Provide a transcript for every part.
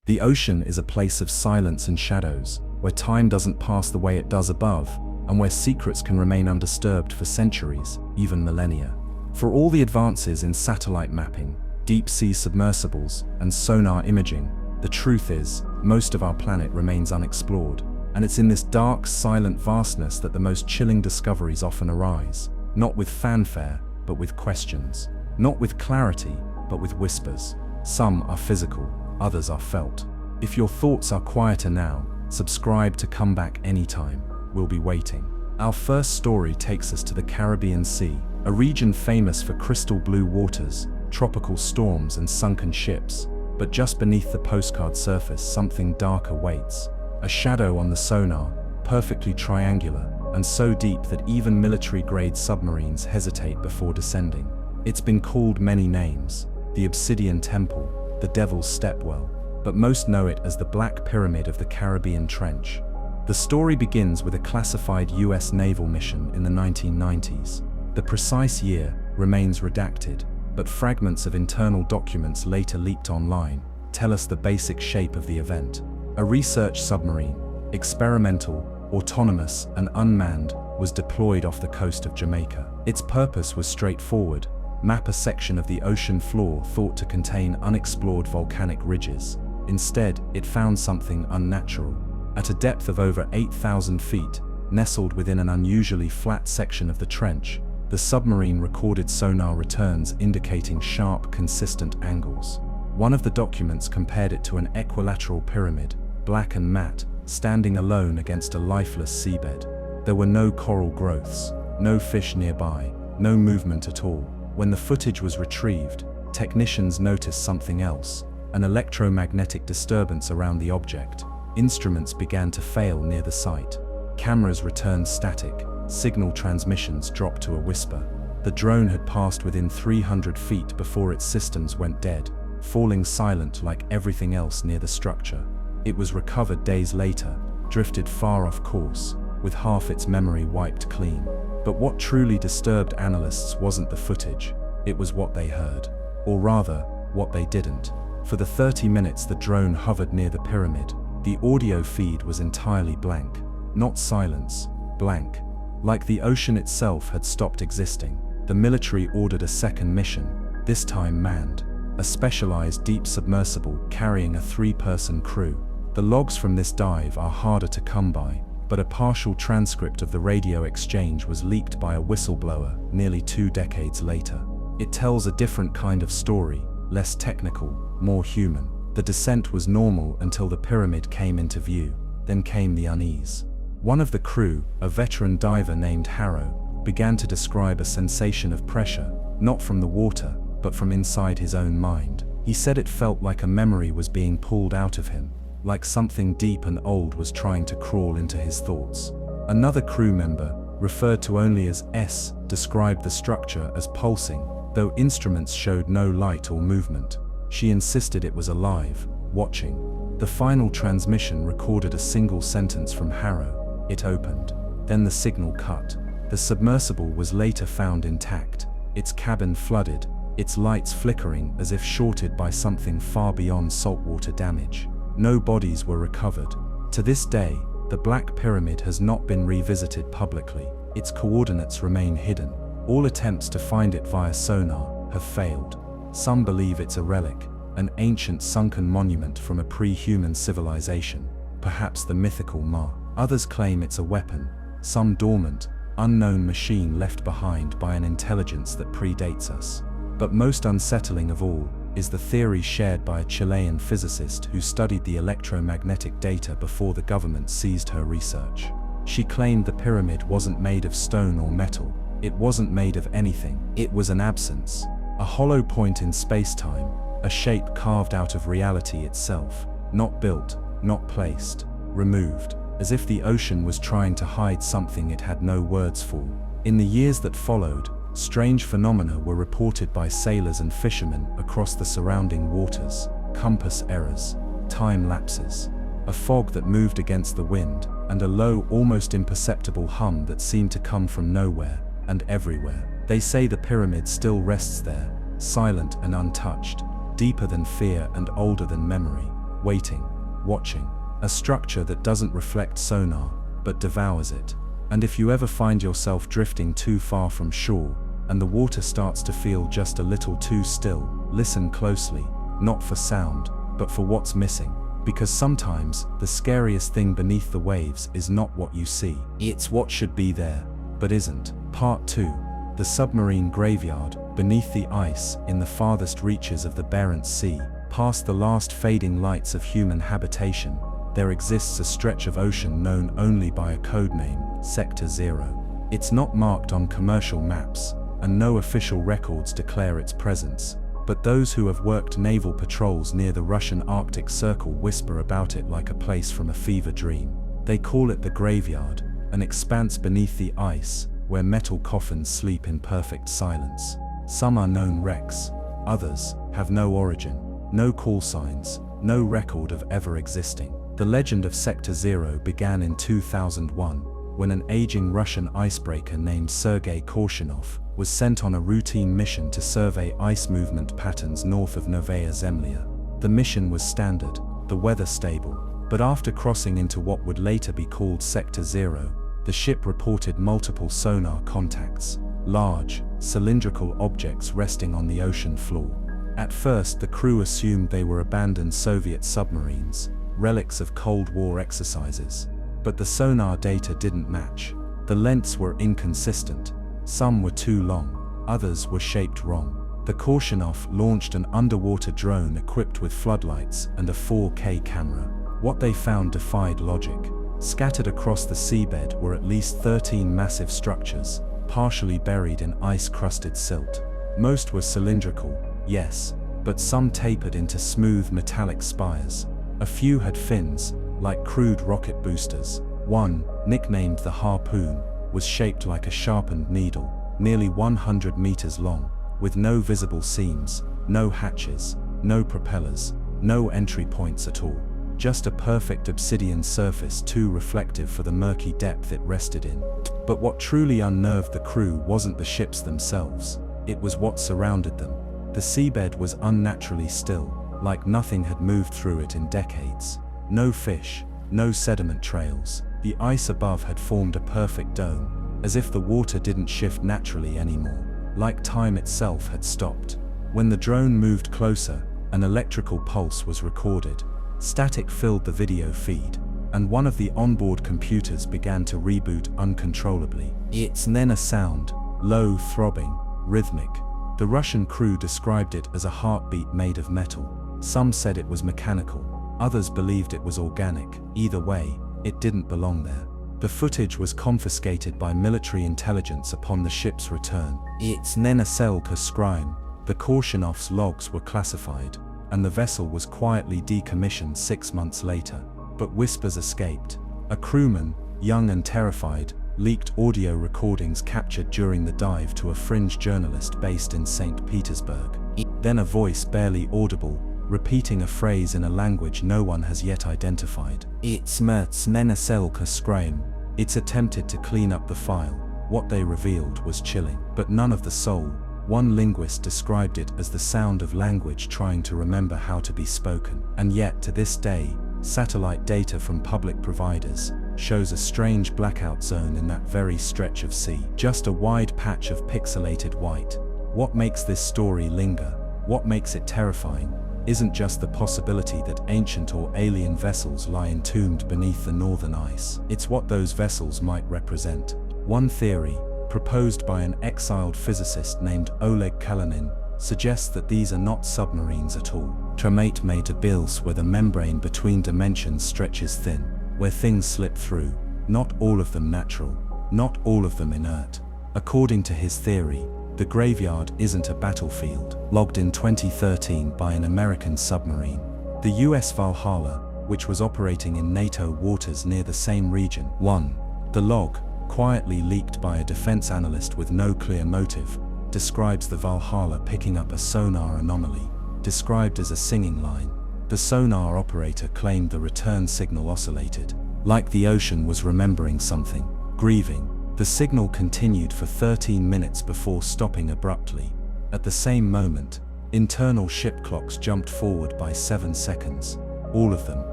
The ocean is a place of silence and shadows, where time doesn't pass the way it does above, and where secrets can remain undisturbed for centuries, even millennia. For all the advances in satellite mapping, deep-sea submersibles, and sonar imaging, the truth is, most of our planet remains unexplored. And it's in this dark, silent vastness that the most chilling discoveries often arise, not with fanfare, but with questions. Not with clarity, but with whispers. Some are physical, others are felt. If your thoughts are quieter now, subscribe to come back anytime. We'll be waiting. Our first story takes us to the Caribbean Sea, a region famous for crystal blue waters, tropical storms, and sunken ships. But just beneath the postcard surface, something darker waits. A shadow on the sonar, perfectly triangular, and so deep that even military-grade submarines hesitate before descending. It's been called many names: the Obsidian Temple, the Devil's Stepwell, but most know it as the Black Pyramid of the Caribbean Trench. The story begins with a classified US naval mission in the 1990s. The precise year remains redacted, but fragments of internal documents later leaked online tell us the basic shape of the event. A research submarine, experimental, autonomous, and unmanned, was deployed off the coast of Jamaica. Its purpose was straightforward: map a section of the ocean floor thought to contain unexplored volcanic ridges. Instead, it found something unnatural. At a depth of over 8,000 feet, nestled within an unusually flat section of the trench, the submarine recorded sonar returns indicating sharp, consistent angles. One of the documents compared it to an equilateral pyramid, black and matte, standing alone against a lifeless seabed. There were no coral growths, no fish nearby, no movement at all. When the footage was retrieved, technicians noticed something else: an electromagnetic disturbance around the object. Instruments began to fail near the site. Cameras returned static, signal transmissions dropped to a whisper. The drone had passed within 300 feet before its systems went dead, falling silent like everything else near the structure. It was recovered days later, drifted far off course, with half its memory wiped clean. But what truly disturbed analysts wasn't the footage, it was what they heard. Or rather, what they didn't. For the 30 minutes the drone hovered near the pyramid, the audio feed was entirely blank. Not silence, blank. Like the ocean itself had stopped existing. The military ordered a second mission, this time manned. A specialized deep submersible carrying a 3-person crew. The logs from this dive are harder to come by, but a partial transcript of the radio exchange was leaked by a whistleblower nearly 2 decades later. It tells a different kind of story, less technical, more human. The descent was normal until the pyramid came into view, then came the unease. One of the crew, a veteran diver named Harrow, began to describe a sensation of pressure, not from the water, but from inside his own mind. He said it felt like a memory was being pulled out of him, like something deep and old was trying to crawl into his thoughts. Another crew member, referred to only as S, described the structure as pulsing, though instruments showed no light or movement. She insisted it was alive, watching. The final transmission recorded a single sentence from Harrow: "It opened." Then the signal cut. The submersible was later found intact, its cabin flooded, its lights flickering as if shorted by something far beyond saltwater damage. No bodies were recovered. To this day, the Black Pyramid has not been revisited publicly. Its coordinates remain hidden. All attempts to find it via sonar have failed. Some believe it's a relic, an ancient sunken monument from a pre-human civilization, perhaps the mythical Ma. Others claim it's a weapon, some dormant, unknown machine left behind by an intelligence that predates us. But most unsettling of all is the theory shared by a Chilean physicist who studied the electromagnetic data before the government seized her research. She claimed the pyramid wasn't made of stone or metal. It wasn't made of anything. It was an absence, a hollow point in space-time, a shape carved out of reality itself, not built, not placed, removed, as if the ocean was trying to hide something it had no words for. In the years that followed, strange phenomena were reported by sailors and fishermen across the surrounding waters: compass errors, time lapses, a fog that moved against the wind, and a low, almost imperceptible hum that seemed to come from nowhere and everywhere. They say the pyramid still rests there, silent and untouched, deeper than fear and older than memory. waiting, watching. A structure that doesn't reflect sonar, but devours it. And if you ever find yourself drifting too far from shore, and the water starts to feel just a little too still, listen closely, not for sound, but for what's missing. Because sometimes, the scariest thing beneath the waves is not what you see. It's what should be there, but isn't. Part 2. The submarine graveyard. Beneath the ice, in the farthest reaches of the Barents Sea, past the last fading lights of human habitation, there exists a stretch of ocean known only by a codename, Sector 0. It's not marked on commercial maps, and no official records declare its presence, but those who have worked naval patrols near the Russian Arctic Circle whisper about it like a place from a fever dream. They call it the graveyard, an expanse beneath the ice, where metal coffins sleep in perfect silence. Some are known wrecks, others have no origin, no call signs, no record of ever existing. The legend of Sector 0 began in 2001, when an aging Russian icebreaker named Sergei Korshunov was sent on a routine mission to survey ice movement patterns north of Novaya Zemlya. The mission was standard, the weather stable, but after crossing into what would later be called Sector 0, the ship reported multiple sonar contacts, large, cylindrical objects resting on the ocean floor. At first, the crew assumed they were abandoned Soviet submarines, relics of Cold War exercises. But the sonar data didn't match. The lengths were inconsistent. Some were too long, others were shaped wrong. The Korshunov launched an underwater drone equipped with floodlights and a 4K camera. What they found defied logic. Scattered across the seabed were at least 13 massive structures, partially buried in ice-crusted silt. Most were cylindrical, yes, but some tapered into smooth metallic spires. A few had fins, like crude rocket boosters. One, nicknamed the Harpoon, was shaped like a sharpened needle, nearly 100 meters long, with no visible seams, no hatches, no propellers, no entry points at all. Just a perfect obsidian surface too reflective for the murky depth it rested in. But what truly unnerved the crew wasn't the ships themselves, it was what surrounded them. The seabed was unnaturally still, like nothing had moved through it in decades. No fish, no sediment trails. The ice above had formed a perfect dome, as if the water didn't shift naturally anymore, like time itself had stopped. When the drone moved closer, an electrical pulse was recorded. Static filled the video feed, and one of the onboard computers began to reboot uncontrollably. It's then a sound, low, throbbing, rhythmic. The Russian crew described it as a heartbeat made of metal. Some said it was mechanical, others believed it was organic. Either way, it didn't belong there. The footage was confiscated by military intelligence upon the ship's return. It's Nenaselka Scrime. The Korshunov's logs were classified, and the vessel was quietly decommissioned 6 months later. But whispers escaped. A crewman, young and terrified, leaked audio recordings captured during the dive to a fringe journalist based in St. Petersburg. Then a voice barely audible, repeating a phrase in a language no one has yet identified. It's Nenaselka Scrime. It's attempted to clean up the file. What they revealed was chilling, but none of the soul. One linguist described it as the sound of language trying to remember how to be spoken. And yet, to this day, satellite data from public providers shows a strange blackout zone in that very stretch of sea. Just a wide patch of pixelated white. What makes this story linger, what makes it terrifying, isn't just the possibility that ancient or alien vessels lie entombed beneath the northern ice. It's what those vessels might represent. One theory, proposed by an exiled physicist named Oleg Kalanin, suggests that these are not submarines at all. Tremate made to bills where the membrane between dimensions stretches thin, where things slip through, not all of them natural, not all of them inert. According to his theory, the graveyard isn't a battlefield. Logged in 2013 by an American submarine, the US Valhalla, which was operating in NATO waters near the same region. 1. The log, quietly leaked by a defense analyst with no clear motive, describes the Valhalla picking up a sonar anomaly, described as a singing line. The sonar operator claimed the return signal oscillated, like the ocean was remembering something, grieving. The signal continued for 13 minutes before stopping abruptly. At the same moment, internal ship clocks jumped forward by 7 seconds. all of them,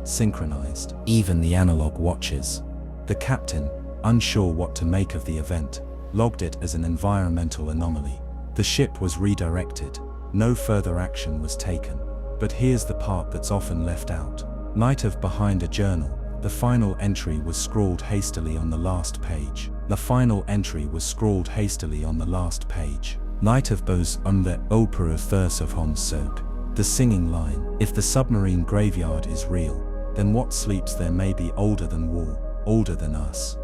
synchronized, even the analog watches. The captain, unsure what to make of the event, logged it as an environmental anomaly. The ship was redirected. No further action was taken. But here's the part that's often left out. Night of behind a journal. The final entry was scrawled hastily on the last page. The final entry was scrawled hastily on the last page. Light of bows on the opera thirst of hon soap. The singing line, if the submarine graveyard is real, then what sleeps there may be older than war, older than us.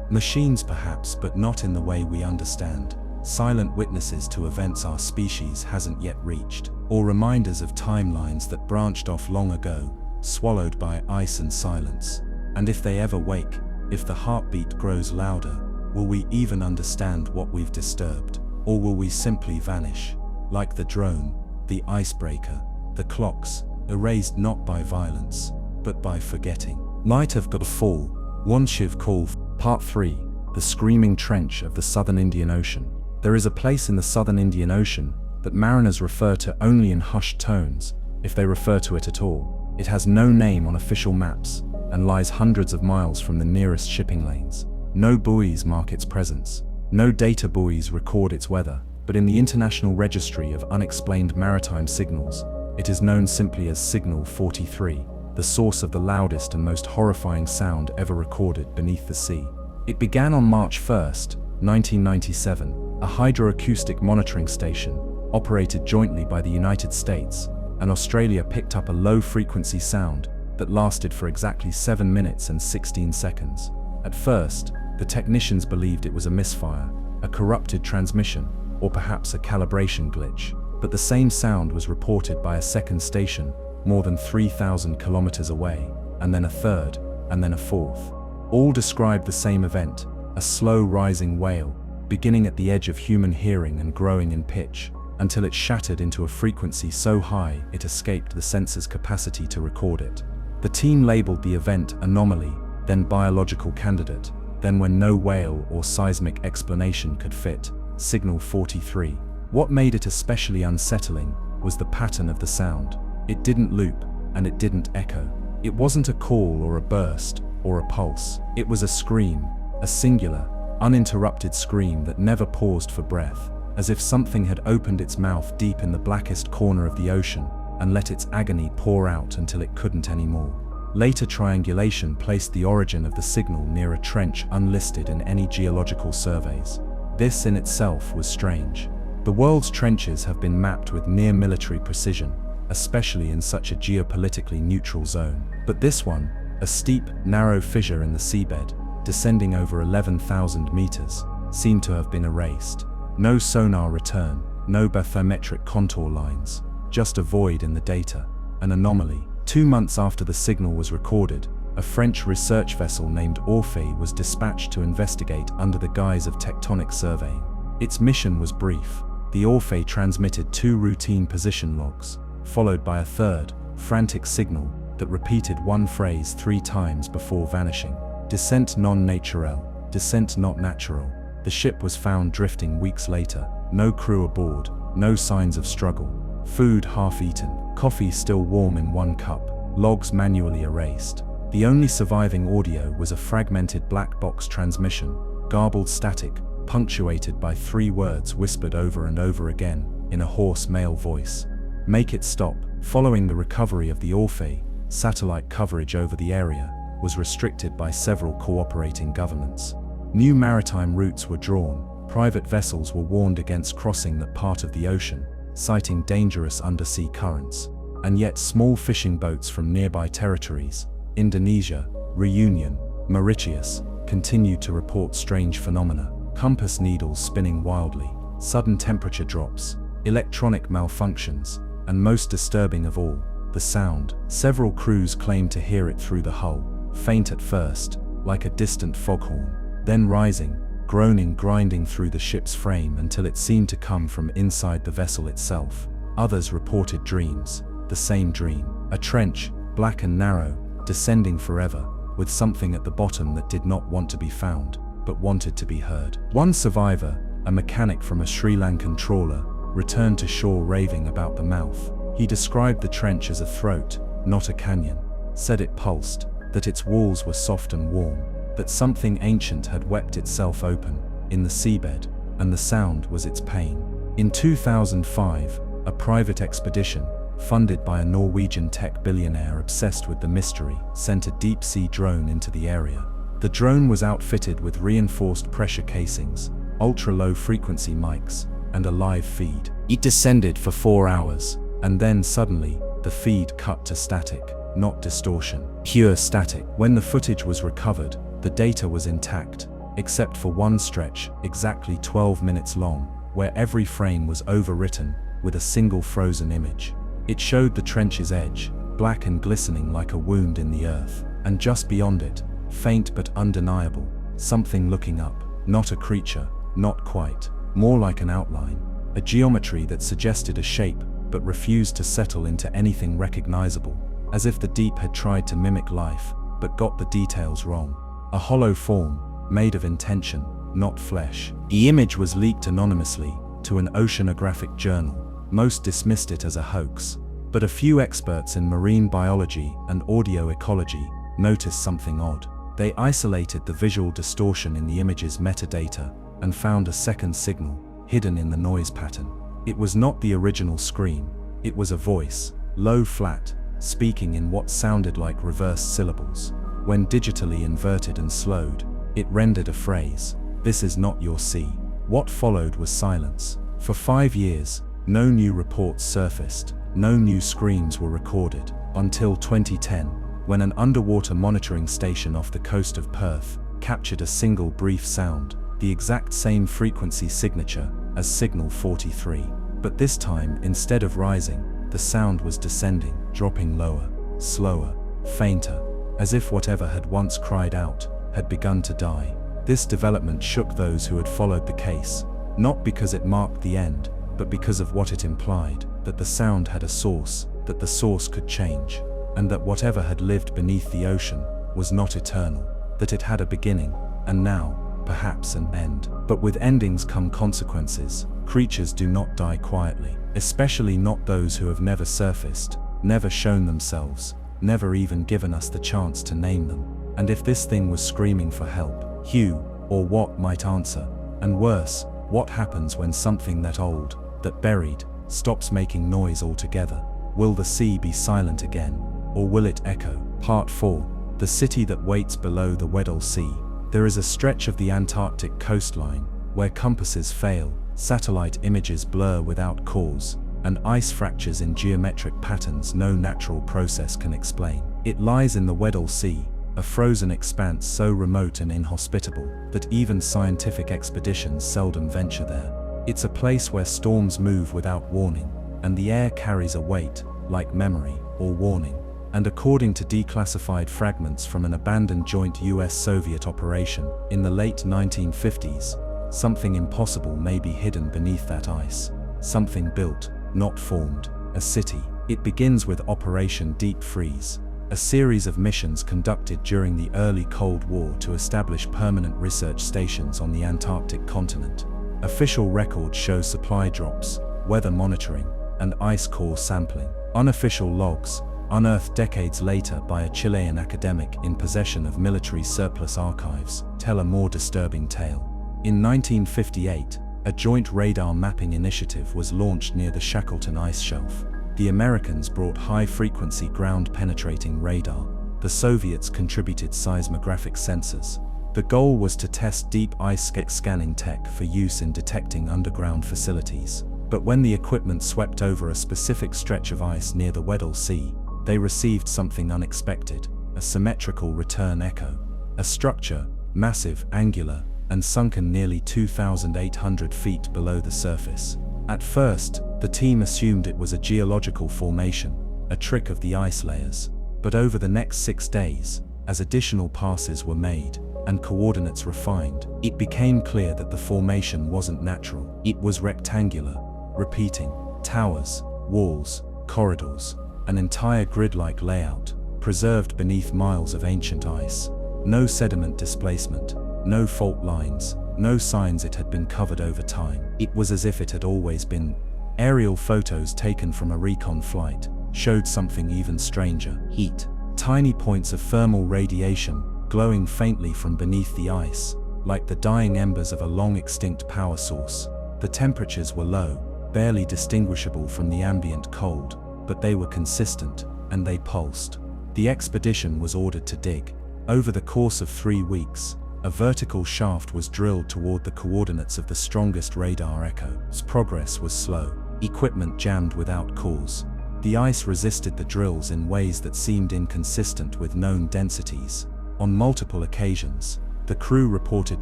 Machines perhaps, but not in the way we understand. Silent witnesses to events our species hasn't yet reached, or reminders of timelines that branched off long ago, swallowed by ice and silence. And if they ever wake, if the heartbeat grows louder, will we even understand what we've disturbed? Or will we simply vanish, like the drone, the icebreaker, the clocks, erased not by violence, but by forgetting? Light of the Fall, One Shiv Call. Part 3. The Screaming Trench of the Southern Indian Ocean. There is a place in the Southern Indian Ocean that mariners refer to only in hushed tones, if they refer to it at all. It has no name on official maps and lies hundreds of miles from the nearest shipping lanes. No buoys mark its presence. No data buoys record its weather, but in the International Registry of Unexplained Maritime Signals, it is known simply as Signal 43, the source of the loudest and most horrifying sound ever recorded beneath the sea. It began on March 1st, 1997, a hydroacoustic monitoring station, operated jointly by the United States, and Australia picked up a low-frequency sound that lasted for exactly 7 minutes and 16 seconds. At first, the technicians believed it was a misfire, a corrupted transmission, or perhaps a calibration glitch, but the same sound was reported by a second station more than 3,000 kilometers away, and then a third, and then a fourth. All described the same event, a slow rising wail, beginning at the edge of human hearing and growing in pitch, until it shattered into a frequency so high it escaped the sensor's capacity to record it. The team labeled the event anomaly, then biological candidate, then when no whale or seismic explanation could fit, Signal 43. What made it especially unsettling was the pattern of the sound. It didn't loop, and it didn't echo. It wasn't a call or a burst, or a pulse. It was a scream, a singular, uninterrupted scream that never paused for breath, as if something had opened its mouth deep in the blackest corner of the ocean and let its agony pour out until it couldn't anymore. Later triangulation placed the origin of the signal near a trench unlisted in any geological surveys. This in itself was strange. The world's trenches have been mapped with near military precision, especially in such a geopolitically neutral zone. But this one, a steep, narrow fissure in the seabed, descending over 11,000 meters, seemed to have been erased. No sonar return, no bathymetric contour lines, just a void in the data, an anomaly. 2 months after the signal was recorded, a French research vessel named Orphée was dispatched to investigate under the guise of tectonic surveying. Its mission was brief. The Orphée transmitted 2 routine position logs, followed by a third, frantic signal that repeated one phrase 3 times before vanishing. Descent non naturel, descent not natural. The ship was found drifting weeks later, no crew aboard, no signs of struggle. Food half-eaten, coffee still warm in 1 cup, logs manually erased. The only surviving audio was a fragmented black box transmission, garbled static, punctuated by 3 words whispered over and over again, in a hoarse male voice. Make it stop. Following the recovery of the Orphée, satellite coverage over the area was restricted by several cooperating governments. New maritime routes were drawn, private vessels were warned against crossing that part of the ocean, citing dangerous undersea currents, and yet small fishing boats from nearby territories, Indonesia, Reunion, Mauritius, continued to report strange phenomena, compass needles spinning wildly, sudden temperature drops, electronic malfunctions, and most disturbing of all, the sound. Several crews claimed to hear it through the hull, faint at first, like a distant foghorn, then rising, groaning, grinding through the ship's frame until it seemed to come from inside the vessel itself. Others reported dreams, the same dream, a trench, black and narrow, descending forever, with something at the bottom that did not want to be found, but wanted to be heard. One survivor, a mechanic from a Sri Lankan trawler, returned to shore raving about the mouth. He described the trench as a throat, not a canyon. Said it pulsed, that its walls were soft and warm, that something ancient had wept itself open in the seabed, and the sound was its pain. In 2005, a private expedition, funded by a Norwegian tech billionaire obsessed with the mystery, sent a deep-sea drone into the area. The drone was outfitted with reinforced pressure casings, ultra-low frequency mics, and a live feed. It descended for 4 hours, and then suddenly, the feed cut to static, not distortion, pure static. When the footage was recovered, the data was intact, except for one stretch, exactly 12 minutes long, where every frame was overwritten with a single frozen image. It showed the trench's edge, black and glistening like a wound in the earth, and just beyond it, faint but undeniable, something looking up, not a creature, not quite, more like an outline, a geometry that suggested a shape but refused to settle into anything recognizable, as if the deep had tried to mimic life, but got the details wrong. A hollow form, made of intention, not flesh. The image was leaked anonymously to an oceanographic journal. Most dismissed it as a hoax, but a few experts in marine biology and audio ecology noticed something odd. They isolated the visual distortion in the image's metadata and found a second signal, hidden in the noise pattern. It was not the original scream, it was a voice, low flat, speaking in what sounded like reversed syllables. When digitally inverted and slowed, it rendered a phrase, "This is not your sea." What followed was silence. For 5 years, no new reports surfaced, no new screams were recorded, until 2010, when an underwater monitoring station off the coast of Perth captured a single brief sound, the exact same frequency signature as signal 43. But this time, instead of rising, the sound was descending, dropping lower, slower, fainter, as if whatever had once cried out had begun to die. This development shook those who had followed the case, not because it marked the end, but because of what it implied, that the sound had a source, that the source could change, and that whatever had lived beneath the ocean was not eternal, that it had a beginning, and now, perhaps an end. But with endings come consequences. Creatures do not die quietly, especially not those who have never surfaced, never shown themselves, never even given us the chance to name them. And if this thing was screaming for help, who or what might answer? And worse, what happens when something that old, that buried, stops making noise altogether? Will the sea be silent again, or will it echo? Part 4. The city that waits below the Weddell Sea. There is a stretch of the Antarctic coastline where compasses fail, satellite images blur without cause, and ice fractures in geometric patterns no natural process can explain. It lies in the Weddell Sea, a frozen expanse so remote and inhospitable that even scientific expeditions seldom venture there. It's a place where storms move without warning, and the air carries a weight, like memory or warning. And according to declassified fragments from an abandoned joint US-Soviet operation in the late 1950s, something impossible may be hidden beneath that ice. Something built, not formed, a city. It begins with Operation Deep Freeze, a series of missions conducted during the early Cold War to establish permanent research stations on the Antarctic continent. Official records show supply drops, weather monitoring, and ice core sampling. Unofficial logs, unearthed decades later by a Chilean academic in possession of military surplus archives, tell a more disturbing tale. In 1958, a joint radar mapping initiative was launched near the Shackleton ice shelf. The Americans brought high-frequency ground-penetrating radar. The Soviets contributed seismographic sensors. The goal was to test deep ice scanning tech for use in detecting underground facilities. But when the equipment swept over a specific stretch of ice near the Weddell Sea, they received something unexpected, a symmetrical return echo. A structure, massive, angular, and sunken nearly 2,800 feet below the surface. At first, the team assumed it was a geological formation, a trick of the ice layers. But over the next 6 days, as additional passes were made and coordinates refined, it became clear that the formation wasn't natural. It was rectangular, repeating, towers, walls, corridors, an entire grid-like layout, preserved beneath miles of ancient ice. No sediment displacement, no fault lines, no signs it had been covered over time. It was as if it had always been. Aerial photos taken from a recon flight, showed something even stranger: heat. Tiny points of thermal radiation, glowing faintly from beneath the ice, like the dying embers of a long-extinct power source. The temperatures were low, barely distinguishable from the ambient cold, but they were consistent, and they pulsed. The expedition was ordered to dig. Over the course of 3 weeks, a vertical shaft was drilled toward the coordinates of the strongest radar echo. Progress was slow. Equipment jammed without cause. The ice resisted the drills in ways that seemed inconsistent with known densities. On multiple occasions, the crew reported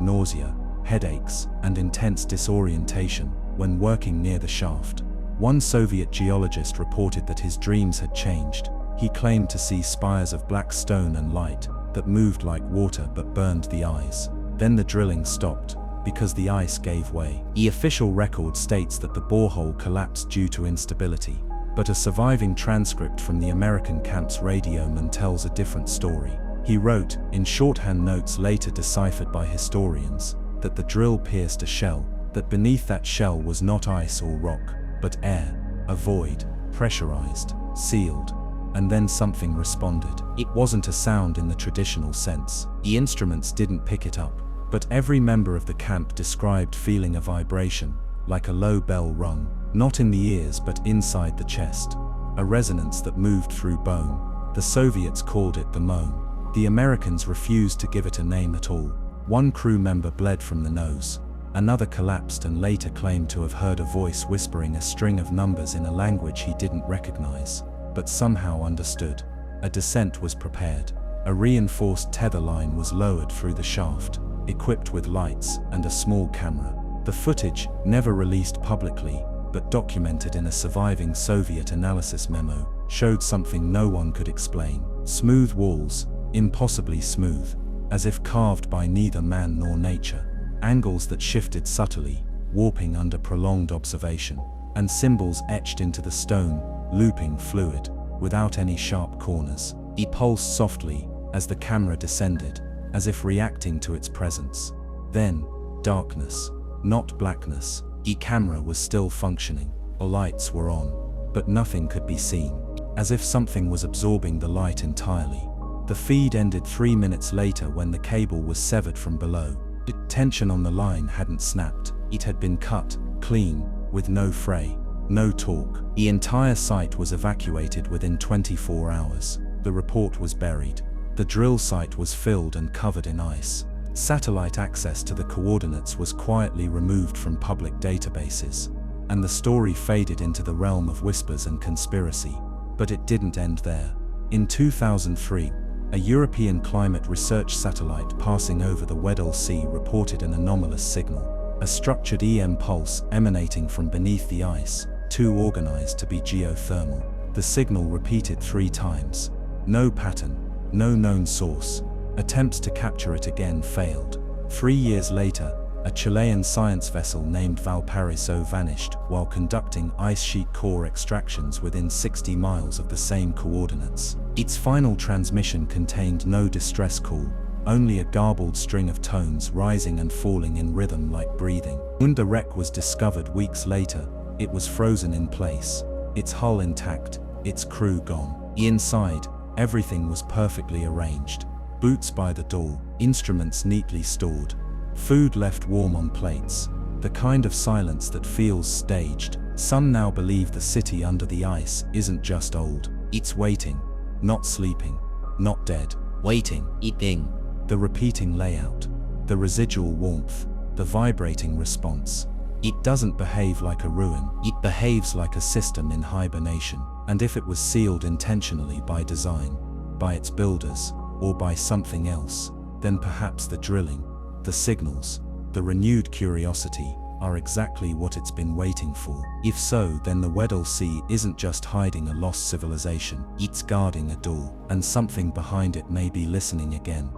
nausea, headaches, and intense disorientation when working near the shaft. One Soviet geologist reported that his dreams had changed. He claimed to see spires of black stone and light that moved like water but burned the eyes. Then the drilling stopped because the ice gave way. The official record states that the borehole collapsed due to instability, but a surviving transcript from the American camp's radioman tells a different story. He wrote, in shorthand notes later deciphered by historians, that the drill pierced a shell, that beneath that shell was not ice or rock, but air, a void, pressurized, sealed. And then something responded. It wasn't a sound in the traditional sense. The instruments didn't pick it up, but every member of the camp described feeling a vibration, like a low bell rung, not in the ears but inside the chest. A resonance that moved through bone. The Soviets called it the moan. The Americans refused to give it a name at all. One crew member bled from the nose. Another collapsed and later claimed to have heard a voice whispering a string of numbers in a language he didn't recognize, but somehow understood. A descent was prepared. A reinforced tether line was lowered through the shaft, equipped with lights and a small camera. The footage, never released publicly, but documented in a surviving Soviet analysis memo, showed something no one could explain. Smooth walls, impossibly smooth, as if carved by neither man nor nature. Angles that shifted subtly, warping under prolonged observation, and symbols etched into the stone, looping fluid, without any sharp corners. It pulsed softly as the camera descended, as if reacting to its presence. Then, darkness, not blackness. The camera was still functioning. The lights were on, but nothing could be seen, as if something was absorbing the light entirely. The feed ended 3 minutes later when the cable was severed from below. The tension on the line hadn't snapped. It had been cut, clean, with no fray, no torque. The entire site was evacuated within 24 hours. The report was buried. The drill site was filled and covered in ice. Satellite access to the coordinates was quietly removed from public databases, and the story faded into the realm of whispers and conspiracy. But it didn't end there. In 2003, a European climate research satellite passing over the Weddell Sea reported an anomalous signal, a structured EM pulse emanating from beneath the ice, too organized to be geothermal. The signal repeated 3 times. No pattern, no known source. Attempts to capture it again failed. 3 years later, a Chilean science vessel named Valparaiso vanished while conducting ice sheet core extractions within 60 miles of the same coordinates. Its final transmission contained no distress call, only a garbled string of tones rising and falling in rhythm like breathing. When the wreck was discovered weeks later, it was frozen in place, its hull intact, its crew gone. Inside, everything was perfectly arranged. Boots by the door, instruments neatly stored, food left warm on plates, the kind of silence that feels staged. Some now believe the city under the ice isn't just old, it's waiting, not sleeping, not dead, waiting, eating. The repeating layout, the residual warmth, the vibrating response. It doesn't behave like a ruin, it behaves like a system in hibernation. And if it was sealed intentionally by design, by its builders, or by something else, then perhaps the drilling, the signals, the renewed curiosity, are exactly what it's been waiting for. If so, then the Weddell Sea isn't just hiding a lost civilization, it's guarding a door, and something behind it may be listening again.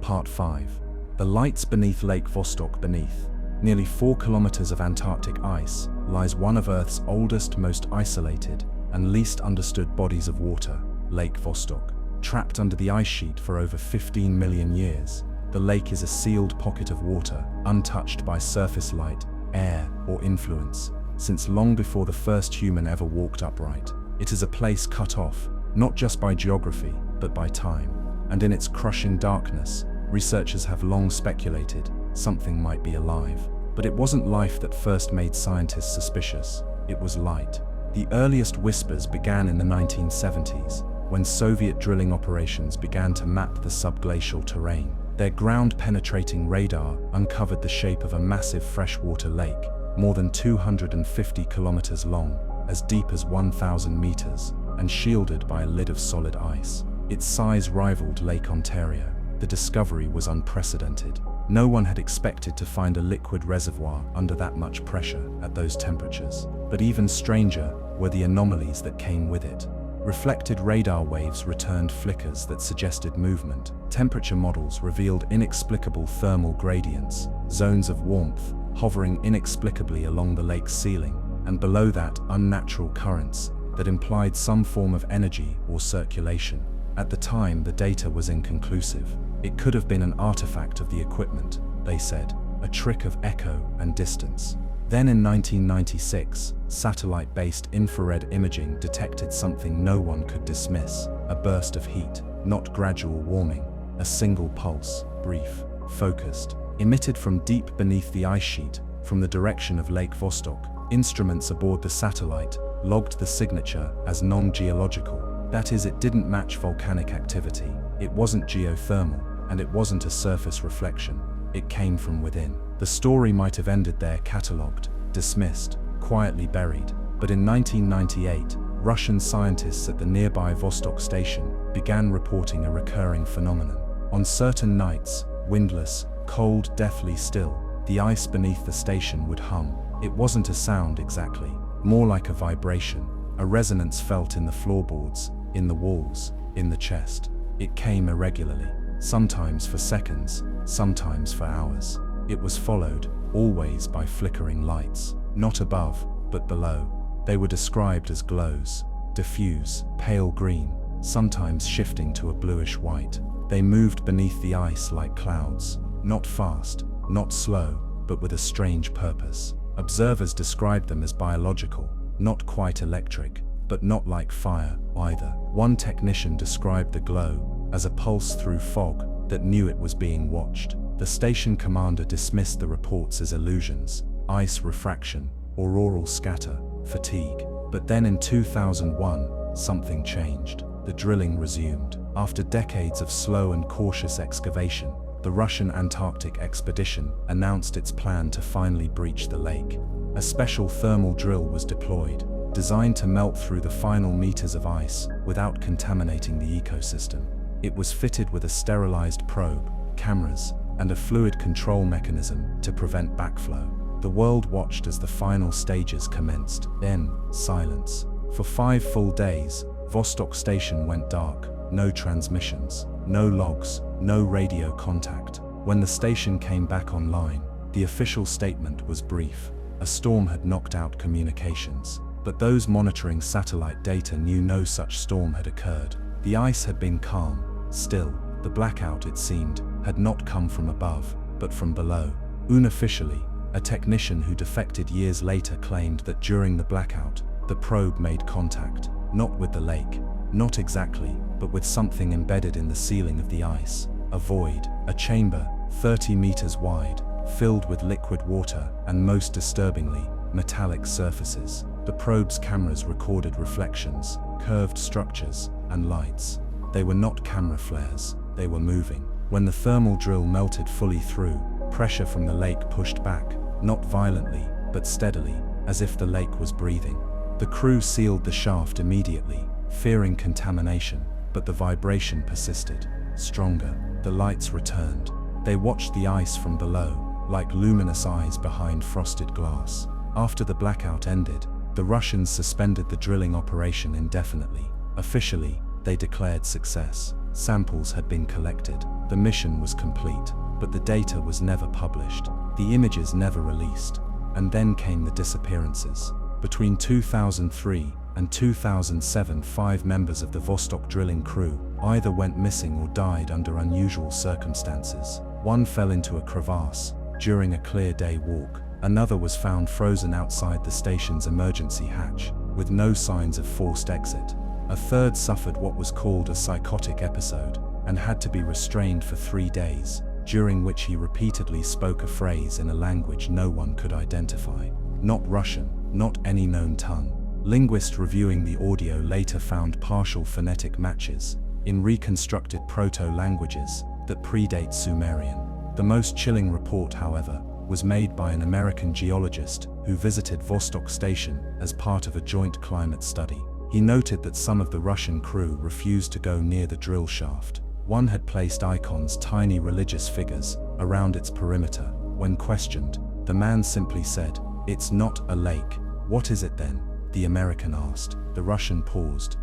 Part 5. The lights beneath Lake Vostok. Beneath nearly 4 kilometers of Antarctic ice lies one of Earth's oldest, most isolated, and least understood bodies of water, Lake Vostok. Trapped under the ice sheet for over 15 million years, the lake is a sealed pocket of water, untouched by surface light, air, or influence. since long before the first human ever walked upright. It is a place cut off, not just by geography, but by time. And in its crushing darkness, researchers have long speculated something might be alive. But it wasn't life that first made scientists suspicious, it was light. The earliest whispers began in the 1970s, when Soviet drilling operations began to map the subglacial terrain. Their ground-penetrating radar uncovered the shape of a massive freshwater lake, more than 250 kilometers long, as deep as 1,000 meters, and shielded by a lid of solid ice. Its size rivaled Lake Ontario. The discovery was unprecedented. No one had expected to find a liquid reservoir under that much pressure at those temperatures. But even stranger were the anomalies that came with it. Reflected radar waves returned flickers that suggested movement. Temperature models revealed inexplicable thermal gradients, zones of warmth hovering inexplicably along the lake's ceiling, and below that, unnatural currents that implied some form of energy or circulation. At the time, the data was inconclusive. It could have been an artifact of the equipment, they said, a trick of echo and distance. Then in 1996, satellite-based infrared imaging detected something no one could dismiss, a burst of heat, not gradual warming, a single pulse, brief, focused, emitted from deep beneath the ice sheet, from the direction of Lake Vostok. Instruments aboard the satellite logged the signature as non-geological. That is, it didn't match volcanic activity, it wasn't geothermal, and it wasn't a surface reflection. It came from within. The story might have ended there, catalogued, dismissed, quietly buried. But in 1998, Russian scientists at the nearby Vostok station began reporting a recurring phenomenon. On certain nights, windless, cold, deathly still, the ice beneath the station would hum. It wasn't a sound exactly, more like a vibration, a resonance felt in the floorboards, in the walls, in the chest. It came irregularly, sometimes for seconds, sometimes for hours. It was followed, always, by flickering lights, not above, but below. They were described as glows, diffuse, pale green, sometimes shifting to a bluish white. They moved beneath the ice like clouds, not fast, not slow, but with a strange purpose. Observers described them as biological, not quite electric, but not like fire either. One technician described the glow as a pulse through fog that knew it was being watched. The station commander dismissed the reports as illusions, ice refraction, auroral scatter, fatigue. But then in 2001, something changed. The drilling resumed. After decades of slow and cautious excavation, the Russian Antarctic expedition announced its plan to finally breach the lake. A special thermal drill was deployed, designed to melt through the final meters of ice without contaminating the ecosystem. It was fitted with a sterilized probe, cameras, and a fluid control mechanism to prevent backflow. The world watched as the final stages commenced. Then, silence. For 5 full days, Vostok station went dark. No transmissions, no logs, no radio contact. When the station came back online, the official statement was brief. A storm had knocked out communications. But those monitoring satellite data knew no such storm had occurred. The ice had been calm, still. The blackout, it seemed, had not come from above, but from below. Unofficially, a technician who defected years later claimed that during the blackout, the probe made contact, not with the lake, not exactly, but with something embedded in the ceiling of the ice. A void, a chamber, 30 meters wide, filled with liquid water, and most disturbingly, metallic surfaces. The probe's cameras recorded reflections, curved structures, and lights. They were not camera flares, they were moving. When the thermal drill melted fully through, pressure from the lake pushed back, not violently, but steadily, as if the lake was breathing. The crew sealed the shaft immediately, fearing contamination, but the vibration persisted. Stronger, the lights returned. They watched the ice from below, like luminous eyes behind frosted glass. After the blackout ended, the Russians suspended the drilling operation indefinitely. Officially, they declared success. Samples had been collected. The mission was complete, but the data was never published. The images never released. And then came the disappearances. Between 2003 and 2007, 5 members of the Vostok drilling crew either went missing or died under unusual circumstances. One fell into a crevasse during a clear day walk. Another was found frozen outside the station's emergency hatch, with no signs of forced exit. A third suffered what was called a psychotic episode, and had to be restrained for 3 days, during which he repeatedly spoke a phrase in a language no one could identify. Not Russian, not any known tongue. Linguists reviewing the audio later found partial phonetic matches in reconstructed proto-languages that predate Sumerian. The most chilling report, however, was made by an American geologist who visited Vostok Station as part of a joint climate study. He noted that some of the Russian crew refused to go near the drill shaft. One had placed icons, tiny religious figures, around its perimeter. When questioned, the man simply said, "It's not a lake." "What is it then?" the American asked. The Russian paused.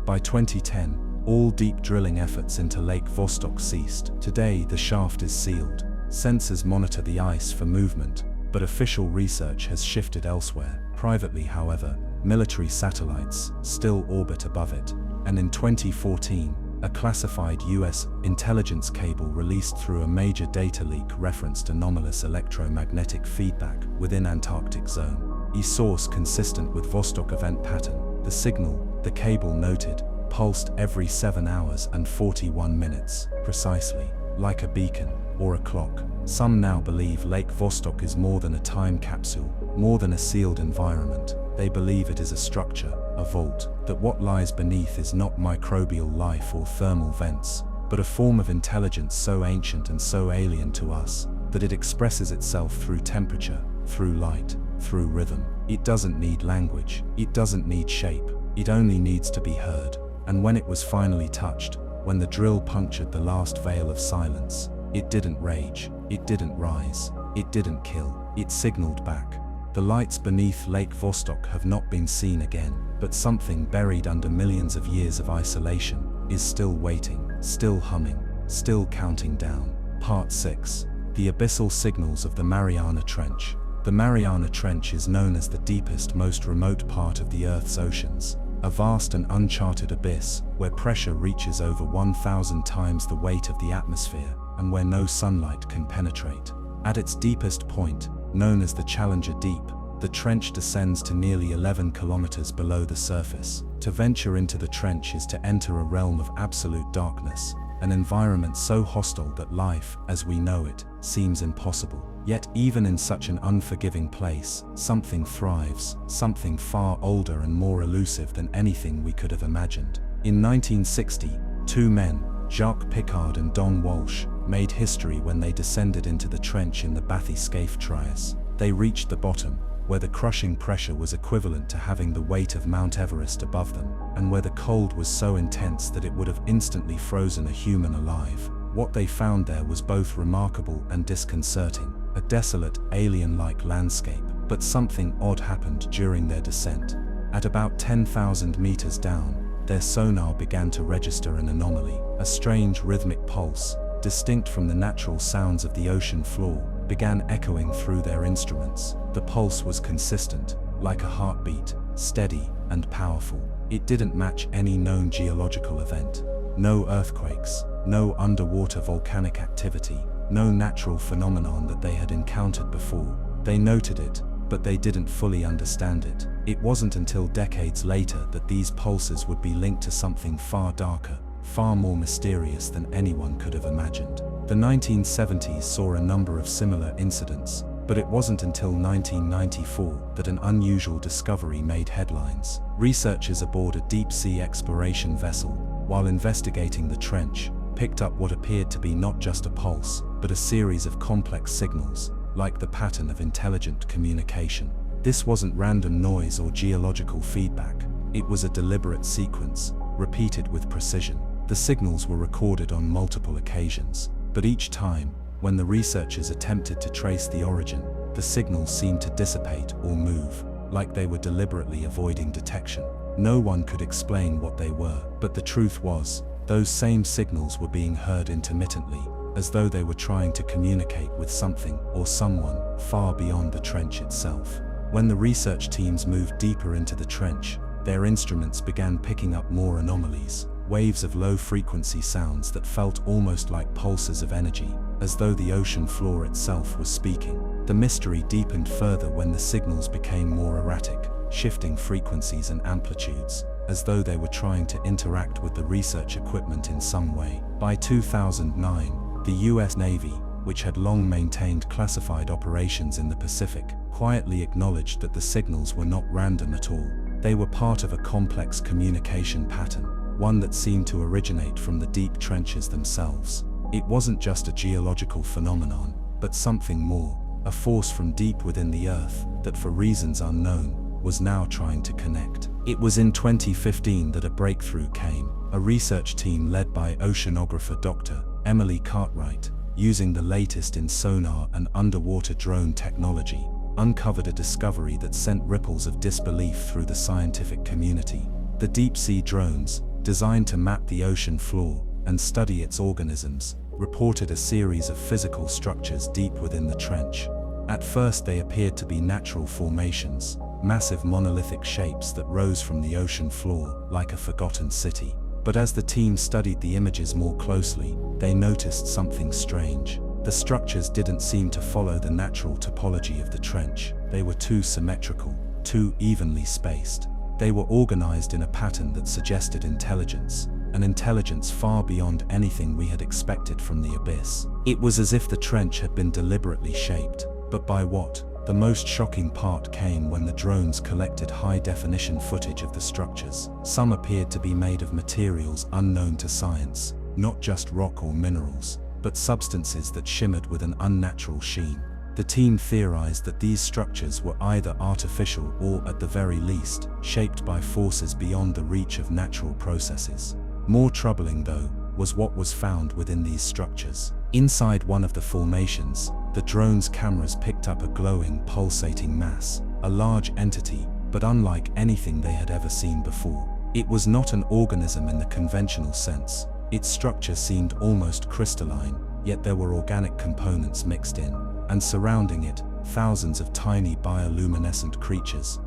By 2010, all deep drilling efforts into Lake Vostok ceased. Today, the shaft is sealed. Sensors monitor the ice for movement, but official research has shifted elsewhere. Privately, however, military satellites still orbit above it, and in 2014, a classified US intelligence cable released through a major data leak referenced anomalous electromagnetic feedback within Antarctic zone. A source consistent with Vostok event pattern. The signal, the cable noted, pulsed every 7 hours and 41 minutes, precisely, like a beacon or a clock. Some now believe Lake Vostok is more than a time capsule, more than a sealed environment. They believe it is a structure, a vault, that what lies beneath is not microbial life or thermal vents, but a form of intelligence so ancient and so alien to us, that it expresses itself through temperature, through light, through rhythm. It doesn't need language, it doesn't need shape, it only needs to be heard. And when it was finally touched, when the drill punctured the last veil of silence, it didn't rage, it didn't rise, it didn't kill, it signaled back. The lights beneath Lake Vostok have not been seen again, but something buried under millions of years of isolation is still waiting, still humming, still counting down. Part 6. The abyssal signals of the Mariana Trench. The Mariana Trench is known as the deepest, most remote part of the Earth's oceans, a vast and uncharted abyss where pressure reaches over 1,000 times the weight of the atmosphere and where no sunlight can penetrate. At its deepest point, known as the Challenger Deep, the trench descends to nearly 11 kilometers below the surface. To venture into the trench is to enter a realm of absolute darkness, an environment so hostile that life, as we know it, seems impossible. Yet even in such an unforgiving place, something thrives, something far older and more elusive than anything we could have imagined. In 1960, 2 men, Jacques Piccard and Don Walsh, made history when they descended into the trench in the Bathyscaphe Trias. They reached the bottom, where the crushing pressure was equivalent to having the weight of Mount Everest above them, and where the cold was so intense that it would have instantly frozen a human alive. What they found there was both remarkable and disconcerting, a desolate, alien-like landscape. But something odd happened during their descent. At about 10,000 meters down, their sonar began to register an anomaly. A strange rhythmic pulse, distinct from the natural sounds of the ocean floor, began echoing through their instruments. The pulse was consistent, like a heartbeat, steady and powerful. It didn't match any known geological event. No earthquakes, no underwater volcanic activity, no natural phenomenon that they had encountered before. They noted it, but they didn't fully understand it. It wasn't until decades later that these pulses would be linked to something far darker, far more mysterious than anyone could have imagined. The 1970s saw a number of similar incidents, but it wasn't until 1994 that an unusual discovery made headlines. Researchers aboard a deep-sea exploration vessel, while investigating the trench, picked up what appeared to be not just a pulse, but a series of complex signals, like the pattern of intelligent communication. This wasn't random noise or geological feedback. It was a deliberate sequence, repeated with precision. The signals were recorded on multiple occasions, but each time, when the researchers attempted to trace the origin, the signals seemed to dissipate or move, like they were deliberately avoiding detection. No one could explain what they were, but the truth was, those same signals were being heard intermittently, as though they were trying to communicate with something or someone far beyond the trench itself. When the research teams moved deeper into the trench, their instruments began picking up more anomalies, waves of low-frequency sounds that felt almost like pulses of energy, as though the ocean floor itself was speaking. The mystery deepened further when the signals became more erratic, shifting frequencies and amplitudes, as though they were trying to interact with the research equipment in some way. By 2009, the US Navy, which had long maintained classified operations in the Pacific, quietly acknowledged that the signals were not random at all. They were part of a complex communication pattern, one that seemed to originate from the deep trenches themselves. It wasn't just a geological phenomenon, but something more, a force from deep within the Earth that, for reasons unknown, was now trying to connect. It was in 2015 that a breakthrough came. A research team led by oceanographer Dr. Emily Cartwright, using the latest in sonar and underwater drone technology, uncovered a discovery that sent ripples of disbelief through the scientific community. The deep-sea drones, designed to map the ocean floor and study its organisms, reported a series of physical structures deep within the trench. At first they appeared to be natural formations, massive monolithic shapes that rose from the ocean floor like a forgotten city. But as the team studied the images more closely, they noticed something strange. The structures didn't seem to follow the natural topology of the trench. They were too symmetrical, too evenly spaced. They were organized in a pattern that suggested intelligence, an intelligence far beyond anything we had expected from the abyss. It was as if the trench had been deliberately shaped. But by what? The most shocking part came when the drones collected high-definition footage of the structures. Some appeared to be made of materials unknown to science, not just rock or minerals, but substances that shimmered with an unnatural sheen. The team theorized that these structures were either artificial or, at the very least, shaped by forces beyond the reach of natural processes. More troubling, though, was what was found within these structures. Inside one of the formations, the drone's cameras picked up a glowing, pulsating mass, a large entity, but unlike anything they had ever seen before. It was not an organism in the conventional sense. Its structure seemed almost crystalline, yet there were organic components mixed in, and surrounding it, thousands of tiny bioluminescent creatures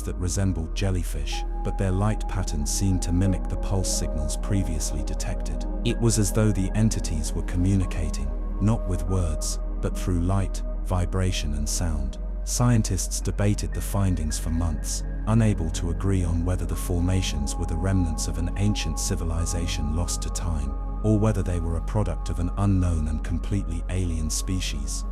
that resembled jellyfish, but their light patterns seemed to mimic the pulse signals previously detected. It was as though the entities were communicating, not with words, but through light, vibration and sound. Scientists debated the findings for months, unable to agree on whether the formations were the remnants of an ancient civilization lost to time, or whether they were a product of an unknown and completely alien species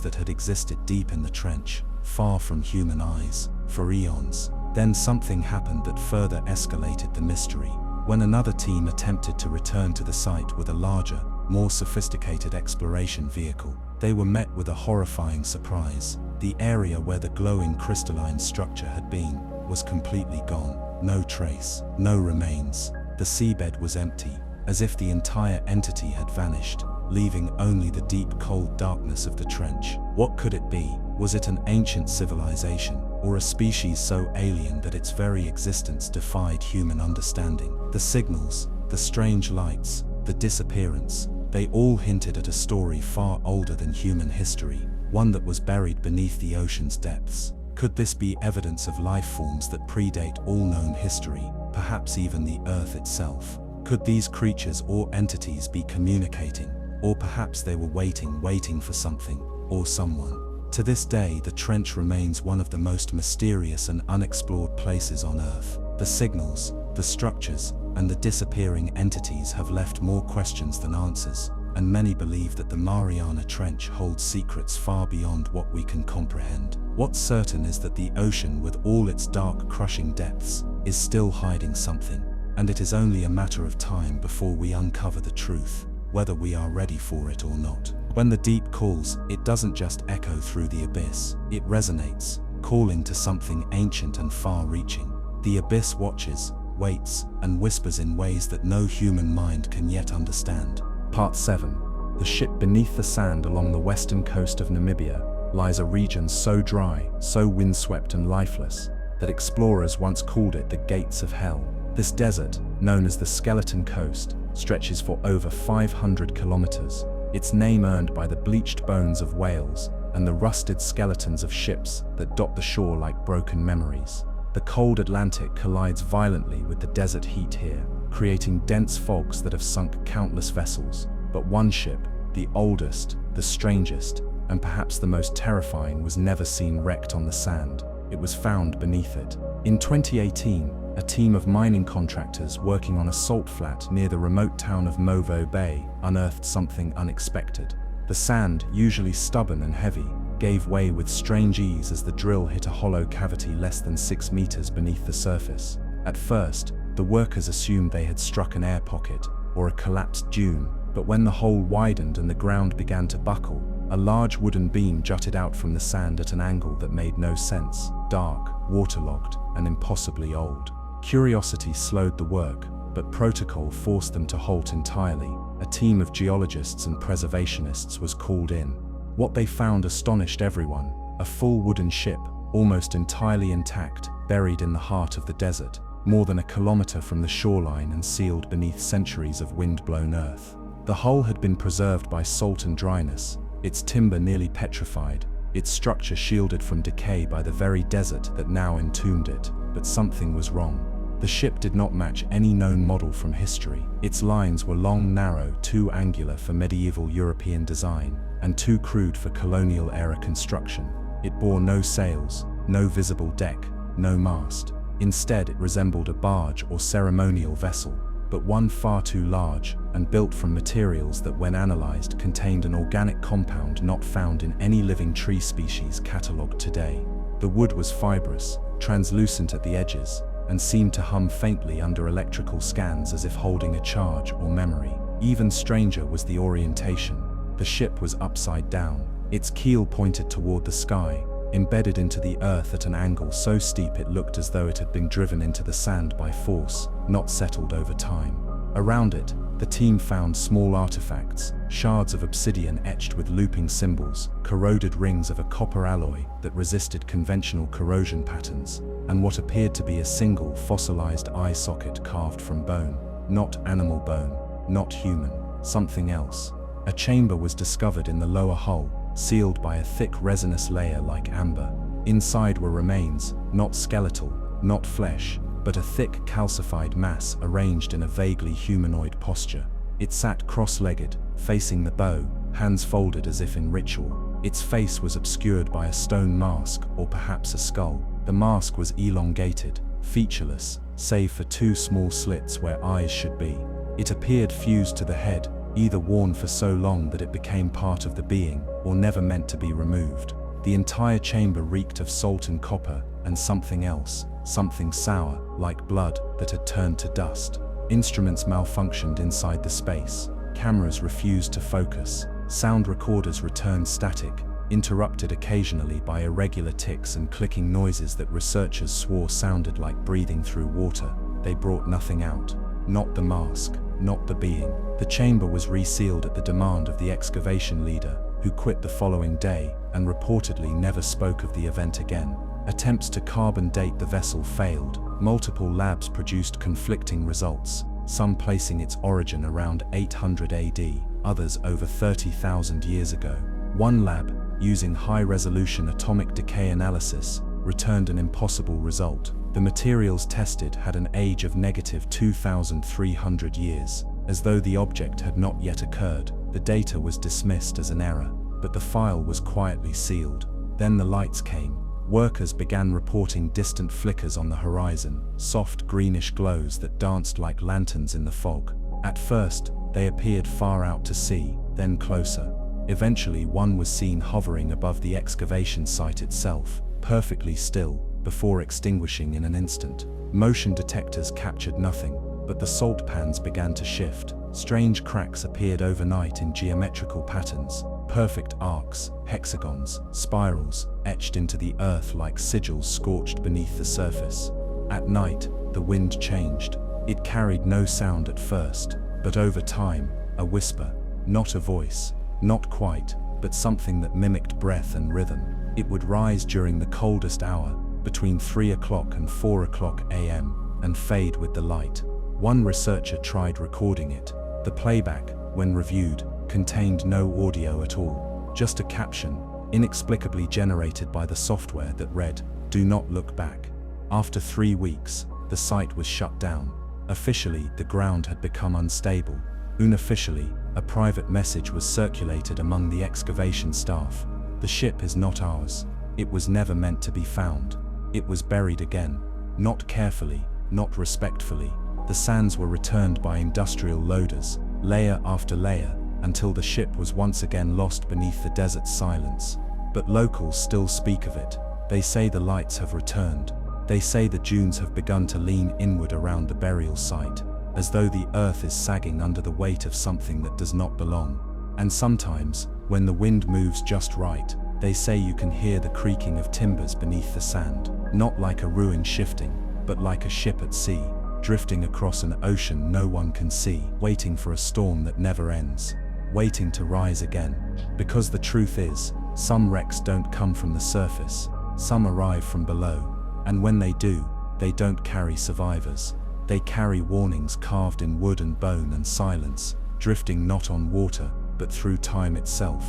that had existed deep in the trench, far from human eyes, for eons. Then something happened that further escalated the mystery. When another team attempted to return to the site with a larger, more sophisticated exploration vehicle, they were met with a horrifying surprise. The area where the glowing crystalline structure had been was completely gone. No trace, no remains. The seabed was empty, as if the entire entity had vanished, leaving only the deep cold darkness of the trench. What could it be? Was it an ancient civilization, or a species so alien that its very existence defied human understanding? The signals, the strange lights, the disappearance, they all hinted at a story far older than human history, one that was buried beneath the ocean's depths. Could this be evidence of life forms that predate all known history, perhaps even the Earth itself? Could these creatures or entities be communicating, or perhaps they were waiting for something, or someone? To this day, the trench remains one of the most mysterious and unexplored places on Earth. The signals, the structures, and the disappearing entities have left more questions than answers, and many believe that the Mariana Trench holds secrets far beyond what we can comprehend. What's certain is that the ocean, with all its dark, crushing depths, is still hiding something, and it is only a matter of time before we uncover the truth, whether we are ready for it or not. When the deep calls, it doesn't just echo through the abyss, it resonates, calling to something ancient and far-reaching. The abyss watches, waits, and whispers in ways that no human mind can yet understand. Part 7. The ship beneath the sand along the western coast of Namibia lies a region so dry, so windswept and lifeless, that explorers once called it the gates of hell. This desert, known as the Skeleton Coast, stretches for over 500 kilometers, its name earned by the bleached bones of whales and the rusted skeletons of ships that dot the shore like broken memories. The cold Atlantic collides violently with the desert heat here, creating dense fogs that have sunk countless vessels. But one ship, the the oldest, the strangest, and perhaps the most terrifying was never seen wrecked on the sand. It was found beneath it. In 2018, a team of mining contractors working on a salt flat near the remote town of Movo Bay unearthed something unexpected. The sand, usually stubborn and heavy, gave way with strange ease as the drill hit a hollow cavity less than 6 meters beneath the surface. At first, the workers assumed they had struck an air pocket or a collapsed dune, but when the hole widened and the ground began to buckle, a large wooden beam jutted out from the sand at an angle that made no sense, dark, waterlogged, and impossibly old. Curiosity slowed the work, but protocol forced them to halt entirely. A team of geologists and preservationists was called in. What they found astonished everyone: a full wooden ship, almost entirely intact, buried in the heart of the desert, more than a kilometer from the shoreline and sealed beneath centuries of wind-blown earth. The hull had been preserved by salt and dryness, its timber nearly petrified, its structure shielded from decay by the very desert that now entombed it. But something was wrong. The ship did not match any known model from history. Its lines were long, narrow, too angular for medieval European design, and too crude for colonial-era construction. It bore no sails, no visible deck, no mast. Instead, it resembled a barge or ceremonial vessel, but one far too large and built from materials that, when analyzed, contained an organic compound not found in any living tree species catalogued today. The wood was fibrous, translucent at the edges, and seemed to hum faintly under electrical scans as if holding a charge or memory. Even stranger was the orientation. The ship was upside down, its keel pointed toward the sky, embedded into the earth at an angle so steep it looked as though it had been driven into the sand by force, not settled over time. Around it, the team found small artifacts, shards of obsidian etched with looping symbols, corroded rings of a copper alloy that resisted conventional corrosion patterns, and what appeared to be a single fossilized eye socket carved from bone. Not animal bone, not human, something else. A chamber was discovered in the lower hull, sealed by a thick resinous layer like amber. Inside were remains, not skeletal, not flesh, but a thick calcified mass arranged in a vaguely humanoid posture. It sat cross-legged, facing the bow, hands folded as if in ritual. Its face was obscured by a stone mask, or perhaps a skull. The mask was elongated, featureless, save for 2 small slits where eyes should be. It appeared fused to the head, either worn for so long that it became part of the being, or never meant to be removed. The entire chamber reeked of salt and copper, and something else, something sour, like blood, that had turned to dust. Instruments malfunctioned inside the space. Cameras refused to focus. Sound recorders returned static, interrupted occasionally by irregular ticks and clicking noises that researchers swore sounded like breathing through water. They brought nothing out. Not the mask, not the being. The chamber was resealed at the demand of the excavation leader, who quit the following day and reportedly never spoke of the event again. Attempts to carbon date the vessel failed. Multiple labs produced conflicting results, some placing its origin around 800 AD, others over 30,000 years ago. One lab, using high-resolution atomic decay analysis, returned an impossible result. The materials tested had an age of negative 2,300 years. As though the object had not yet occurred, the data was dismissed as an error, but the file was quietly sealed. Then the lights came. Workers began reporting distant flickers on the horizon, soft greenish glows that danced like lanterns in the fog. At first, they appeared far out to sea, then closer. Eventually, one was seen hovering above the excavation site itself, perfectly still, before extinguishing in an instant. Motion detectors captured nothing, but the salt pans began to shift. Strange cracks appeared overnight in geometrical patterns, perfect arcs, hexagons, spirals, etched into the earth like sigils scorched beneath the surface. At night, the wind changed. It carried no sound at first, but over time, a whisper, not a voice, not quite, but something that mimicked breath and rhythm. It would rise during the coldest hour, between 3 o'clock and 4 o'clock a.m., and fade with the light. One researcher tried recording it. The playback, when reviewed, contained no audio at all, just a caption, inexplicably generated by the software that read, "Do not look back." After 3 weeks, the site was shut down. Officially, the ground had become unstable. Unofficially, a private message was circulated among the excavation staff. The ship is not ours. It was never meant to be found. It was buried again. Not carefully, not respectfully. The sands were returned by industrial loaders, layer after layer, until the ship was once again lost beneath the desert's silence. But locals still speak of it. They say the lights have returned. They say the dunes have begun to lean inward around the burial site, as though the earth is sagging under the weight of something that does not belong. And sometimes, when the wind moves just right, they say you can hear the creaking of timbers beneath the sand, not like a ruin shifting, but like a ship at sea, drifting across an ocean no one can see, waiting for a storm that never ends, waiting to rise again. Because the truth is, some wrecks don't come from the surface, some arrive from below, and when they do, they don't carry survivors. They carry warnings carved in wood and bone and silence, drifting not on water, but through time itself.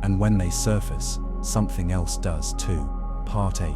And when they surface, something else does too. Part 8.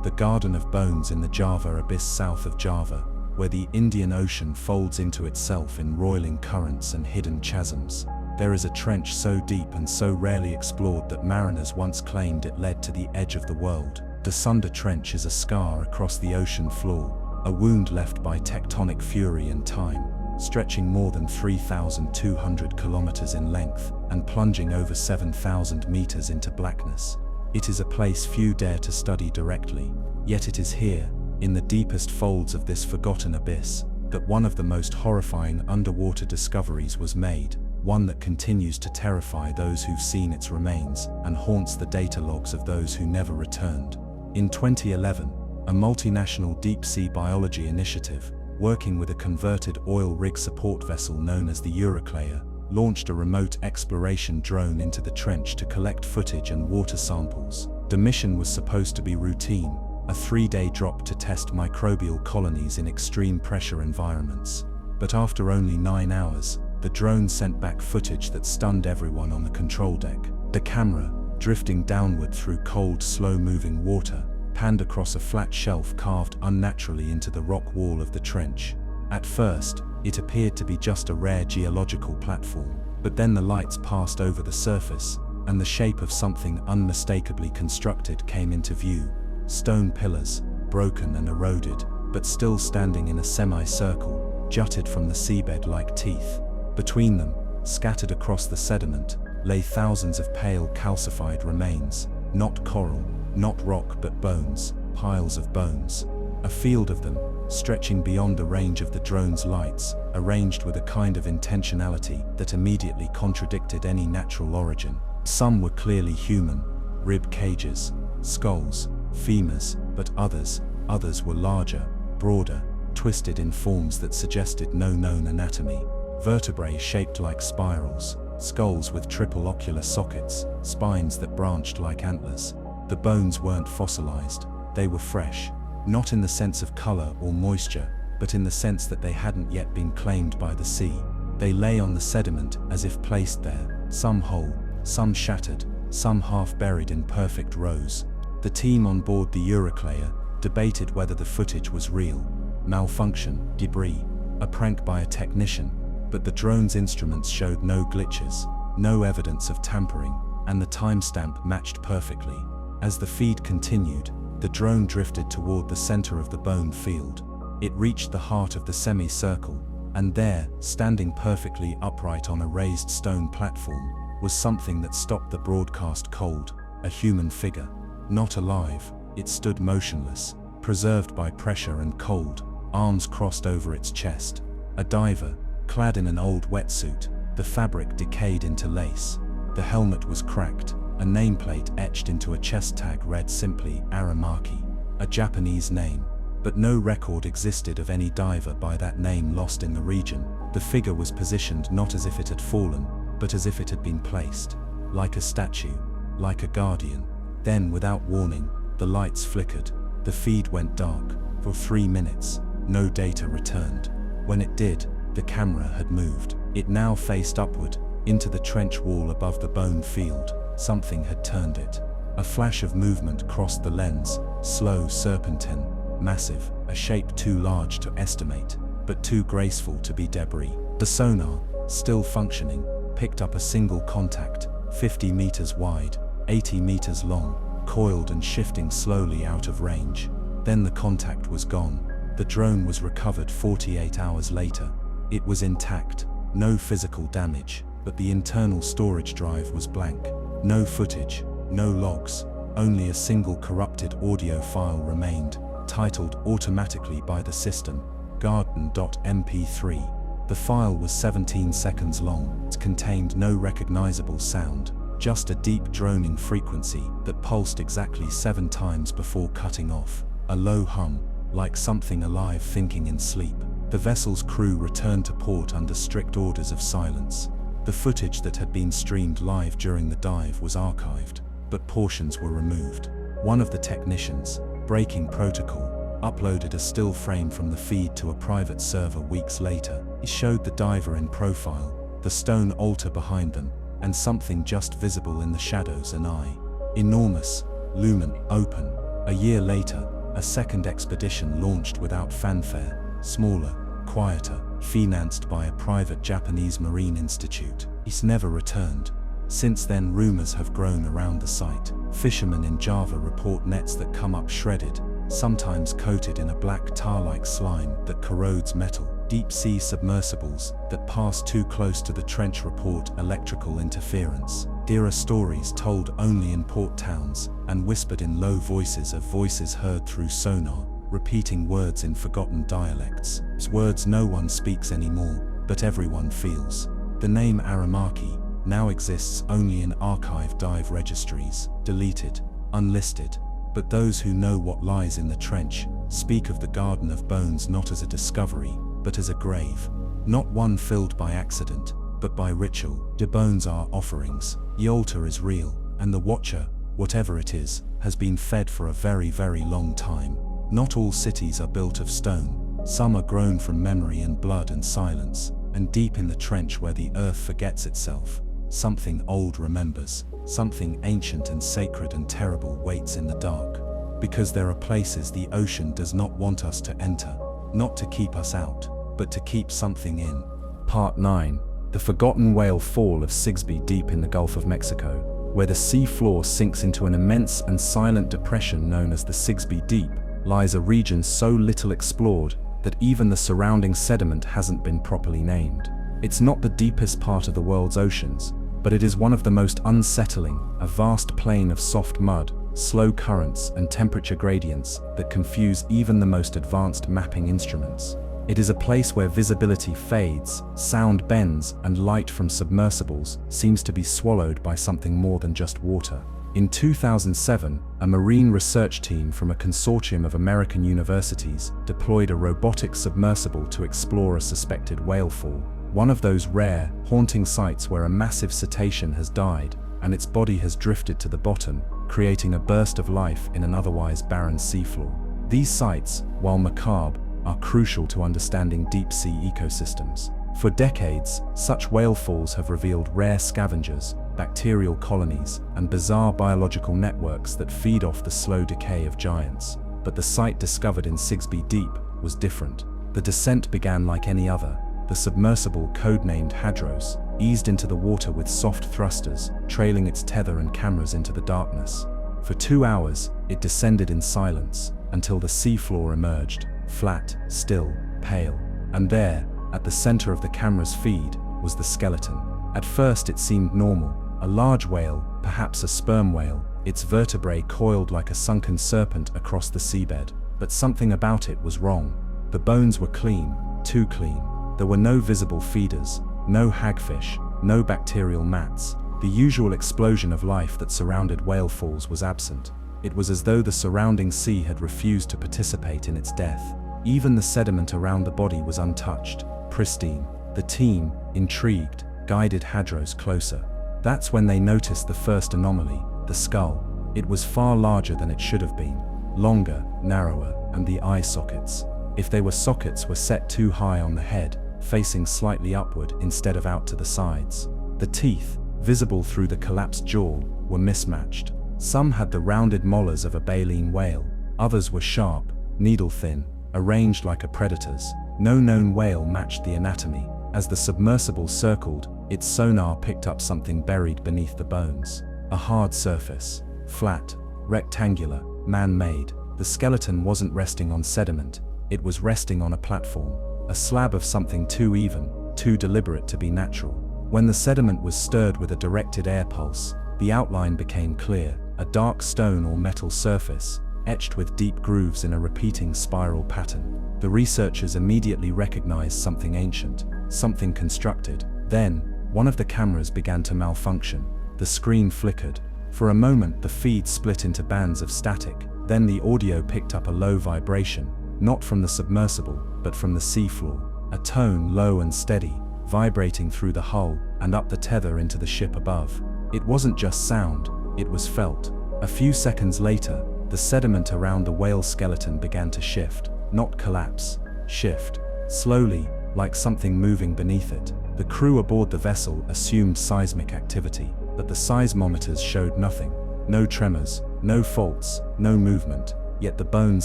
The Garden of Bones in the Java Abyss south of Java, where the Indian Ocean folds into itself in roiling currents and hidden chasms. There is a trench so deep and so rarely explored that mariners once claimed it led to the edge of the world. The Sunda Trench is a scar across the ocean floor, a wound left by tectonic fury and time, stretching more than 3,200 kilometers in length and plunging over 7,000 meters into blackness. It is a place few dare to study directly, yet it is here, in the deepest folds of this forgotten abyss, that one of the most horrifying underwater discoveries was made, one that continues to terrify those who've seen its remains and haunts the data logs of those who never returned. In 2011, a multinational deep-sea biology initiative, working with a converted oil rig support vessel known as the Euroclear, launched a remote exploration drone into the trench to collect footage and water samples. The mission was supposed to be routine, a 3-day drop to test microbial colonies in extreme pressure environments. But after only 9 hours, the drone sent back footage that stunned everyone on the control deck. The camera, drifting downward through cold, slow-moving water, panned across a flat shelf carved unnaturally into the rock wall of the trench. At first, it appeared to be just a rare geological platform, but then the lights passed over the surface, and the shape of something unmistakably constructed came into view. Stone pillars, broken and eroded, but still standing in a semicircle, jutted from the seabed like teeth. Between them, scattered across the sediment, lay thousands of pale calcified remains, not coral, not rock but bones, piles of bones. A field of them, stretching beyond the range of the drone's lights, arranged with a kind of intentionality that immediately contradicted any natural origin. Some were clearly human, rib cages, skulls, femurs, but others were larger, broader, twisted in forms that suggested no known anatomy. Vertebrae shaped like spirals, skulls with triple ocular sockets, spines that branched like antlers. The bones weren't fossilized, they were fresh, not in the sense of color or moisture, but in the sense that they hadn't yet been claimed by the sea. They lay on the sediment as if placed there, some whole, some shattered, some half buried in perfect rows. The team on board the Euroclear debated whether the footage was real, malfunction, debris, a prank by a technician, but the drone's instruments showed no glitches, no evidence of tampering, and the timestamp matched perfectly. As the feed continued, the drone drifted toward the center of the bone field. It reached the heart of the semicircle, and there, standing perfectly upright on a raised stone platform, was something that stopped the broadcast cold, a human figure. Not alive, it stood motionless, preserved by pressure and cold, arms crossed over its chest. A diver, clad in an old wetsuit, the fabric decayed into lace. The helmet was cracked, a nameplate etched into a chest tag read simply Aramaki, a Japanese name, but no record existed of any diver by that name lost in the region. The figure was positioned not as if it had fallen, but as if it had been placed, like a statue, like a guardian. Then, without warning, the lights flickered, the feed went dark. For 3 minutes, no data returned. When it did, the camera had moved. It now faced upward, into the trench wall above the bone field. Something had turned it. A flash of movement crossed the lens, slow, serpentine, massive, a shape too large to estimate, but too graceful to be debris. The sonar, still functioning, picked up a single contact, 50 meters wide, 80 meters long, coiled and shifting slowly out of range. Then the contact was gone. The drone was recovered 48 hours later. It was intact, no physical damage, but the internal storage drive was blank. No footage, no logs, only a single corrupted audio file remained, titled automatically by the system, garden.mp3. The file was 17 seconds long. It contained no recognizable sound, just a deep droning frequency that pulsed exactly 7 times before cutting off, a low hum, like something alive thinking in sleep. The vessel's crew returned to port under strict orders of silence. The footage that had been streamed live during the dive was archived, but portions were removed. One of the technicians, breaking protocol, uploaded a still frame from the feed to a private server weeks later. He showed the diver in profile, the stone altar behind them, and something just visible in the shadows, an eye. Enormous, lumen, open. A year later, a second expedition launched without fanfare, smaller, quieter, financed by a private Japanese marine institute. He's never returned. Since then, rumors have grown around the site. Fishermen in Java report nets that come up shredded, sometimes coated in a black tar-like slime that corrodes metal. Deep-sea submersibles that pass too close to the trench report electrical interference. There are stories told only in port towns and whispered in low voices of voices heard through sonar, repeating words in forgotten dialects. It's words no one speaks anymore, but everyone feels. The name Aramaki now exists only in archive dive registries, deleted, unlisted, but those who know what lies in the trench speak of the Garden of Bones not as a discovery, but as a grave. Not one filled by accident, but by ritual. The bones are offerings. The altar is real, and the watcher, whatever it is, has been fed for a very, very long time. Not all cities are built of stone. Some are grown from memory and blood and silence, and deep in the trench where the earth forgets itself, something old remembers, something ancient and sacred and terrible waits in the dark. Because there are places the ocean does not want us to enter, not to keep us out, but to keep something in. Part 9. The Forgotten Whale Fall of Sigsbee. Deep in the Gulf of Mexico, where the sea floor sinks into an immense and silent depression known as the Sigsbee Deep, lies a region so little explored that even the surrounding sediment hasn't been properly named. It's not the deepest part of the world's oceans, but it is one of the most unsettling, a vast plain of soft mud, slow currents and temperature gradients that confuse even the most advanced mapping instruments. It is a place where visibility fades, sound bends, and light from submersibles seems to be swallowed by something more than just water. In 2007, a marine research team from a consortium of American universities deployed a robotic submersible to explore a suspected whale fall, one of those rare, haunting sites where a massive cetacean has died and its body has drifted to the bottom, creating a burst of life in an otherwise barren seafloor. These sites, while macabre, are crucial to understanding deep-sea ecosystems. For decades, such whale falls have revealed rare scavengers, bacterial colonies, and bizarre biological networks that feed off the slow decay of giants. But the site discovered in Sigsbee Deep was different. The descent began like any other. The submersible, codenamed Hadros, eased into the water with soft thrusters, trailing its tether and cameras into the darkness. For 2 hours, it descended in silence, until the seafloor emerged, flat, still, pale. And there, at the center of the camera's feed, was the skeleton. At first it seemed normal, a large whale, perhaps a sperm whale, its vertebrae coiled like a sunken serpent across the seabed. But something about it was wrong. The bones were clean, too clean. There were no visible feeders, no hagfish, no bacterial mats. The usual explosion of life that surrounded whale falls was absent. It was as though the surrounding sea had refused to participate in its death. Even the sediment around the body was untouched, pristine. The team, intrigued, guided Hadros closer. That's when they noticed the first anomaly, the skull. It was far larger than it should have been, longer, narrower, and the eye sockets, if they were sockets, were set too high on the head, facing slightly upward instead of out to the sides. The teeth, visible through the collapsed jaw, were mismatched. Some had the rounded molars of a baleen whale, others were sharp, needle-thin, arranged like a predator's. No known whale matched the anatomy. As the submersible circled, its sonar picked up something buried beneath the bones. A hard surface, flat, rectangular, man-made. The skeleton wasn't resting on sediment, it was resting on a platform, a slab of something too even, too deliberate to be natural. When the sediment was stirred with a directed air pulse, the outline became clear, a dark stone or metal surface, etched with deep grooves in a repeating spiral pattern. The researchers immediately recognized something ancient, something constructed. Then, one of the cameras began to malfunction. The screen flickered. For a moment, the feed split into bands of static. Then the audio picked up a low vibration, not from the submersible, but from the seafloor. A tone low and steady, vibrating through the hull and up the tether into the ship above. It wasn't just sound, it was felt. A few seconds later, the sediment around the whale skeleton began to shift, not collapse, shift, slowly, like something moving beneath it. The crew aboard the vessel assumed seismic activity, but the seismometers showed nothing. No tremors, no faults, no movement, yet the bones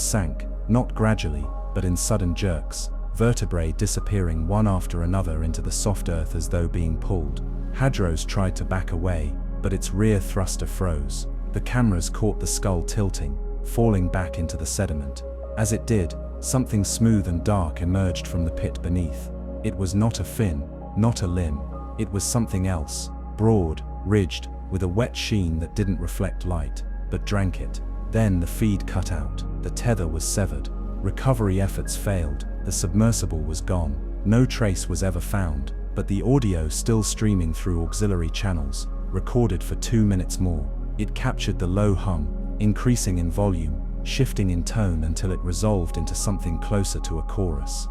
sank, not gradually, but in sudden jerks, vertebrae disappearing one after another into the soft earth as though being pulled. Hadros tried to back away, but its rear thruster froze. The cameras caught the skull tilting, falling back into the sediment. As it did, something smooth and dark emerged from the pit beneath. It was not a fin, not a limb, it was something else, broad, ridged, with a wet sheen that didn't reflect light, but drank it. Then the feed cut out, the tether was severed, recovery efforts failed, the submersible was gone, no trace was ever found, but the audio still streaming through auxiliary channels, recorded for 2 minutes more. It captured the low hum, increasing in volume, shifting in tone until it resolved into something closer to a chorus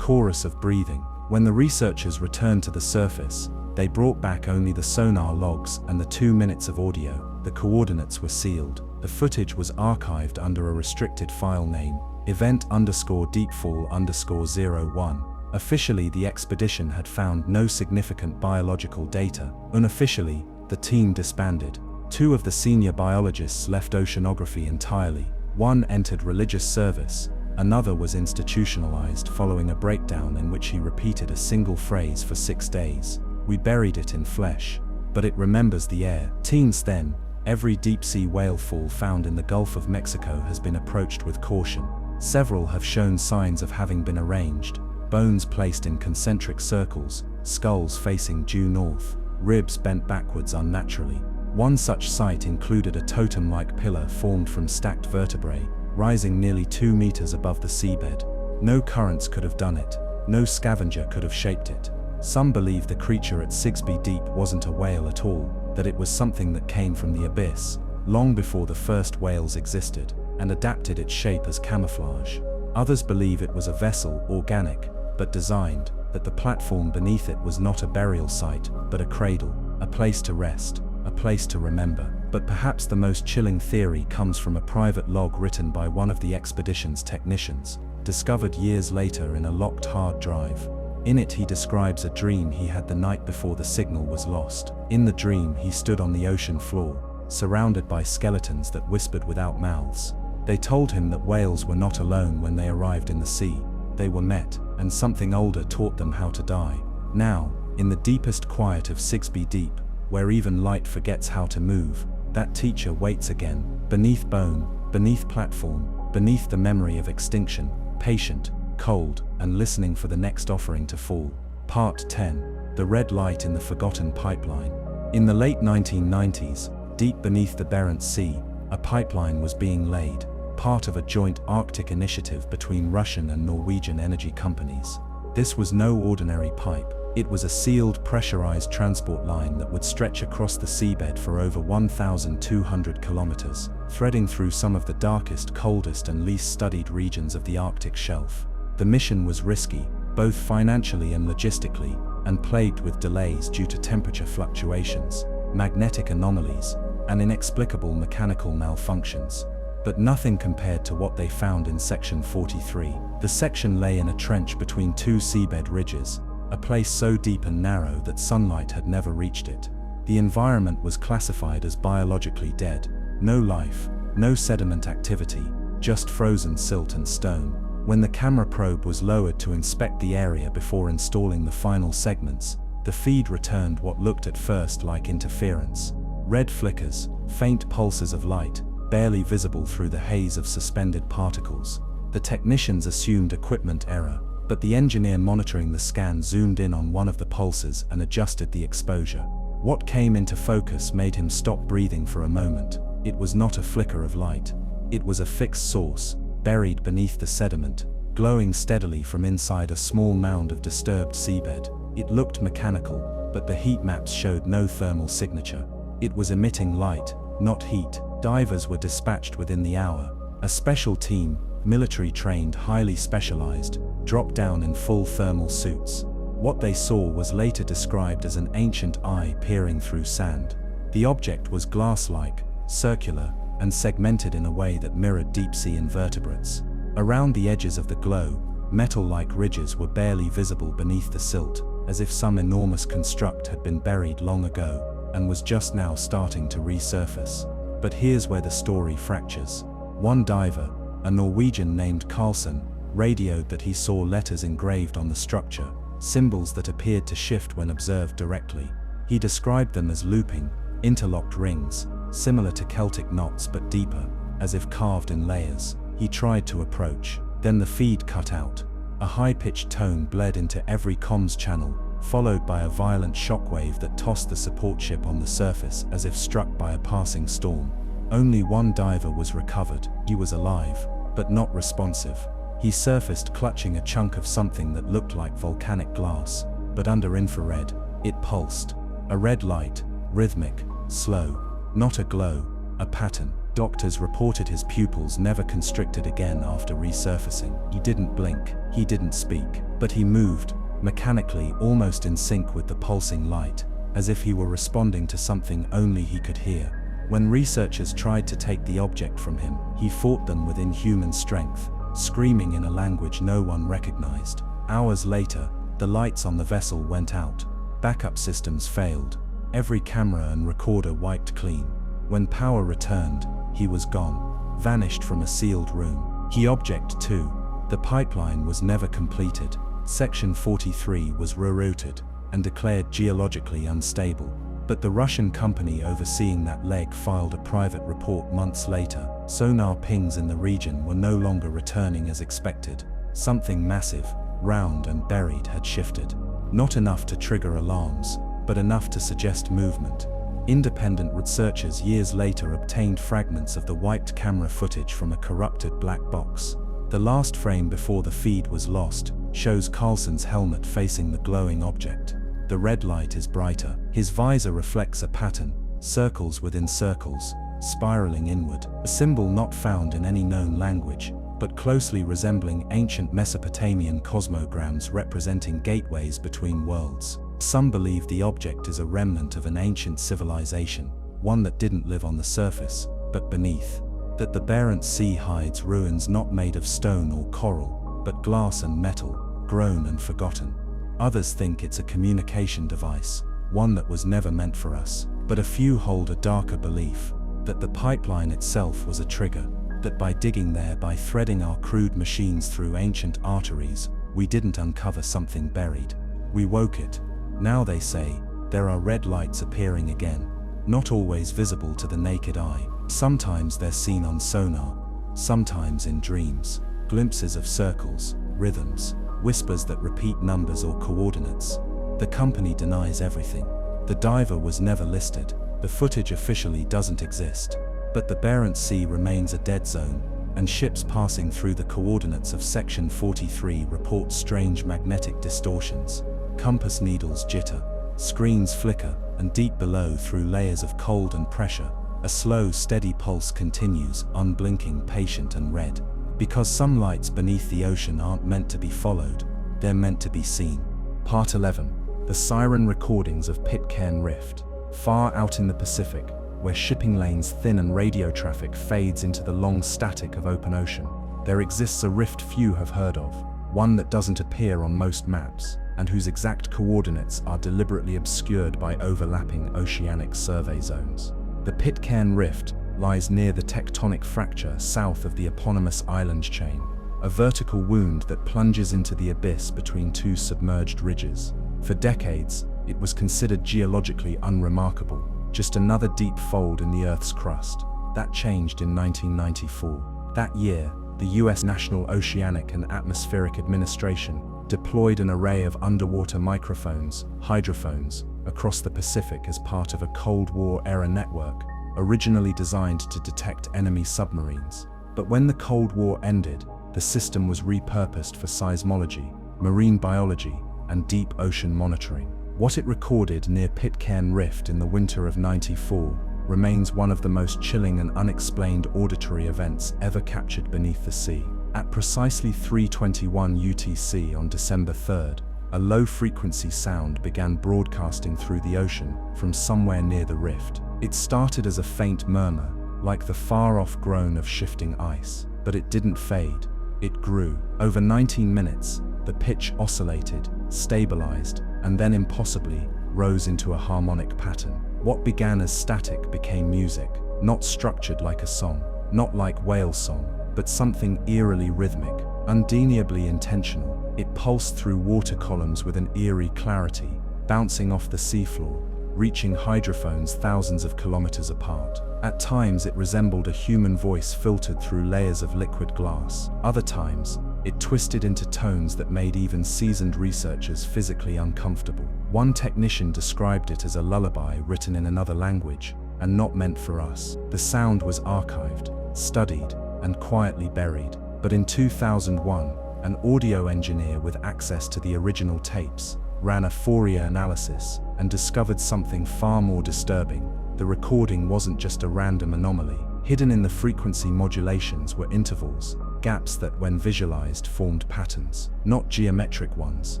of breathing. When the researchers returned to the surface, they brought back only the sonar logs and the 2 minutes of audio. The coordinates were sealed. The footage was archived under a restricted file name, event_deepfall_01. Officially, the expedition had found no significant biological data. Unofficially, the team disbanded. 2 of the senior biologists left oceanography entirely. One entered religious service, another was institutionalized following a breakdown in which he repeated a single phrase for 6 days. We buried it in flesh, but it remembers the air. Since then, every deep-sea whale fall found in the Gulf of Mexico has been approached with caution. Several have shown signs of having been arranged, bones placed in concentric circles, skulls facing due north, ribs bent backwards unnaturally. One such site included a totem-like pillar formed from stacked vertebrae, rising nearly 2 meters above the seabed. No currents could have done it, no scavenger could have shaped it. Some believe the creature at 6B Deep wasn't a whale at all, that it was something that came from the abyss, long before the first whales existed, and adapted its shape as camouflage. Others believe it was a vessel, organic, but designed, that the platform beneath it was not a burial site, but a cradle, a place to rest, a place to remember. But perhaps the most chilling theory comes from a private log written by one of the expedition's technicians, discovered years later in a locked hard drive. In it he describes a dream he had the night before the signal was lost. In the dream he stood on the ocean floor, surrounded by skeletons that whispered without mouths. They told him that whales were not alone when they arrived in the sea. They were met, and something older taught them how to die. Now, in the deepest quiet of 6B Deep, where even light forgets how to move, that teacher waits again, beneath bone, beneath platform, beneath the memory of extinction, patient, cold, and listening for the next offering to fall. Part 10. The Red Light in the Forgotten Pipeline. In the late 1990s, deep beneath the Barents Sea, a pipeline was being laid, part of a joint Arctic initiative between Russian and Norwegian energy companies. This was no ordinary pipe. It was a sealed, pressurized transport line that would stretch across the seabed for over 1,200 kilometers, threading through some of the darkest, coldest, and least studied regions of the Arctic shelf. The mission was risky, both financially and logistically, and plagued with delays due to temperature fluctuations, magnetic anomalies, and inexplicable mechanical malfunctions. But nothing compared to what they found in Section 43. The section lay in a trench between 2 seabed ridges, a place so deep and narrow that sunlight had never reached it. The environment was classified as biologically dead. No life, no sediment activity, just frozen silt and stone. When the camera probe was lowered to inspect the area before installing the final segments, The feed returned what looked at first like interference. Red flickers, faint pulses of light, barely visible through the haze of suspended particles. The technicians assumed equipment error, but the engineer monitoring the scan zoomed in on one of the pulses and adjusted the exposure. What came into focus made him stop breathing for a moment. It was not a flicker of light. It was a fixed source, buried beneath the sediment, glowing steadily from inside a small mound of disturbed seabed. It looked mechanical, but the heat maps showed no thermal signature. It was emitting light, not heat. Divers were dispatched within the hour. A special team, military-trained, highly specialized, dropped down in full thermal suits. What they saw was later described as an ancient eye peering through sand. The object was glass-like, circular, and segmented in a way that mirrored deep-sea invertebrates. Around the edges of the glow, metal-like ridges were barely visible beneath the silt, as if some enormous construct had been buried long ago, and was just now starting to resurface. But here's where the story fractures. One diver, a Norwegian named Carlsen, radioed that he saw letters engraved on the structure, symbols that appeared to shift when observed directly. He described them as looping, interlocked rings, similar to Celtic knots but deeper, as if carved in layers. He tried to approach, then the feed cut out. A high-pitched tone bled into every comms channel, followed by a violent shockwave that tossed the support ship on the surface as if struck by a passing storm. Only one diver was recovered. He was alive, but not responsive. He surfaced clutching a chunk of something that looked like volcanic glass, but under infrared, it pulsed. A red light, rhythmic, slow, not a glow, a pattern. Doctors reported his pupils never constricted again after resurfacing. He didn't blink, he didn't speak, but he moved, mechanically, almost in sync with the pulsing light, as if he were responding to something only he could hear. When researchers tried to take the object from him, he fought them with inhuman strength, screaming in a language no one recognized. Hours later, the lights on the vessel went out. Backup systems failed. Every camera and recorder wiped clean. When power returned, he was gone, vanished from a sealed room. He object too. The pipeline was never completed. Section 43 was rerouted and declared geologically unstable. But the Russian company overseeing that leg filed a private report months later. Sonar pings in the region were no longer returning as expected. Something massive, round and buried had shifted. Not enough to trigger alarms, but enough to suggest movement. Independent researchers years later obtained fragments of the wiped camera footage from a corrupted black box. The last frame before the feed was lost shows Carlsen's helmet facing the glowing object. The red light is brighter. His visor reflects a pattern, circles within circles, spiraling inward. A symbol not found in any known language, but closely resembling ancient Mesopotamian cosmograms representing gateways between worlds. Some believe the object is a remnant of an ancient civilization, one that didn't live on the surface, but beneath. That the Barents Sea hides ruins not made of stone or coral, but glass and metal, grown and forgotten. Others think it's a communication device, one that was never meant for us. But a few hold a darker belief, that the pipeline itself was a trigger, that by digging there, by threading our crude machines through ancient arteries, we didn't uncover something buried. We woke it. Now they say, there are red lights appearing again, not always visible to the naked eye. Sometimes they're seen on sonar, sometimes in dreams. Glimpses of circles, rhythms, whispers that repeat numbers or coordinates. The company denies everything. The diver was never listed. The footage officially doesn't exist. But the Barents Sea remains a dead zone, and ships passing through the coordinates of Section 43 report strange magnetic distortions. Compass needles jitter, screens flicker, and deep below, through layers of cold and pressure, a slow, steady pulse continues, unblinking, patient and red. Because some lights beneath the ocean aren't meant to be followed, they're meant to be seen. Part 11. The siren recordings of Pitcairn Rift. Far out in the Pacific, where shipping lanes thin and radio traffic fades into the long static of open ocean, there exists a rift few have heard of, one that doesn't appear on most maps, and whose exact coordinates are deliberately obscured by overlapping oceanic survey zones. The Pitcairn Rift lies near the tectonic fracture south of the eponymous island chain, a vertical wound that plunges into the abyss between two submerged ridges. For decades, it was considered geologically unremarkable, just another deep fold in the Earth's crust. That changed in 1994. That year, the US National Oceanic and Atmospheric Administration deployed an array of underwater microphones, hydrophones, across the Pacific as part of a Cold War-era network, originally designed to detect enemy submarines. But when the Cold War ended, the system was repurposed for seismology, marine biology, and deep ocean monitoring. What it recorded near Pitcairn Rift in the winter of '94 remains one of the most chilling and unexplained auditory events ever captured beneath the sea. At precisely 3:21 UTC on December 3rd, a low-frequency sound began broadcasting through the ocean from somewhere near the rift. It started as a faint murmur, like the far-off groan of shifting ice, but it didn't fade. It grew. Over 19 minutes, the pitch oscillated, stabilized, and then impossibly rose into a harmonic pattern. What began as static became music, not structured like a song, not like whale song, but something eerily rhythmic, undeniably intentional. It pulsed through water columns with an eerie clarity, bouncing off the seafloor, reaching hydrophones thousands of kilometers apart. At times it resembled a human voice filtered through layers of liquid glass. Other times, it twisted into tones that made even seasoned researchers physically uncomfortable. One technician described it as a lullaby written in another language, and not meant for us. The sound was archived, studied, and quietly buried. But in 2001, an audio engineer with access to the original tapes ran a Fourier analysis and discovered something far more disturbing. The recording wasn't just a random anomaly. Hidden in the frequency modulations were intervals, gaps that, when visualized, formed patterns, not geometric ones,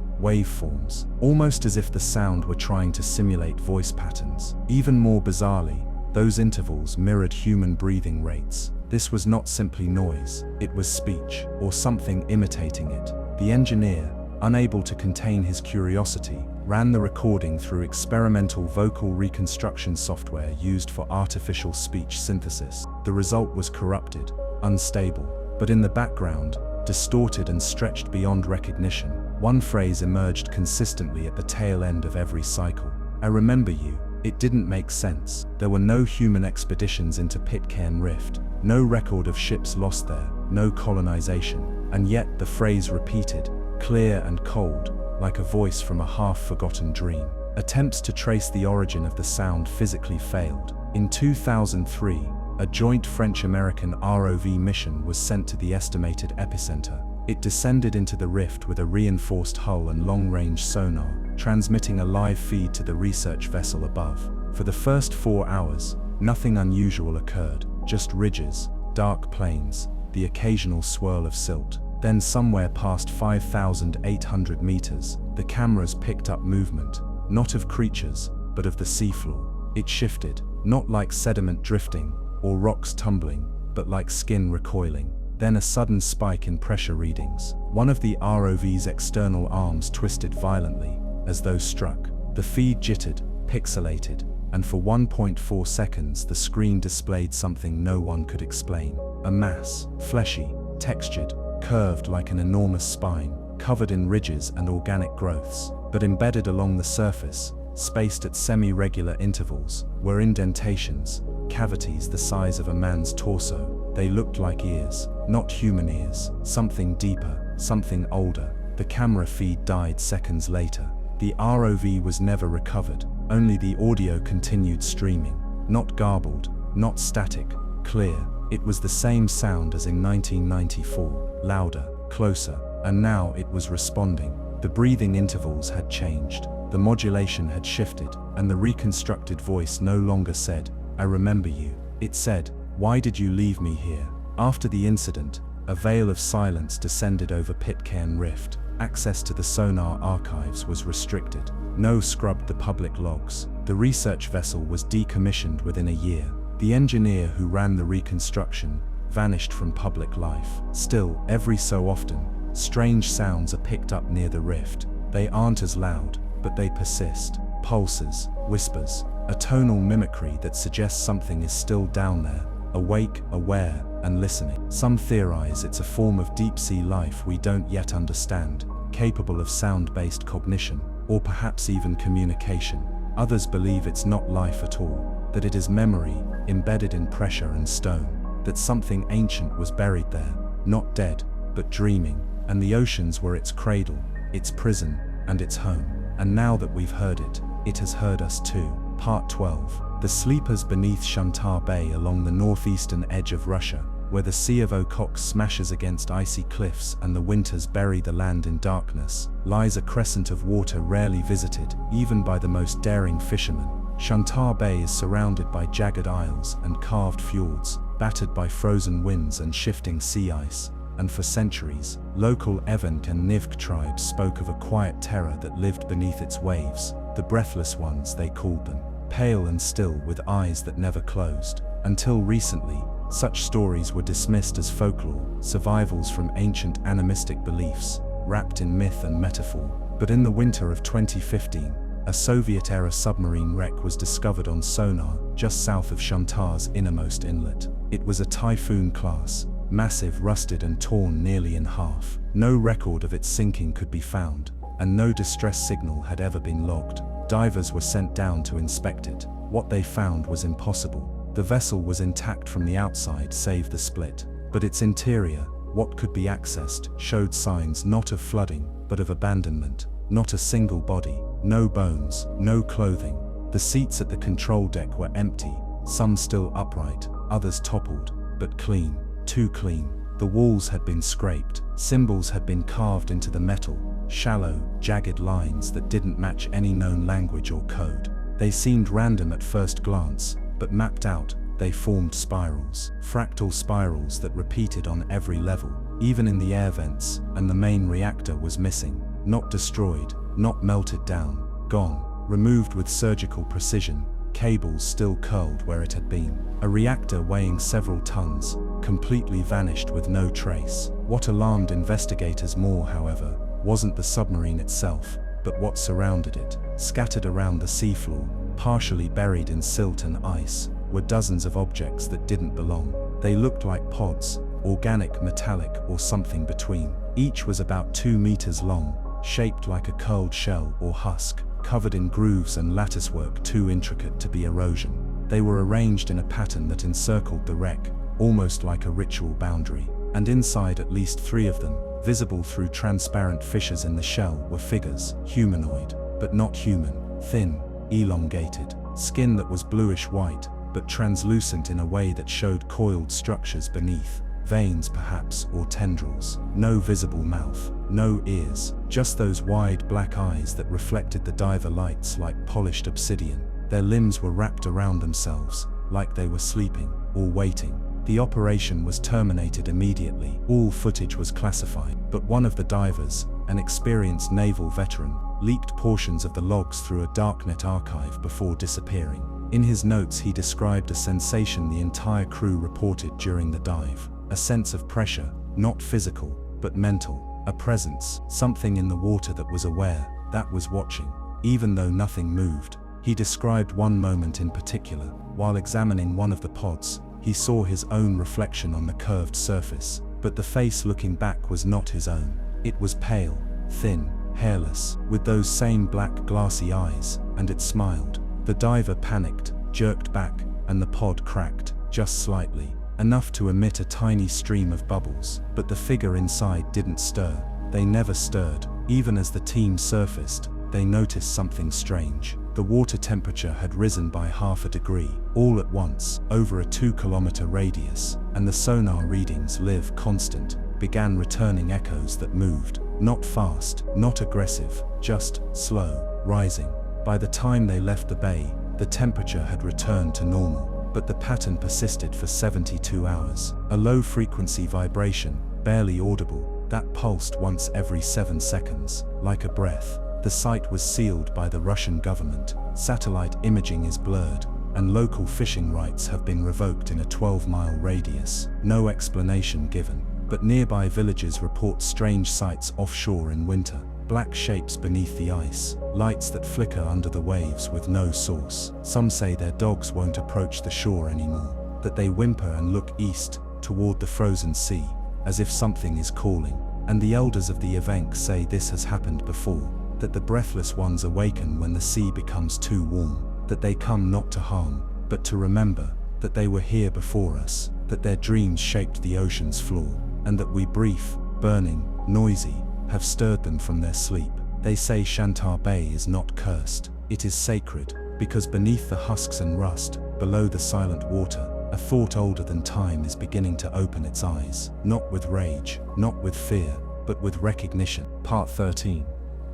waveforms, almost as if the sound were trying to simulate voice patterns. Even more bizarrely, those intervals mirrored human breathing rates. This was not simply noise, it was speech, or something imitating it. The engineer, unable to contain his curiosity, ran the recording through experimental vocal reconstruction software used for artificial speech synthesis. The result was corrupted, unstable, but in the background, distorted and stretched beyond recognition. One phrase emerged consistently at the tail end of every cycle. "I remember you." It didn't make sense. There were no human expeditions into Pitcairn Rift, no record of ships lost there, no colonization. And yet the phrase repeated, clear and cold, like a voice from a half-forgotten dream. Attempts to trace the origin of the sound physically failed. In 2003, a joint French-American ROV mission was sent to the estimated epicenter. It descended into the rift with a reinforced hull and long-range sonar, transmitting a live feed to the research vessel above. For the first 4 hours, nothing unusual occurred, just ridges, dark plains, the occasional swirl of silt. Then somewhere past 5,800 meters, the cameras picked up movement, not of creatures, but of the seafloor. It shifted, not like sediment drifting, or rocks tumbling, but like skin recoiling. Then a sudden spike in pressure readings. One of the ROV's external arms twisted violently, as though struck. The feed jittered, pixelated, and for 1.4 seconds the screen displayed something no one could explain. A mass, fleshy, textured, curved like an enormous spine, covered in ridges and organic growths, but embedded along the surface, spaced at semi-regular intervals, were indentations, cavities the size of a man's torso. They looked like ears, not human ears, something deeper, something older. The camera feed died seconds later. The ROV was never recovered, only the audio continued streaming. Not garbled, not static, clear. It was the same sound as in 1994, louder, closer, and now it was responding. The breathing intervals had changed, the modulation had shifted, and the reconstructed voice no longer said, "I remember you." It said, "Why did you leave me here?" After the incident, a veil of silence descended over Pitcairn Rift. Access to the sonar archives was restricted. No scrubbed the public logs. The research vessel was decommissioned within a year. The engineer who ran the reconstruction vanished from public life. Still, every so often, strange sounds are picked up near the rift. They aren't as loud, but they persist. Pulses, whispers, a tonal mimicry that suggests something is still down there, awake, aware, and listening. Some theorize it's a form of deep-sea life we don't yet understand, capable of sound-based cognition. or perhaps even communication. Others believe it's not life at all, that it is memory, embedded in pressure and stone, that something ancient was buried there, not dead, but dreaming, and the oceans were its cradle, its prison, and its home. And now that we've heard it, it has heard us too. Part 12. The sleepers beneath Shantar Bay along the northeastern edge of Russia, where the Sea of Okhotsk smashes against icy cliffs and the winters bury the land in darkness, lies a crescent of water rarely visited, even by the most daring fishermen. Shantar Bay is surrounded by jagged isles and carved fjords, battered by frozen winds and shifting sea ice, and for centuries, local Evenk and Nivk tribes spoke of a quiet terror that lived beneath its waves, the breathless ones they called them, pale and still with eyes that never closed. Until recently, such stories were dismissed as folklore, survivals from ancient animistic beliefs, wrapped in myth and metaphor. But in the winter of 2015, a Soviet-era submarine wreck was discovered on sonar just south of Shantar's innermost inlet. It was a Typhoon class, massive, rusted and torn nearly in half. No record of its sinking could be found, and no distress signal had ever been logged. Divers were sent down to inspect it. What they found was impossible. The vessel was intact from the outside save the split, but its interior, what could be accessed, showed signs not of flooding, but of abandonment. Not a single body, no bones, no clothing. The seats at the control deck were empty, some still upright, others toppled, but clean, too clean. The walls had been scraped, symbols had been carved into the metal, shallow, jagged lines that didn't match any known language or code. They seemed random at first glance, but mapped out, they formed spirals, fractal spirals that repeated on every level, even in the air vents, and the main reactor was missing, not destroyed, not melted down, gone, removed with surgical precision, cables still curled where it had been. A reactor weighing several tons, completely vanished with no trace. What alarmed investigators more, however, wasn't the submarine itself, but what surrounded it. Scattered around the seafloor, partially buried in silt and ice, were dozens of objects that didn't belong. They looked like pods, organic, metallic, or something between. Each was about 2 meters long, shaped like a curled shell or husk, covered in grooves and latticework too intricate to be erosion. They were arranged in a pattern that encircled the wreck, almost like a ritual boundary. And inside at least 3 of them, visible through transparent fissures in the shell, were figures, humanoid, but not human, thin, elongated, skin that was bluish-white, but translucent in a way that showed coiled structures beneath, veins perhaps, or tendrils. No visible mouth, no ears, just those wide black eyes that reflected the diver lights like polished obsidian. Their limbs were wrapped around themselves, like they were sleeping, or waiting. The operation was terminated immediately. All footage was classified, but one of the divers, an experienced naval veteran, leaked portions of the logs through a darknet archive before disappearing. In his notes he described a sensation the entire crew reported during the dive. A sense of pressure, not physical, but mental. A presence, something in the water that was aware, that was watching, even though nothing moved. He described one moment in particular. While examining one of the pods, he saw his own reflection on the curved surface, but the face looking back was not his own. It was pale, thin, hairless, with those same black glassy eyes, and it smiled. The diver panicked, jerked back, and the pod cracked, just slightly, enough to emit a tiny stream of bubbles. But the figure inside didn't stir. They never stirred. Even as the team surfaced, they noticed something strange. The water temperature had risen by half a degree, all at once, over a 2-kilometer radius, and the sonar readings, live constant, began returning echoes that moved, not fast, not aggressive, just slow, rising. By the time they left the bay, the temperature had returned to normal, but the pattern persisted for 72 hours. A low-frequency vibration, barely audible, that pulsed once every 7 seconds, like a breath. The site was sealed by the Russian government, satellite imaging is blurred, and local fishing rights have been revoked in a 12-mile radius. No explanation given, but nearby villages report strange sights offshore in winter. Black shapes beneath the ice, lights that flicker under the waves with no source. Some say their dogs won't approach the shore anymore, that they whimper and look east, toward the frozen sea, as if something is calling. And the elders of the Evenk say this has happened before. that the breathless ones awaken when the sea becomes too warm, that they come not to harm, but to remember, that they were here before us, that their dreams shaped the ocean's floor, and that we brief, burning, noisy, have stirred them from their sleep. They say Shantar Bay is not cursed, it is sacred, because beneath the husks and rust, below the silent water, a thought older than time is beginning to open its eyes, not with rage, not with fear, but with recognition. Part 13.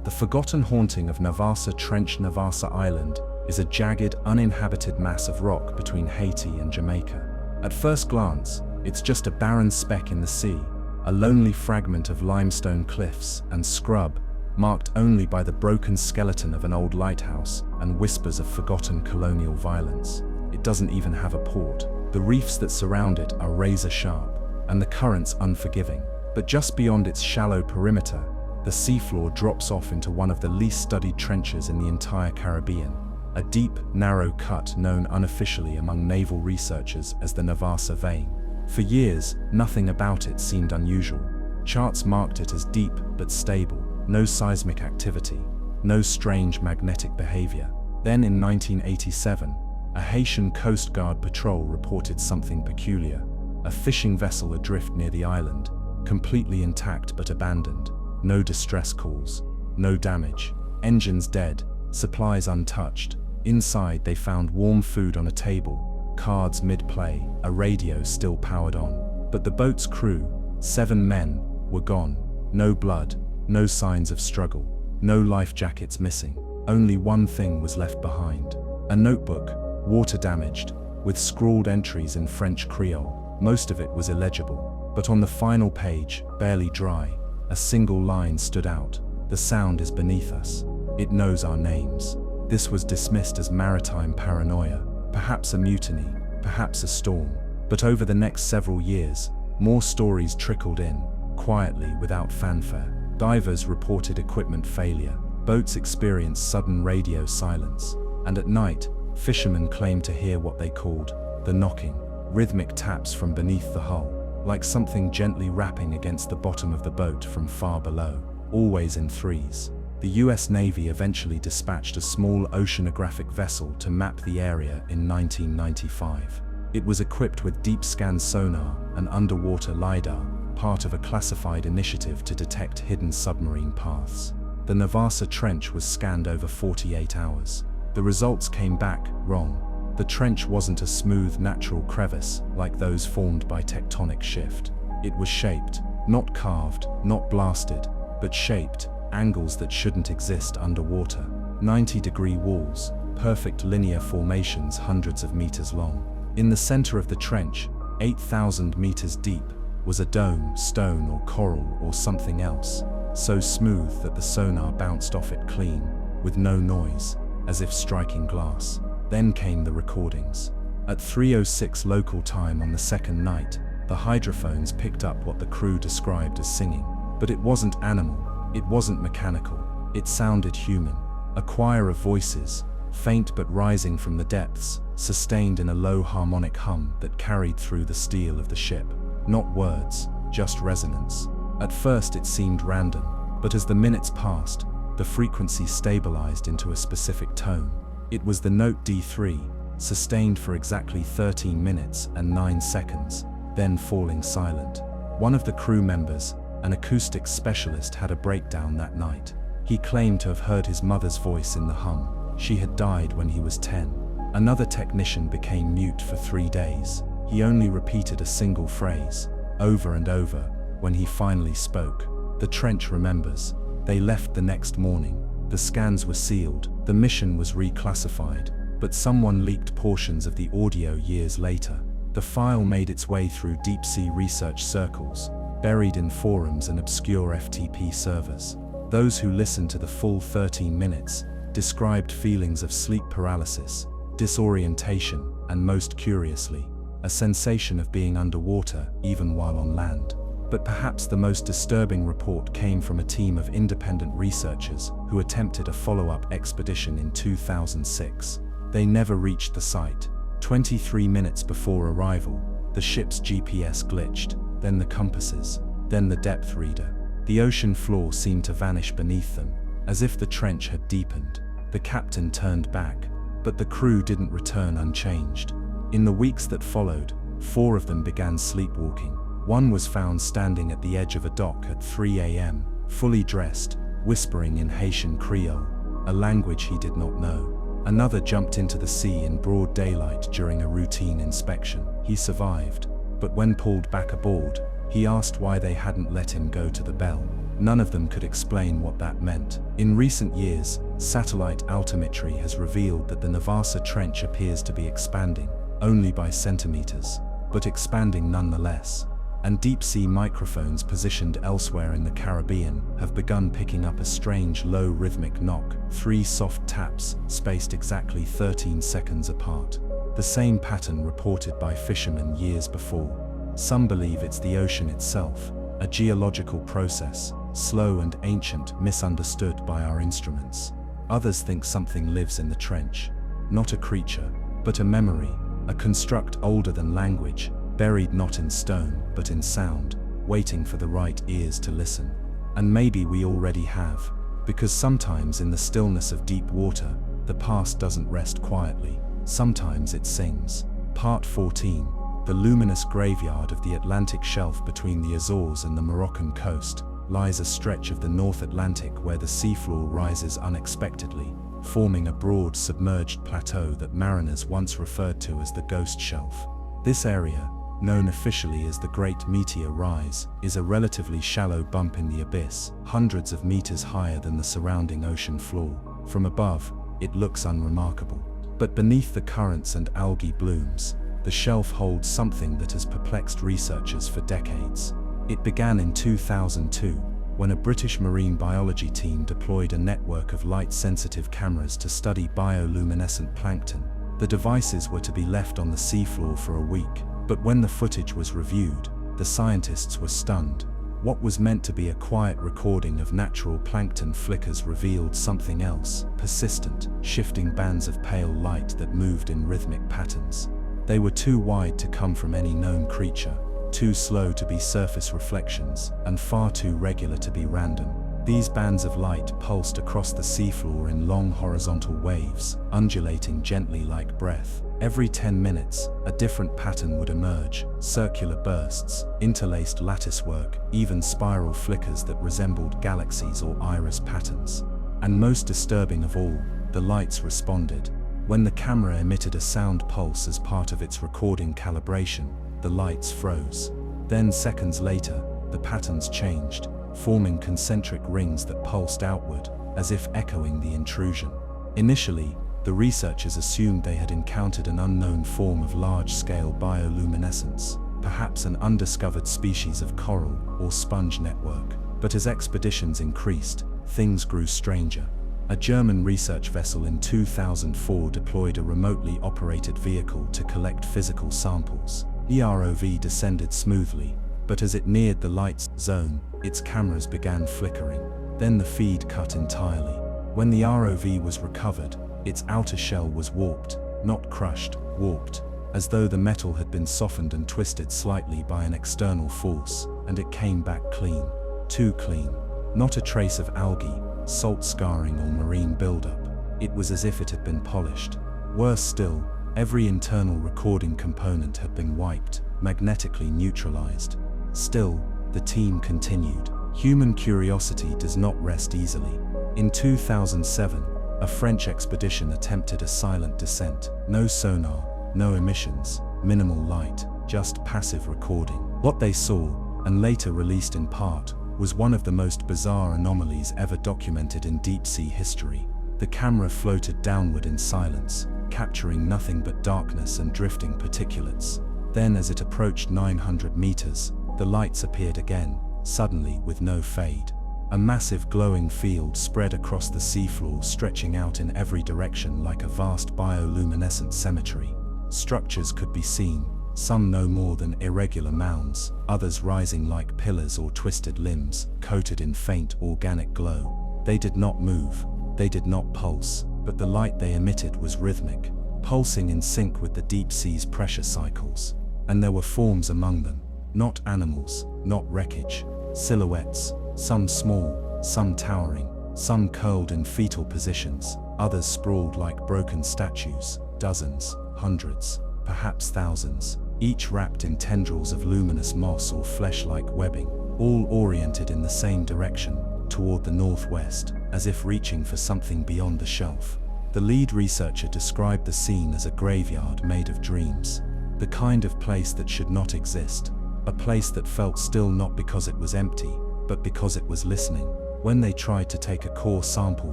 The forgotten haunting of Navassa Trench. Navassa Island is a jagged, uninhabited mass of rock between Haiti and Jamaica. At first glance, it's just a barren speck in the sea, a lonely fragment of limestone cliffs and scrub, marked only by the broken skeleton of an old lighthouse and whispers of forgotten colonial violence. It doesn't even have a port. The reefs that surround it are razor sharp, and the currents unforgiving. But just beyond its shallow perimeter, the seafloor drops off into one of the least studied trenches in the entire Caribbean, a deep, narrow cut known unofficially among naval researchers as the Navassa Vein. For years, nothing about it seemed unusual. Charts marked it as deep but stable, no seismic activity, no strange magnetic behavior. Then in 1987, a Haitian Coast Guard patrol reported something peculiar. A fishing vessel adrift near the island, completely intact but abandoned. No distress calls, no damage, engines dead, supplies untouched. Inside they found warm food on a table, cards mid-play, a radio still powered on. But the boat's crew, 7 men, were gone. No blood, no signs of struggle, no life jackets missing. Only one thing was left behind. A notebook, water damaged, with scrawled entries in French Creole. Most of it was illegible, but on the final page, barely dry, a single line stood out. The sound is beneath us. It knows our names. This was dismissed as maritime paranoia, perhaps a mutiny, perhaps a storm. But over the next several years, more stories trickled in, quietly without fanfare. Divers reported equipment failure, boats experienced sudden radio silence, and at night, fishermen claimed to hear what they called the knocking, rhythmic taps from beneath the hull, like something gently rapping against the bottom of the boat from far below, always in threes. The US Navy eventually dispatched a small oceanographic vessel to map the area in 1995. It was equipped with deep scan sonar and underwater LiDAR, part of a classified initiative to detect hidden submarine paths. The Navassa Trench was scanned over 48 hours. The results came back wrong. The trench wasn't a smooth, natural crevice like those formed by tectonic shift. It was shaped, not carved, not blasted, but shaped, angles that shouldn't exist underwater. 90-degree walls, perfect linear formations hundreds of meters long. In the center of the trench, 8,000 meters deep, was a dome, stone or coral or something else, so smooth that the sonar bounced off it clean, with no noise, as if striking glass. Then came the recordings. At 3:06 local time on the second night, the hydrophones picked up what the crew described as singing. But it wasn't animal, it wasn't mechanical, it sounded human. A choir of voices, faint but rising from the depths, sustained in a low harmonic hum that carried through the steel of the ship. Not words, just resonance. At first it seemed random, but as the minutes passed, the frequency stabilized into a specific tone. It was the note D3, sustained for exactly 13 minutes and 9 seconds, then falling silent. One of the crew members, an acoustics specialist, had a breakdown that night. He claimed to have heard his mother's voice in the hum. She had died when he was 10. Another technician became mute for 3 days. He only repeated a single phrase, over and over, when he finally spoke. The trench remembers. They left the next morning. The scans were sealed. The mission was reclassified, but someone leaked portions of the audio years later. The file made its way through deep-sea research circles, buried in forums and obscure FTP servers. Those who listened to the full 13 minutes described feelings of sleep paralysis, disorientation, and most curiously, a sensation of being underwater even while on land. But perhaps the most disturbing report came from a team of independent researchers who attempted a follow-up expedition in 2006. They never reached the site. 23 minutes before arrival, the ship's GPS glitched, then the compasses, then the depth reader. The ocean floor seemed to vanish beneath them. as if the trench had deepened. The captain turned back, but the crew didn't return unchanged. In the weeks that followed, 4 of them began sleepwalking. One was found standing at the edge of a dock at 3 a.m., fully dressed, whispering in Haitian Creole, a language he did not know. Another jumped into the sea in broad daylight during a routine inspection. He survived, but when pulled back aboard, he asked why they hadn't let him go to the bell. None of them could explain what that meant. In recent years, satellite altimetry has revealed that the Navassa Trench appears to be expanding, only by centimeters, but expanding nonetheless. And deep-sea microphones positioned elsewhere in the Caribbean have begun picking up a strange low rhythmic knock, 3 soft taps spaced exactly 13 seconds apart. The same pattern reported by fishermen years before. Some believe it's the ocean itself, a geological process, slow and ancient, misunderstood by our instruments. Others think something lives in the trench, not a creature, but a memory, a construct older than language, buried not in stone, but in sound, waiting for the right ears to listen. And maybe we already have, because sometimes in the stillness of deep water, the past doesn't rest quietly, sometimes it sings. Part 14. The luminous graveyard of the Atlantic shelf between the Azores and the Moroccan coast lies a stretch of the North Atlantic where the seafloor rises unexpectedly, forming a broad submerged plateau that mariners once referred to as the Ghost Shelf. This area, known officially as the Great Meteor Rise, is a relatively shallow bump in the abyss, hundreds of meters higher than the surrounding ocean floor. From above, it looks unremarkable. But beneath the currents and algae blooms, the shelf holds something that has perplexed researchers for decades. It began in 2002, when a British marine biology team deployed a network of light-sensitive cameras to study bioluminescent plankton. The devices were to be left on the seafloor for a week, but when the footage was reviewed, the scientists were stunned. What was meant to be a quiet recording of natural plankton flickers revealed something else, persistent, shifting bands of pale light that moved in rhythmic patterns. They were too wide to come from any known creature, too slow to be surface reflections, and far too regular to be random. These bands of light pulsed across the seafloor in long horizontal waves, undulating gently like breath. Every 10 minutes, a different pattern would emerge, circular bursts, interlaced latticework, even spiral flickers that resembled galaxies or iris patterns. And most disturbing of all, the lights responded. When the camera emitted a sound pulse as part of its recording calibration, the lights froze. Then seconds later, the patterns changed, forming concentric rings that pulsed outward, as if echoing the intrusion. Initially, the researchers assumed they had encountered an unknown form of large-scale bioluminescence, perhaps an undiscovered species of coral or sponge network. But as expeditions increased, things grew stranger. A German research vessel in 2004 deployed a remotely operated vehicle to collect physical samples. The ROV descended smoothly, but as it neared the light zone, its cameras began flickering. Then the feed cut entirely. When the ROV was recovered, its outer shell was warped, not crushed, warped, as though the metal had been softened and twisted slightly by an external force, and it came back clean. Too clean. Not a trace of algae, salt scarring or marine buildup. It was as if it had been polished. Worse still, every internal recording component had been wiped, magnetically neutralized. Still, the team continued. Human curiosity does not rest easily. In 2007, a French expedition attempted a silent descent. No sonar, no emissions, minimal light, just passive recording. What they saw, and later released in part, was one of the most bizarre anomalies ever documented in deep-sea history. The camera floated downward in silence, capturing nothing but darkness and drifting particulates. Then as it approached 900 meters, the lights appeared again, suddenly with no fade. A massive glowing field spread across the seafloor, stretching out in every direction like a vast bioluminescent cemetery. Structures could be seen, some no more than irregular mounds, others rising like pillars or twisted limbs, coated in faint organic glow. They did not move, they did not pulse, but the light they emitted was rhythmic, pulsing in sync with the deep sea's pressure cycles. And there were forms among them, not animals, not wreckage, silhouettes, some small, some towering, some curled in fetal positions, others sprawled like broken statues, dozens, hundreds, perhaps thousands, each wrapped in tendrils of luminous moss or flesh-like webbing, all oriented in the same direction, toward the northwest, as if reaching for something beyond the shelf. The lead researcher described the scene as a graveyard made of dreams, the kind of place that should not exist, a place that felt still not because it was empty, but because it was listening. When they tried to take a core sample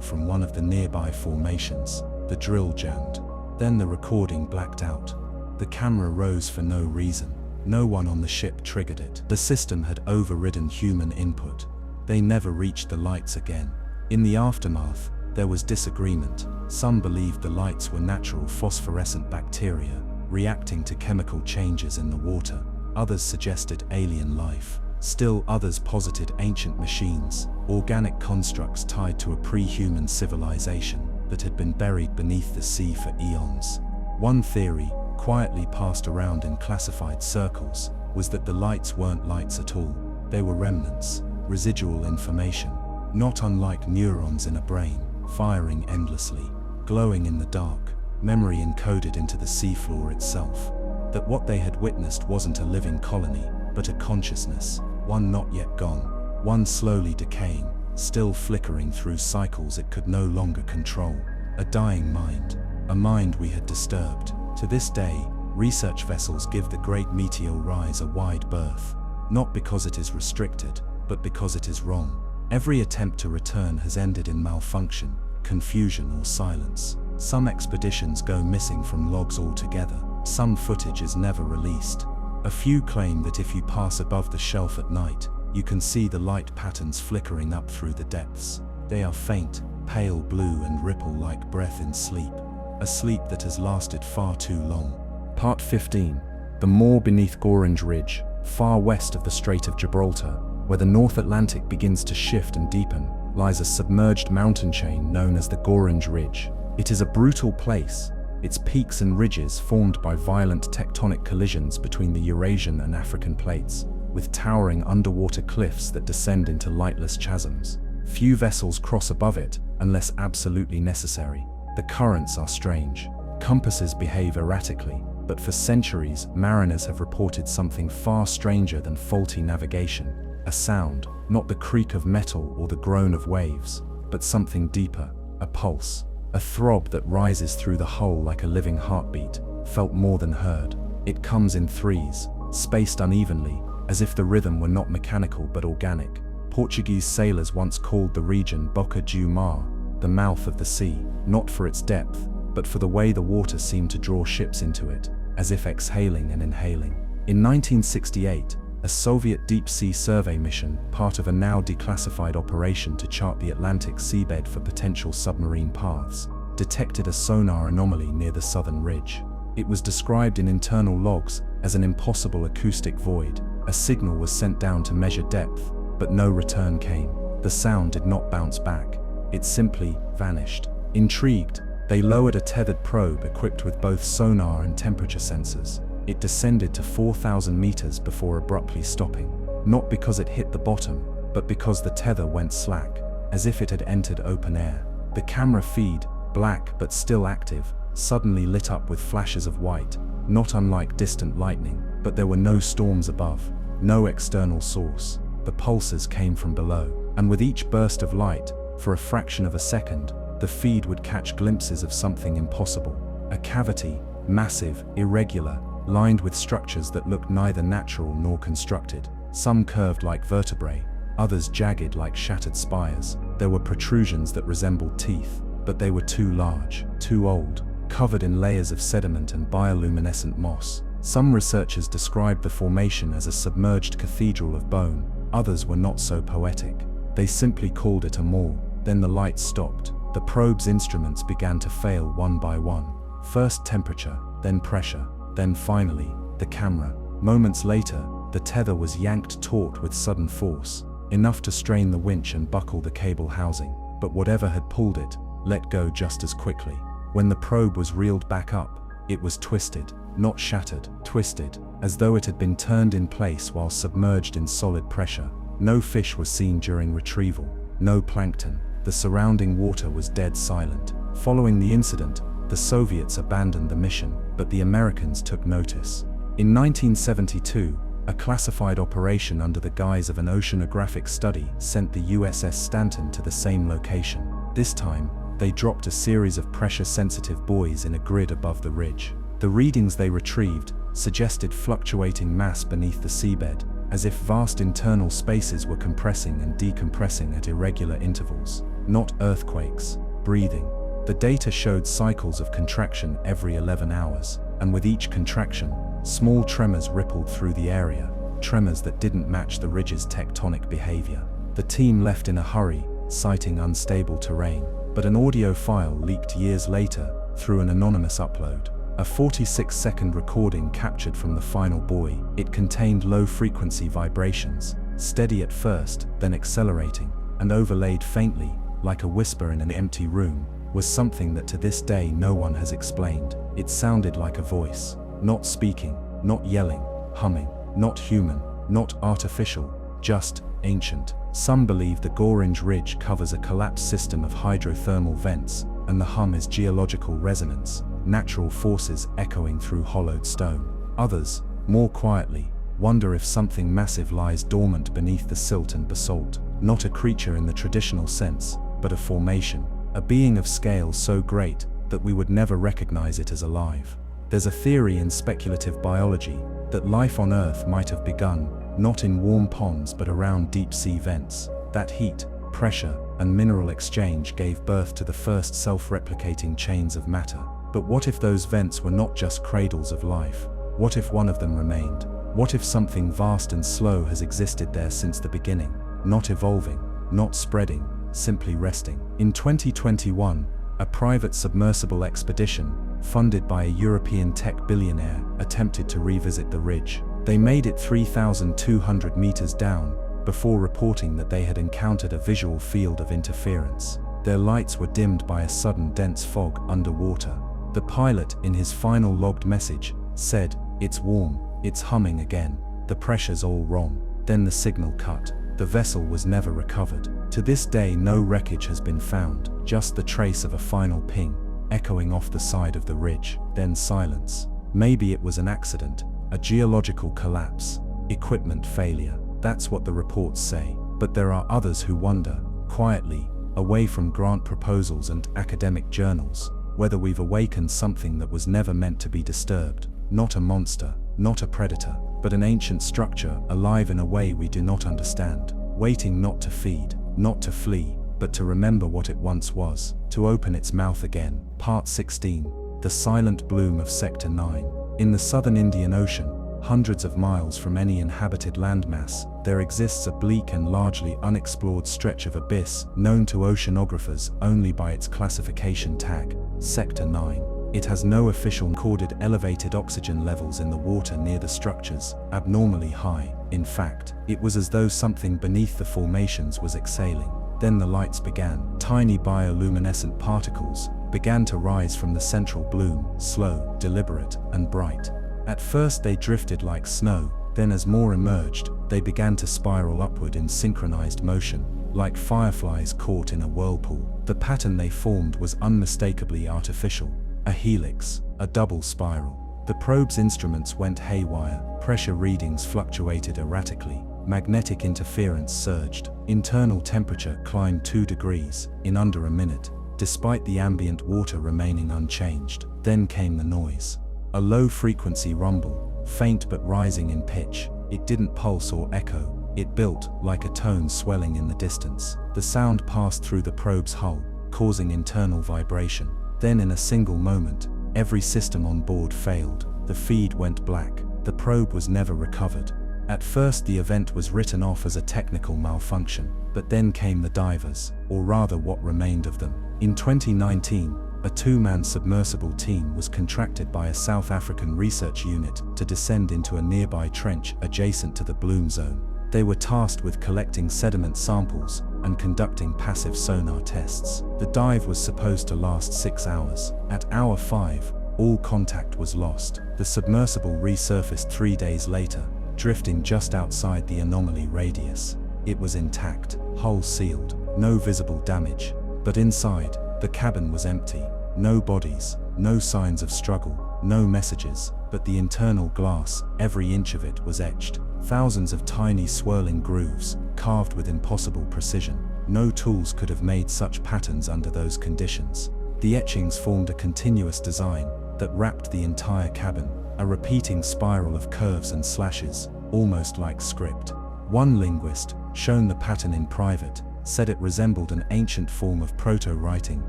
from one of the nearby formations, the drill jammed. Then the recording blacked out. The camera rose for no reason. No one on the ship triggered it. The system had overridden human input. They never reached the lights again. In the aftermath, there was disagreement. Some believed the lights were natural phosphorescent bacteria, reacting to chemical changes in the water. Others suggested alien life. Still others posited ancient machines, organic constructs tied to a pre-human civilization that had been buried beneath the sea for eons. One theory, quietly passed around in classified circles, was that the lights weren't lights at all. They were remnants, residual information, not unlike neurons in a brain, firing endlessly, glowing in the dark, memory encoded into the seafloor itself. That what they had witnessed wasn't a living colony, but a consciousness, one not yet gone, one slowly decaying, still flickering through cycles it could no longer control. A dying mind, a mind we had disturbed. To this day, research vessels give the great meteor rise a wide berth, not because it is restricted, but because it is wrong. Every attempt to return has ended in malfunction, confusion or silence. Some expeditions go missing from logs altogether. Some footage is never released. A few claim that if you pass above the shelf at night, you can see the light patterns flickering up through the depths. They are faint, pale blue and ripple like breath in sleep. A sleep that has lasted far too long. Part 15. The moor beneath Gorringe Ridge, far west of the Strait of Gibraltar, where the North Atlantic begins to shift and deepen, lies a submerged mountain chain known as the Gorringe Ridge. It is a brutal place, its peaks and ridges formed by violent tectonic collisions between the Eurasian and African plates, with towering underwater cliffs that descend into lightless chasms. Few vessels cross above it, unless absolutely necessary. The currents are strange. Compasses behave erratically, but for centuries, mariners have reported something far stranger than faulty navigation. A sound, not the creak of metal or the groan of waves, but something deeper, a pulse. A throb that rises through the hull like a living heartbeat, felt more than heard. It comes in threes, spaced unevenly, as if the rhythm were not mechanical but organic. Portuguese sailors once called the region Boca do Mar, the mouth of the sea, not for its depth, but for the way the water seemed to draw ships into it, as if exhaling and inhaling. In 1968, a Soviet deep-sea survey mission, part of a now declassified operation to chart the Atlantic seabed for potential submarine paths, detected a sonar anomaly near the southern ridge. It was described in internal logs as an impossible acoustic void. A signal was sent down to measure depth, but no return came. The sound did not bounce back. It simply vanished. Intrigued, they lowered a tethered probe equipped with both sonar and temperature sensors. It descended to 4,000 meters before abruptly stopping, not because it hit the bottom, but because the tether went slack, as if it had entered open air. The camera feed, black but still active, suddenly lit up with flashes of white, not unlike distant lightning, but there were no storms above, no external source. The pulses came from below, and with each burst of light, for a fraction of a second, the feed would catch glimpses of something impossible. A cavity, massive, irregular, lined with structures that looked neither natural nor constructed, some curved like vertebrae, others jagged like shattered spires. There were protrusions that resembled teeth, but they were too large, too old, covered in layers of sediment and bioluminescent moss. Some researchers described the formation as a submerged cathedral of bone, others were not so poetic. They simply called it a moor. Then the lights stopped. The probe's instruments began to fail one by one. First temperature, then pressure, then finally, the camera. Moments later, the tether was yanked taut with sudden force, enough to strain the winch and buckle the cable housing. But whatever had pulled it, let go just as quickly. When the probe was reeled back up, it was twisted, not shattered, twisted, as though it had been turned in place while submerged in solid pressure. No fish was seen during retrieval, no plankton, the surrounding water was dead silent. Following the incident, the Soviets abandoned the mission, but the Americans took notice. In 1972, a classified operation under the guise of an oceanographic study sent the USS Stanton to the same location. This time, they dropped a series of pressure-sensitive buoys in a grid above the ridge. The readings they retrieved suggested fluctuating mass beneath the seabed, as if vast internal spaces were compressing and decompressing at irregular intervals. Not earthquakes, breathing. The data showed cycles of contraction every 11 hours, and with each contraction, small tremors rippled through the area, tremors that didn't match the ridge's tectonic behavior. The team left in a hurry, citing unstable terrain, but an audio file leaked years later through an anonymous upload. A 46-second recording captured from the final buoy. It contained low-frequency vibrations, steady at first, then accelerating, and overlaid faintly, like a whisper in an empty room, was something that to this day no one has explained. It sounded like a voice, not speaking, not yelling, humming, not human, not artificial, just ancient. Some believe the Gorringe Ridge covers a collapsed system of hydrothermal vents, and the hum is geological resonance, natural forces echoing through hollowed stone. Others, more quietly, wonder if something massive lies dormant beneath the silt and basalt, not a creature in the traditional sense, but a formation, a being of scale so great that we would never recognize it as alive. There's a theory in speculative biology that life on Earth might have begun, not in warm ponds but around deep-sea vents. That heat, pressure, and mineral exchange gave birth to the first self-replicating chains of matter. But what if those vents were not just cradles of life? What if one of them remained? What if something vast and slow has existed there since the beginning, not evolving, not spreading, simply resting? In 2021, a private submersible expedition, funded by a European tech billionaire, attempted to revisit the ridge. They made it 3,200 meters down, before reporting that they had encountered a visual field of interference. Their lights were dimmed by a sudden dense fog underwater. The pilot, in his final logged message, said, "It's warm, it's humming again, the pressure's all wrong." Then the signal cut. The vessel was never recovered. To this day, no wreckage has been found, just the trace of a final ping, echoing off the side of the ridge. Then silence. Maybe it was an accident, a geological collapse, equipment failure. That's what the reports say. But there are others who wonder, quietly, away from grant proposals and academic journals, whether we've awakened something that was never meant to be disturbed. Not a monster, not a predator, but an ancient structure, alive in a way we do not understand, waiting not to feed, not to flee, but to remember what it once was, to open its mouth again. Part 16. The Silent Bloom of Sector 9. In the southern Indian Ocean, hundreds of miles from any inhabited landmass, there exists a bleak and largely unexplored stretch of abyss, known to oceanographers only by its classification tag, Sector 9. It has no official recorded elevated oxygen levels in the water near the structures, abnormally high. In fact, it was as though something beneath the formations was exhaling. Then the lights began. Tiny bioluminescent particles began to rise from the central bloom, slow, deliberate, and bright. At first they drifted like snow, then as more emerged, they began to spiral upward in synchronized motion, like fireflies caught in a whirlpool. The pattern they formed was unmistakably artificial. A helix, a double spiral. The probe's instruments went haywire, pressure readings fluctuated erratically, magnetic interference surged, internal temperature climbed 2 degrees in under a minute, despite the ambient water remaining unchanged. Then came the noise. A low-frequency rumble, faint but rising in pitch. It didn't pulse or echo. It built, like a tone swelling in the distance. The sound passed through the probe's hull, causing internal vibration. Then in a single moment, every system on board failed. The feed went black. The probe was never recovered. At first the event was written off as a technical malfunction, but then came the divers, or rather what remained of them. In 2019, a 2-man submersible team was contracted by a South African research unit to descend into a nearby trench adjacent to the bloom zone. They were tasked with collecting sediment samples and conducting passive sonar tests. The dive was supposed to last 6 hours. At hour 5, all contact was lost. The submersible resurfaced 3 days later, drifting just outside the anomaly radius. It was intact, hull sealed, no visible damage. But inside, the cabin was empty. No bodies, no signs of struggle, no messages, but the internal glass, every inch of it was etched. Thousands of tiny swirling grooves, carved with impossible precision. No tools could have made such patterns under those conditions. The etchings formed a continuous design that wrapped the entire cabin, a repeating spiral of curves and slashes, almost like script. One linguist, shown the pattern in private, said it resembled an ancient form of proto-writing,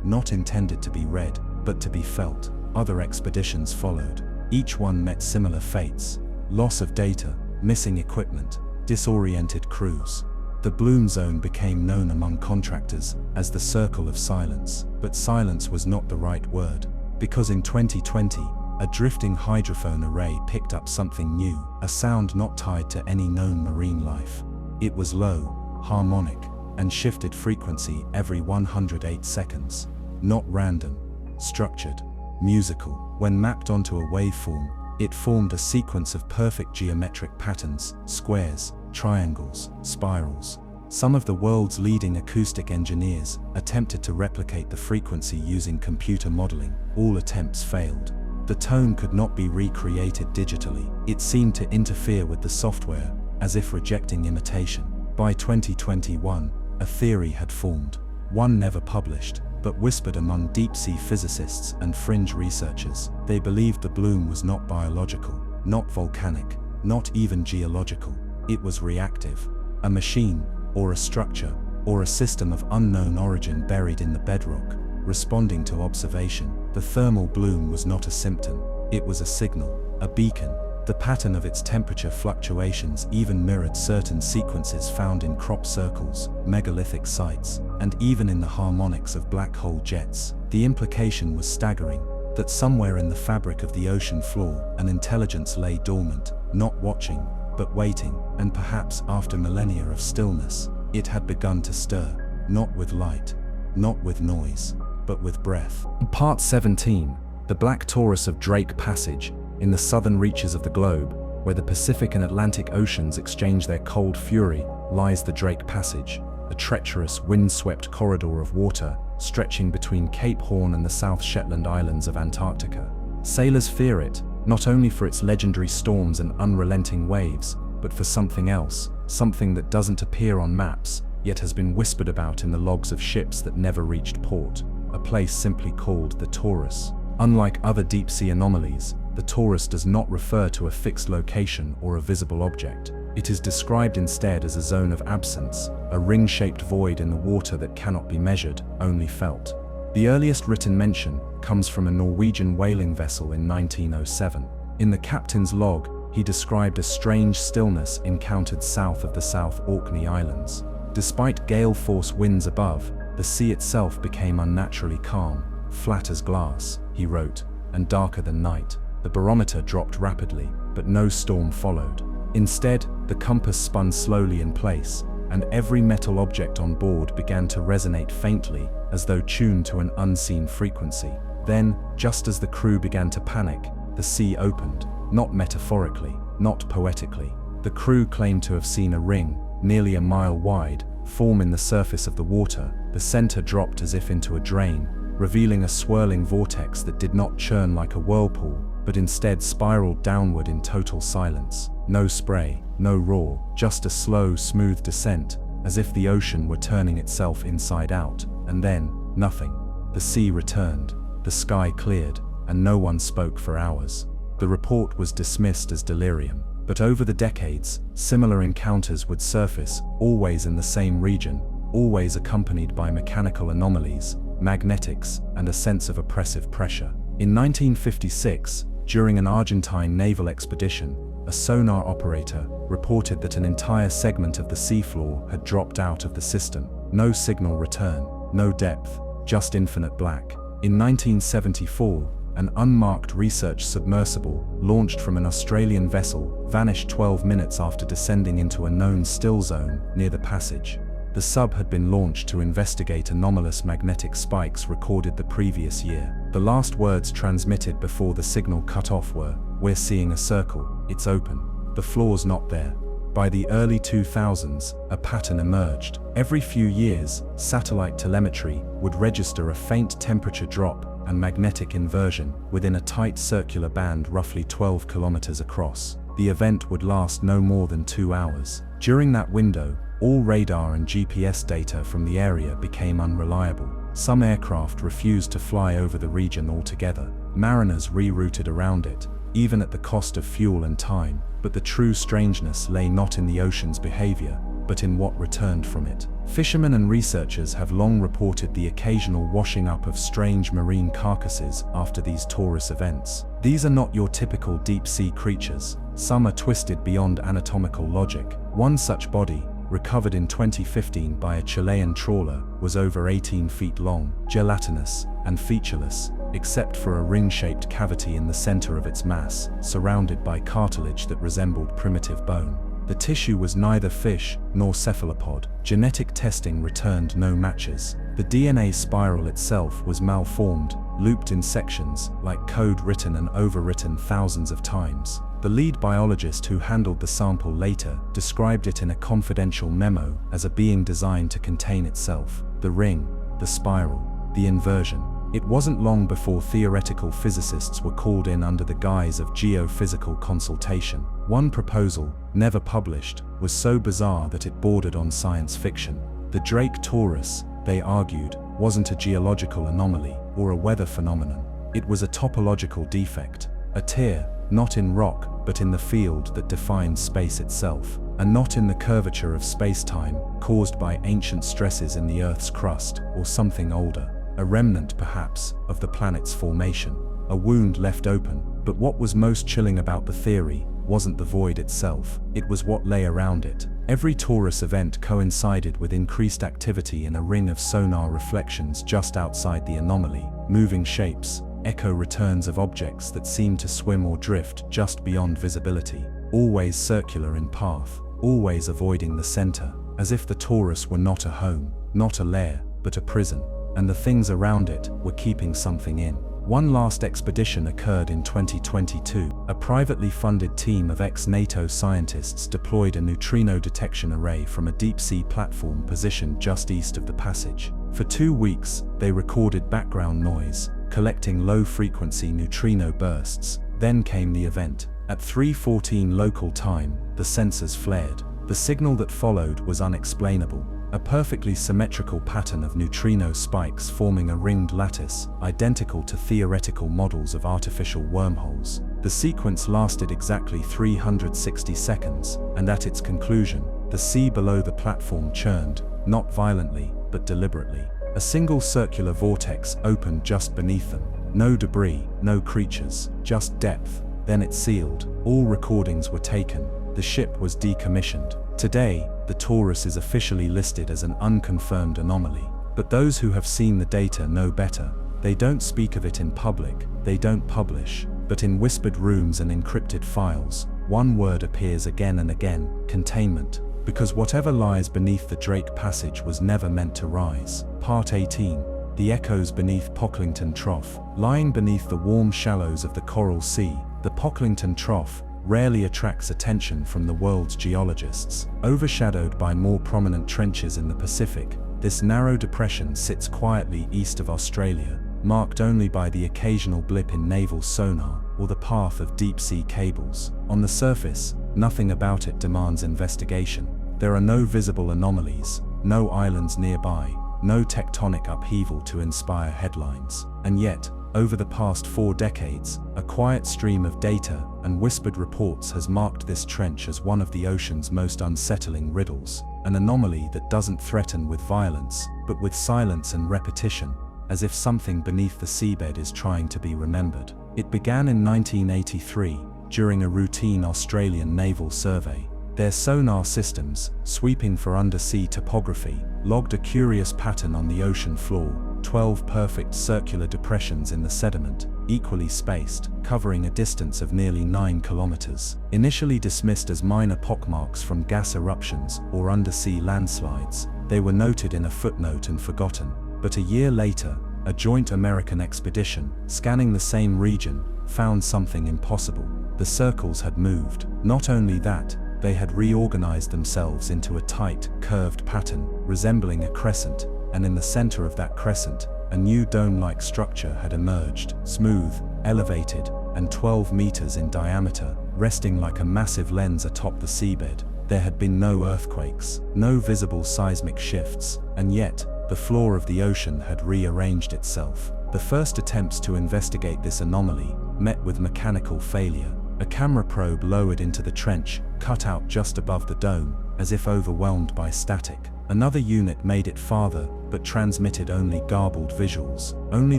not intended to be read, but to be felt. Other expeditions followed. Each one met similar fates: loss of data, missing equipment, disoriented crews. The Bloom Zone became known among contractors as the Circle of Silence. But silence was not the right word, because in 2020, a drifting hydrophone array picked up something new, a sound not tied to any known marine life. It was low, harmonic, and shifted frequency every 108 seconds. Not random, structured, musical. When mapped onto a waveform, it formed a sequence of perfect geometric patterns: squares, triangles, spirals. Some of the world's leading acoustic engineers attempted to replicate the frequency using computer modeling. All attempts failed. The tone could not be recreated digitally. It seemed to interfere with the software, as if rejecting imitation. By 2021, a theory had formed, one never published, but whispered among deep-sea physicists and fringe researchers. They believed the bloom was not biological, not volcanic, not even geological. It was reactive. A machine, or a structure, or a system of unknown origin buried in the bedrock, responding to observation. The thermal bloom was not a symptom, it was a signal, a beacon. The pattern of its temperature fluctuations even mirrored certain sequences found in crop circles, megalithic sites, and even in the harmonics of black hole jets. The implication was staggering, that somewhere in the fabric of the ocean floor, an intelligence lay dormant, not watching, but waiting, and perhaps after millennia of stillness, it had begun to stir, not with light, not with noise, but with breath. Part 17, the Black Taurus of Drake Passage. In the southern reaches of the globe, where the Pacific and Atlantic Oceans exchange their cold fury, lies the Drake Passage, a treacherous, wind-swept corridor of water stretching between Cape Horn and the South Shetland Islands of Antarctica. Sailors fear it, not only for its legendary storms and unrelenting waves, but for something else, something that doesn't appear on maps, yet has been whispered about in the logs of ships that never reached port, a place simply called the Taurus. Unlike other deep-sea anomalies, the Taurus does not refer to a fixed location or a visible object. It is described instead as a zone of absence, a ring-shaped void in the water that cannot be measured, only felt. The earliest written mention comes from a Norwegian whaling vessel in 1907. In the captain's log, he described a strange stillness encountered south of the South Orkney Islands. Despite gale-force winds above, the sea itself became unnaturally calm, flat as glass, he wrote, and darker than night. The barometer dropped rapidly, but no storm followed. Instead, the compass spun slowly in place, and every metal object on board began to resonate faintly, as though tuned to an unseen frequency. Then, just as the crew began to panic, the sea opened, not metaphorically, not poetically. The crew claimed to have seen a ring, nearly a mile wide, form in the surface of the water. The center dropped as if into a drain, revealing a swirling vortex that did not churn like a whirlpool, but instead spiraled downward in total silence. No spray, no roar, just a slow, smooth descent, as if the ocean were turning itself inside out. And then, nothing. The sea returned, the sky cleared, and no one spoke for hours. The report was dismissed as delirium. But over the decades, similar encounters would surface, always in the same region, always accompanied by mechanical anomalies, magnetics, and a sense of oppressive pressure. In 1956, during an Argentine naval expedition, a sonar operator reported that an entire segment of the seafloor had dropped out of the system. No signal return, no depth, just infinite black. In 1974, an unmarked research submersible, launched from an Australian vessel, vanished 12 minutes after descending into a known still zone near the passage. The sub had been launched to investigate anomalous magnetic spikes recorded the previous year. The last words transmitted before the signal cut off were, "We're seeing a circle, it's open. The floor's not there." By the early 2000s, a pattern emerged. Every few years, satellite telemetry would register a faint temperature drop and magnetic inversion within a tight circular band roughly 12 kilometers across. The event would last no more than 2 hours. During that window, all radar and GPS data from the area became unreliable. Some aircraft refused to fly over the region altogether. Mariners rerouted around it, even at the cost of fuel and time. But the true strangeness lay not in the ocean's behavior, but in what returned from it. Fishermen and researchers have long reported the occasional washing up of strange marine carcasses after these Taurus events. These are not your typical deep-sea creatures. Some are twisted beyond anatomical logic. One such body, recovered in 2015 by a Chilean trawler, was over 18 feet long, gelatinous, and featureless, except for a ring-shaped cavity in the center of its mass, surrounded by cartilage that resembled primitive bone. The tissue was neither fish nor cephalopod. Genetic testing returned no matches. The DNA spiral itself was malformed, looped in sections, like code written and overwritten thousands of times. The lead biologist who handled the sample later described it in a confidential memo as a being designed to contain itself. The ring, the spiral, the inversion. It wasn't long before theoretical physicists were called in under the guise of geophysical consultation. One proposal, never published, was so bizarre that it bordered on science fiction. The Drake Taurus, they argued, wasn't a geological anomaly or a weather phenomenon. It was a topological defect, a tear, not in rock, but in the field that defines space itself, and not in the curvature of space-time, caused by ancient stresses in the Earth's crust, or something older. A remnant, perhaps, of the planet's formation. A wound left open. But what was most chilling about the theory wasn't the void itself, it was what lay around it. Every Taurus event coincided with increased activity in a ring of sonar reflections just outside the anomaly, moving shapes, echo returns of objects that seemed to swim or drift just beyond visibility, always circular in path, always avoiding the center, as if the Taurus were not a home, not a lair, but a prison, and the things around it were keeping something in. One last expedition occurred in 2022. A privately funded team of ex-NATO scientists deployed a neutrino detection array from a deep-sea platform positioned just east of the passage. For 2 weeks, they recorded background noise, collecting low-frequency neutrino bursts. Then came the event. At 3:14 local time, the sensors flared. The signal that followed was unexplainable. A perfectly symmetrical pattern of neutrino spikes forming a ringed lattice, identical to theoretical models of artificial wormholes. The sequence lasted exactly 360 seconds, and at its conclusion, the sea below the platform churned, not violently, but deliberately. A single circular vortex opened just beneath them. No debris, no creatures, just depth. Then it sealed. All recordings were taken. The ship was decommissioned. Today, the Taurus is officially listed as an unconfirmed anomaly. But those who have seen the data know better. They don't speak of it in public, they don't publish. But in whispered rooms and encrypted files, one word appears again and again: containment. Because whatever lies beneath the Drake Passage was never meant to rise. Part 18. The echoes beneath Pocklington Trough. Lying beneath the warm shallows of the Coral Sea, the Pocklington Trough rarely attracts attention from the world's geologists. Overshadowed by more prominent trenches in the Pacific, this narrow depression sits quietly east of Australia, marked only by the occasional blip in naval sonar or the path of deep-sea cables. On the surface, nothing about it demands investigation. There are no visible anomalies, no islands nearby, no tectonic upheaval to inspire headlines. And yet, over the past 4 decades, a quiet stream of data and whispered reports has marked this trench as one of the ocean's most unsettling riddles, an anomaly that doesn't threaten with violence, but with silence and repetition, as if something beneath the seabed is trying to be remembered. It began in 1983, during a routine Australian naval survey. Their sonar systems, sweeping for undersea topography, logged a curious pattern on the ocean floor: 12 perfect circular depressions in the sediment, equally spaced, covering a distance of nearly 9 kilometers. Initially dismissed as minor pockmarks from gas eruptions or undersea landslides, they were noted in a footnote and forgotten. But a year later, a joint American expedition, scanning the same region, found something impossible. The circles had moved. Not only that, they had reorganized themselves into a tight, curved pattern, resembling a crescent, and in the center of that crescent, a new dome-like structure had emerged, smooth, elevated, and 12 meters in diameter, resting like a massive lens atop the seabed. There had been no earthquakes, no visible seismic shifts, and yet, the floor of the ocean had rearranged itself. The first attempts to investigate this anomaly met with mechanical failure. A camera probe lowered into the trench, cut out just above the dome, as if overwhelmed by static. Another unit made it farther, but transmitted only garbled visuals. Only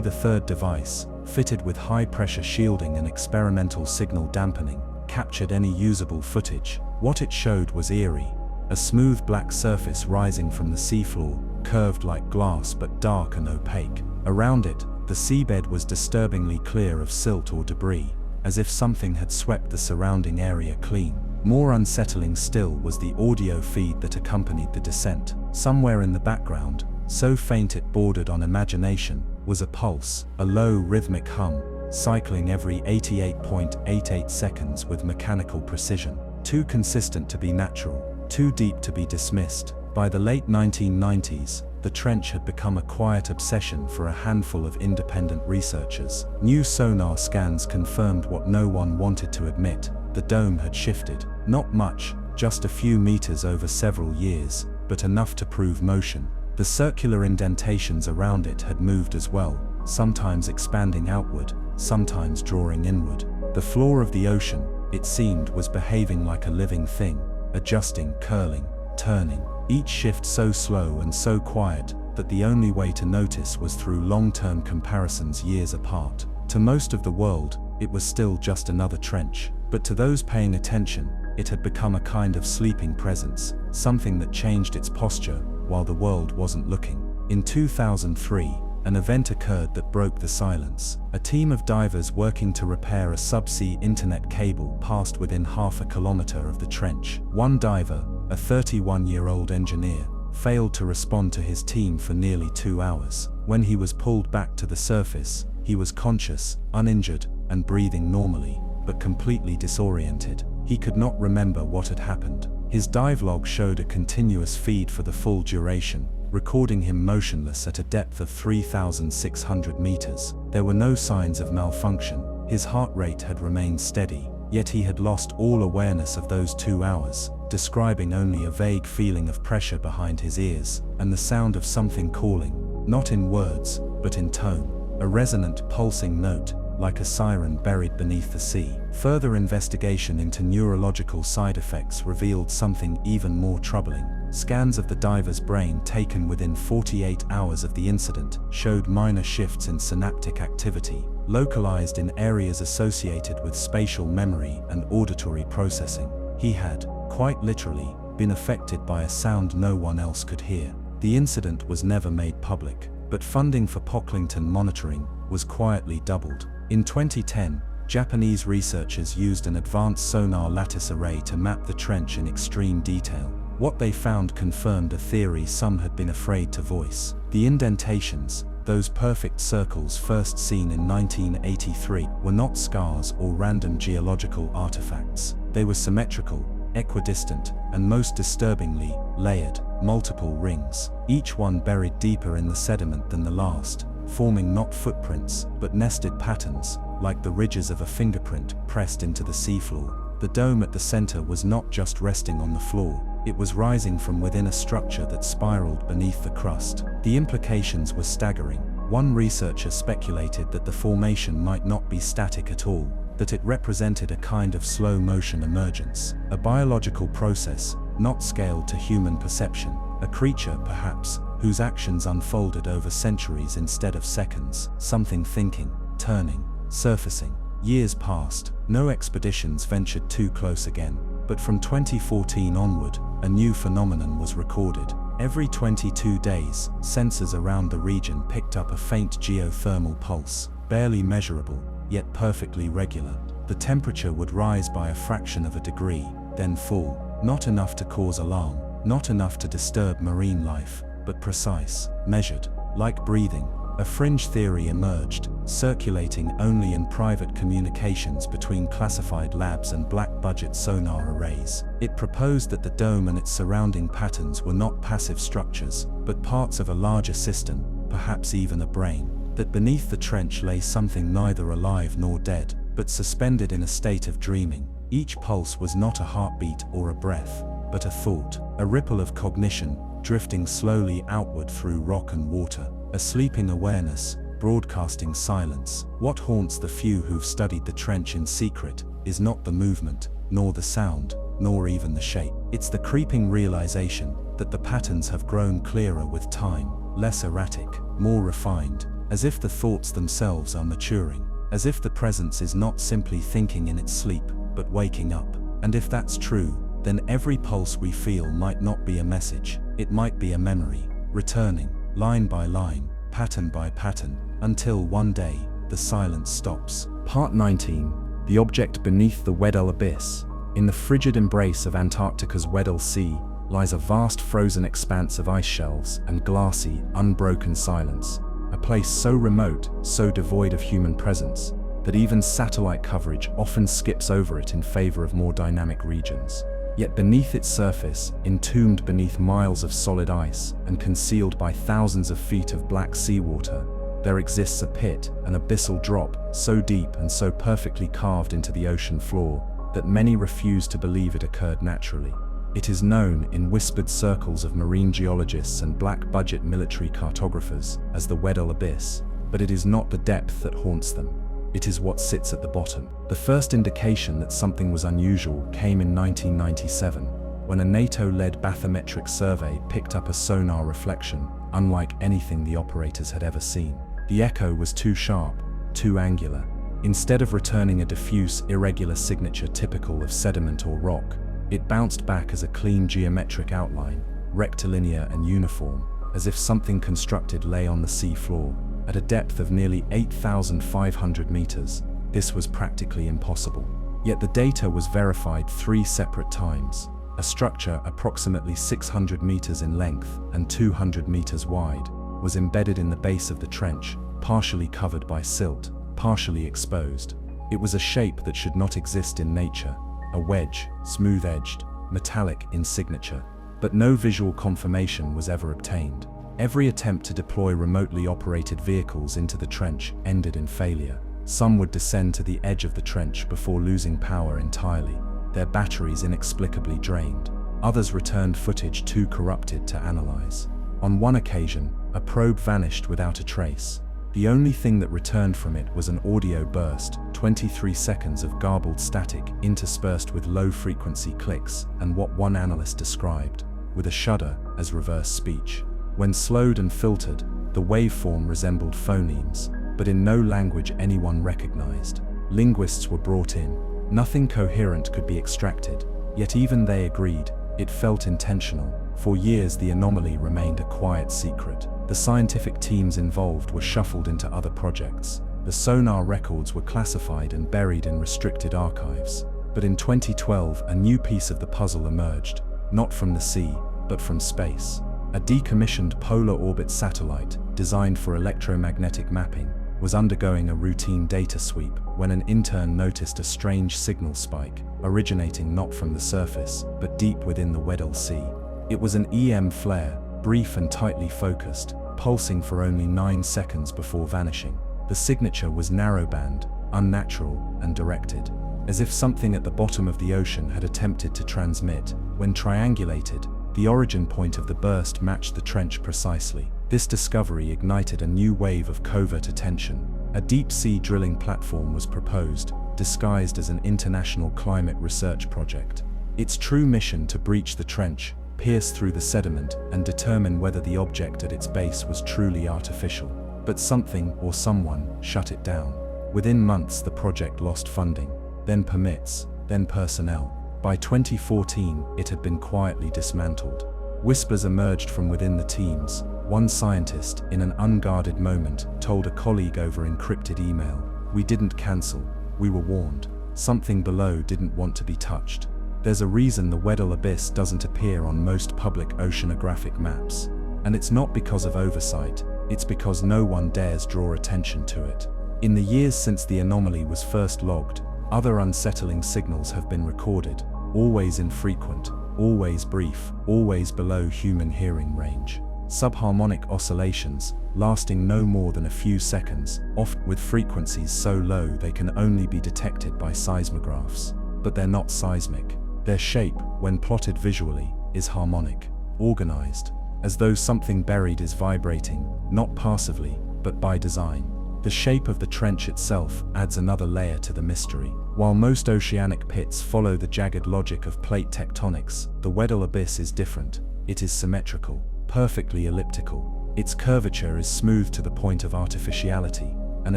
the third device, fitted with high-pressure shielding and experimental signal dampening, captured any usable footage. What it showed was eerie. A smooth black surface rising from the seafloor, curved like glass but dark and opaque. Around it, the seabed was disturbingly clear of silt or debris, as if something had swept the surrounding area clean. More unsettling still was the audio feed that accompanied the descent. Somewhere in the background, so faint it bordered on imagination, was a pulse, a low rhythmic hum, cycling every 88.88 seconds with mechanical precision. Too consistent to be natural, too deep to be dismissed. By the late 1990s, the trench had become a quiet obsession for a handful of independent researchers. New sonar scans confirmed what no one wanted to admit. The dome had shifted. Not much, just a few meters over several years, but enough to prove motion. The circular indentations around it had moved as well, sometimes expanding outward, sometimes drawing inward. The floor of the ocean, it seemed, was behaving like a living thing, adjusting, curling, turning. Each shift so slow and so quiet that the only way to notice was through long-term comparisons years apart. To most of the world, it was still just another trench, but to those paying attention, it had become a kind of sleeping presence, something that changed its posture while the world wasn't looking. In 2003, an event occurred that broke the silence. A team of divers working to repair a subsea internet cable passed within half a kilometer of the trench. One diver, a 31-year-old engineer, failed to respond to his team for nearly 2 hours. When he was pulled back to the surface, he was conscious, uninjured, and breathing normally, but completely disoriented. He could not remember what had happened. His dive log showed a continuous feed for the full duration, recording him motionless at a depth of 3,600 meters. There were no signs of malfunction. His heart rate had remained steady, yet he had lost all awareness of those 2 hours, describing only a vague feeling of pressure behind his ears, and the sound of something calling, not in words, but in tone, a resonant, pulsing note, like a siren buried beneath the sea. Further investigation into neurological side effects revealed something even more troubling. Scans of the diver's brain taken within 48 hours of the incident showed minor shifts in synaptic activity, localized in areas associated with spatial memory and auditory processing. He had, quite literally, been affected by a sound no one else could hear. The incident was never made public, but funding for Pocklington monitoring was quietly doubled. In 2010, Japanese researchers used an advanced sonar lattice array to map the trench in extreme detail. What they found confirmed a theory some had been afraid to voice. The indentations, those perfect circles first seen in 1983, were not scars or random geological artifacts. They were symmetrical, equidistant, and most disturbingly, layered, multiple rings, each one buried deeper in the sediment than the last, forming not footprints, but nested patterns, like the ridges of a fingerprint pressed into the seafloor. The dome at the center was not just resting on the floor, it was rising from within a structure that spiraled beneath the crust. The implications were staggering. One researcher speculated that the formation might not be static at all, that it represented a kind of slow-motion emergence, a biological process, not scaled to human perception, a creature, perhaps, whose actions unfolded over centuries instead of seconds, something thinking, turning, surfacing. Years passed, no expeditions ventured too close again, but from 2014 onward, a new phenomenon was recorded. Every 22 days, sensors around the region picked up a faint geothermal pulse, barely measurable, yet perfectly regular. The temperature would rise by a fraction of a degree, then fall, not enough to cause alarm, not enough to disturb marine life, but precise, measured, like breathing. A fringe theory emerged, circulating only in private communications between classified labs and black-budget sonar arrays. It proposed that the dome and its surrounding patterns were not passive structures, but parts of a larger system, perhaps even a brain. That beneath the trench lay something neither alive nor dead, but suspended in a state of dreaming. Each pulse was not a heartbeat or a breath, but a thought, a ripple of cognition, drifting slowly outward through rock and water. A sleeping awareness, broadcasting silence. What haunts the few who've studied the trench in secret is not the movement, nor the sound, nor even the shape. It's the creeping realization that the patterns have grown clearer with time, less erratic, more refined, as if the thoughts themselves are maturing, as if the presence is not simply thinking in its sleep, but waking up. And if that's true, then every pulse we feel might not be a message, it might be a memory, returning, line by line, pattern by pattern, until one day, the silence stops. Part 19. The object beneath the Weddell Abyss. In the frigid embrace of Antarctica's Weddell Sea lies a vast frozen expanse of ice shelves and glassy, unbroken silence. A place so remote, so devoid of human presence, that even satellite coverage often skips over it in favor of more dynamic regions. Yet beneath its surface, entombed beneath miles of solid ice and concealed by thousands of feet of black seawater, there exists a pit, an abyssal drop, so deep and so perfectly carved into the ocean floor that many refuse to believe it occurred naturally. It is known in whispered circles of marine geologists and black-budget military cartographers as the Weddell Abyss, but it is not the depth that haunts them. It is what sits at the bottom. The first indication that something was unusual came in 1997, when a NATO-led bathymetric survey picked up a sonar reflection, unlike anything the operators had ever seen. The echo was too sharp, too angular. Instead of returning a diffuse, irregular signature typical of sediment or rock, it bounced back as a clean geometric outline, rectilinear and uniform, as if something constructed lay on the sea floor. At a depth of nearly 8,500 meters, this was practically impossible. Yet the data was verified 3 separate times. A structure approximately 600 meters in length and 200 meters wide was embedded in the base of the trench, partially covered by silt, partially exposed. It was a shape that should not exist in nature, a wedge, smooth-edged, metallic in signature. But no visual confirmation was ever obtained. Every attempt to deploy remotely operated vehicles into the trench ended in failure. Some would descend to the edge of the trench before losing power entirely, their batteries inexplicably drained. Others returned footage too corrupted to analyze. On one occasion, a probe vanished without a trace. The only thing that returned from it was an audio burst, 23 seconds of garbled static interspersed with low-frequency clicks and what one analyst described, with a shudder, as reverse speech. When slowed and filtered, the waveform resembled phonemes, but in no language anyone recognized. Linguists were brought in. Nothing coherent could be extracted, yet even they agreed, it felt intentional. For years the anomaly remained a quiet secret. The scientific teams involved were shuffled into other projects. The sonar records were classified and buried in restricted archives. But in 2012, a new piece of the puzzle emerged, not from the sea, but from space. A decommissioned polar orbit satellite, designed for electromagnetic mapping, was undergoing a routine data sweep when an intern noticed a strange signal spike, originating not from the surface, but deep within the Weddell Sea. It was an EM flare, brief and tightly focused, pulsing for only 9 seconds before vanishing. The signature was narrowband, unnatural, and directed, as if something at the bottom of the ocean had attempted to transmit. When triangulated, the origin point of the burst matched the trench precisely. This discovery ignited a new wave of covert attention. A deep-sea drilling platform was proposed, disguised as an international climate research project. Its true mission to breach the trench, pierce through the sediment, and determine whether the object at its base was truly artificial. But something or someone shut it down. Within months the project lost funding, then permits, then personnel. By 2014, it had been quietly dismantled. Whispers emerged from within the teams. One scientist, in an unguarded moment, told a colleague over encrypted email, "We didn't cancel, we were warned. Something below didn't want to be touched." There's a reason the Weddell Abyss doesn't appear on most public oceanographic maps. And it's not because of oversight, It's because no one dares draw attention to it. In the years since the anomaly was first logged, other unsettling signals have been recorded, always infrequent, always brief, always below human hearing range. Subharmonic oscillations, lasting no more than a few seconds, often with frequencies so low they can only be detected by seismographs. But they're not seismic. Their shape, when plotted visually, is harmonic, organized, as though something buried is vibrating, not passively, but by design. The shape of the trench itself adds another layer to the mystery. While most oceanic pits follow the jagged logic of plate tectonics, the Weddell Abyss is different. It is symmetrical, perfectly elliptical. Its curvature is smooth to the point of artificiality, and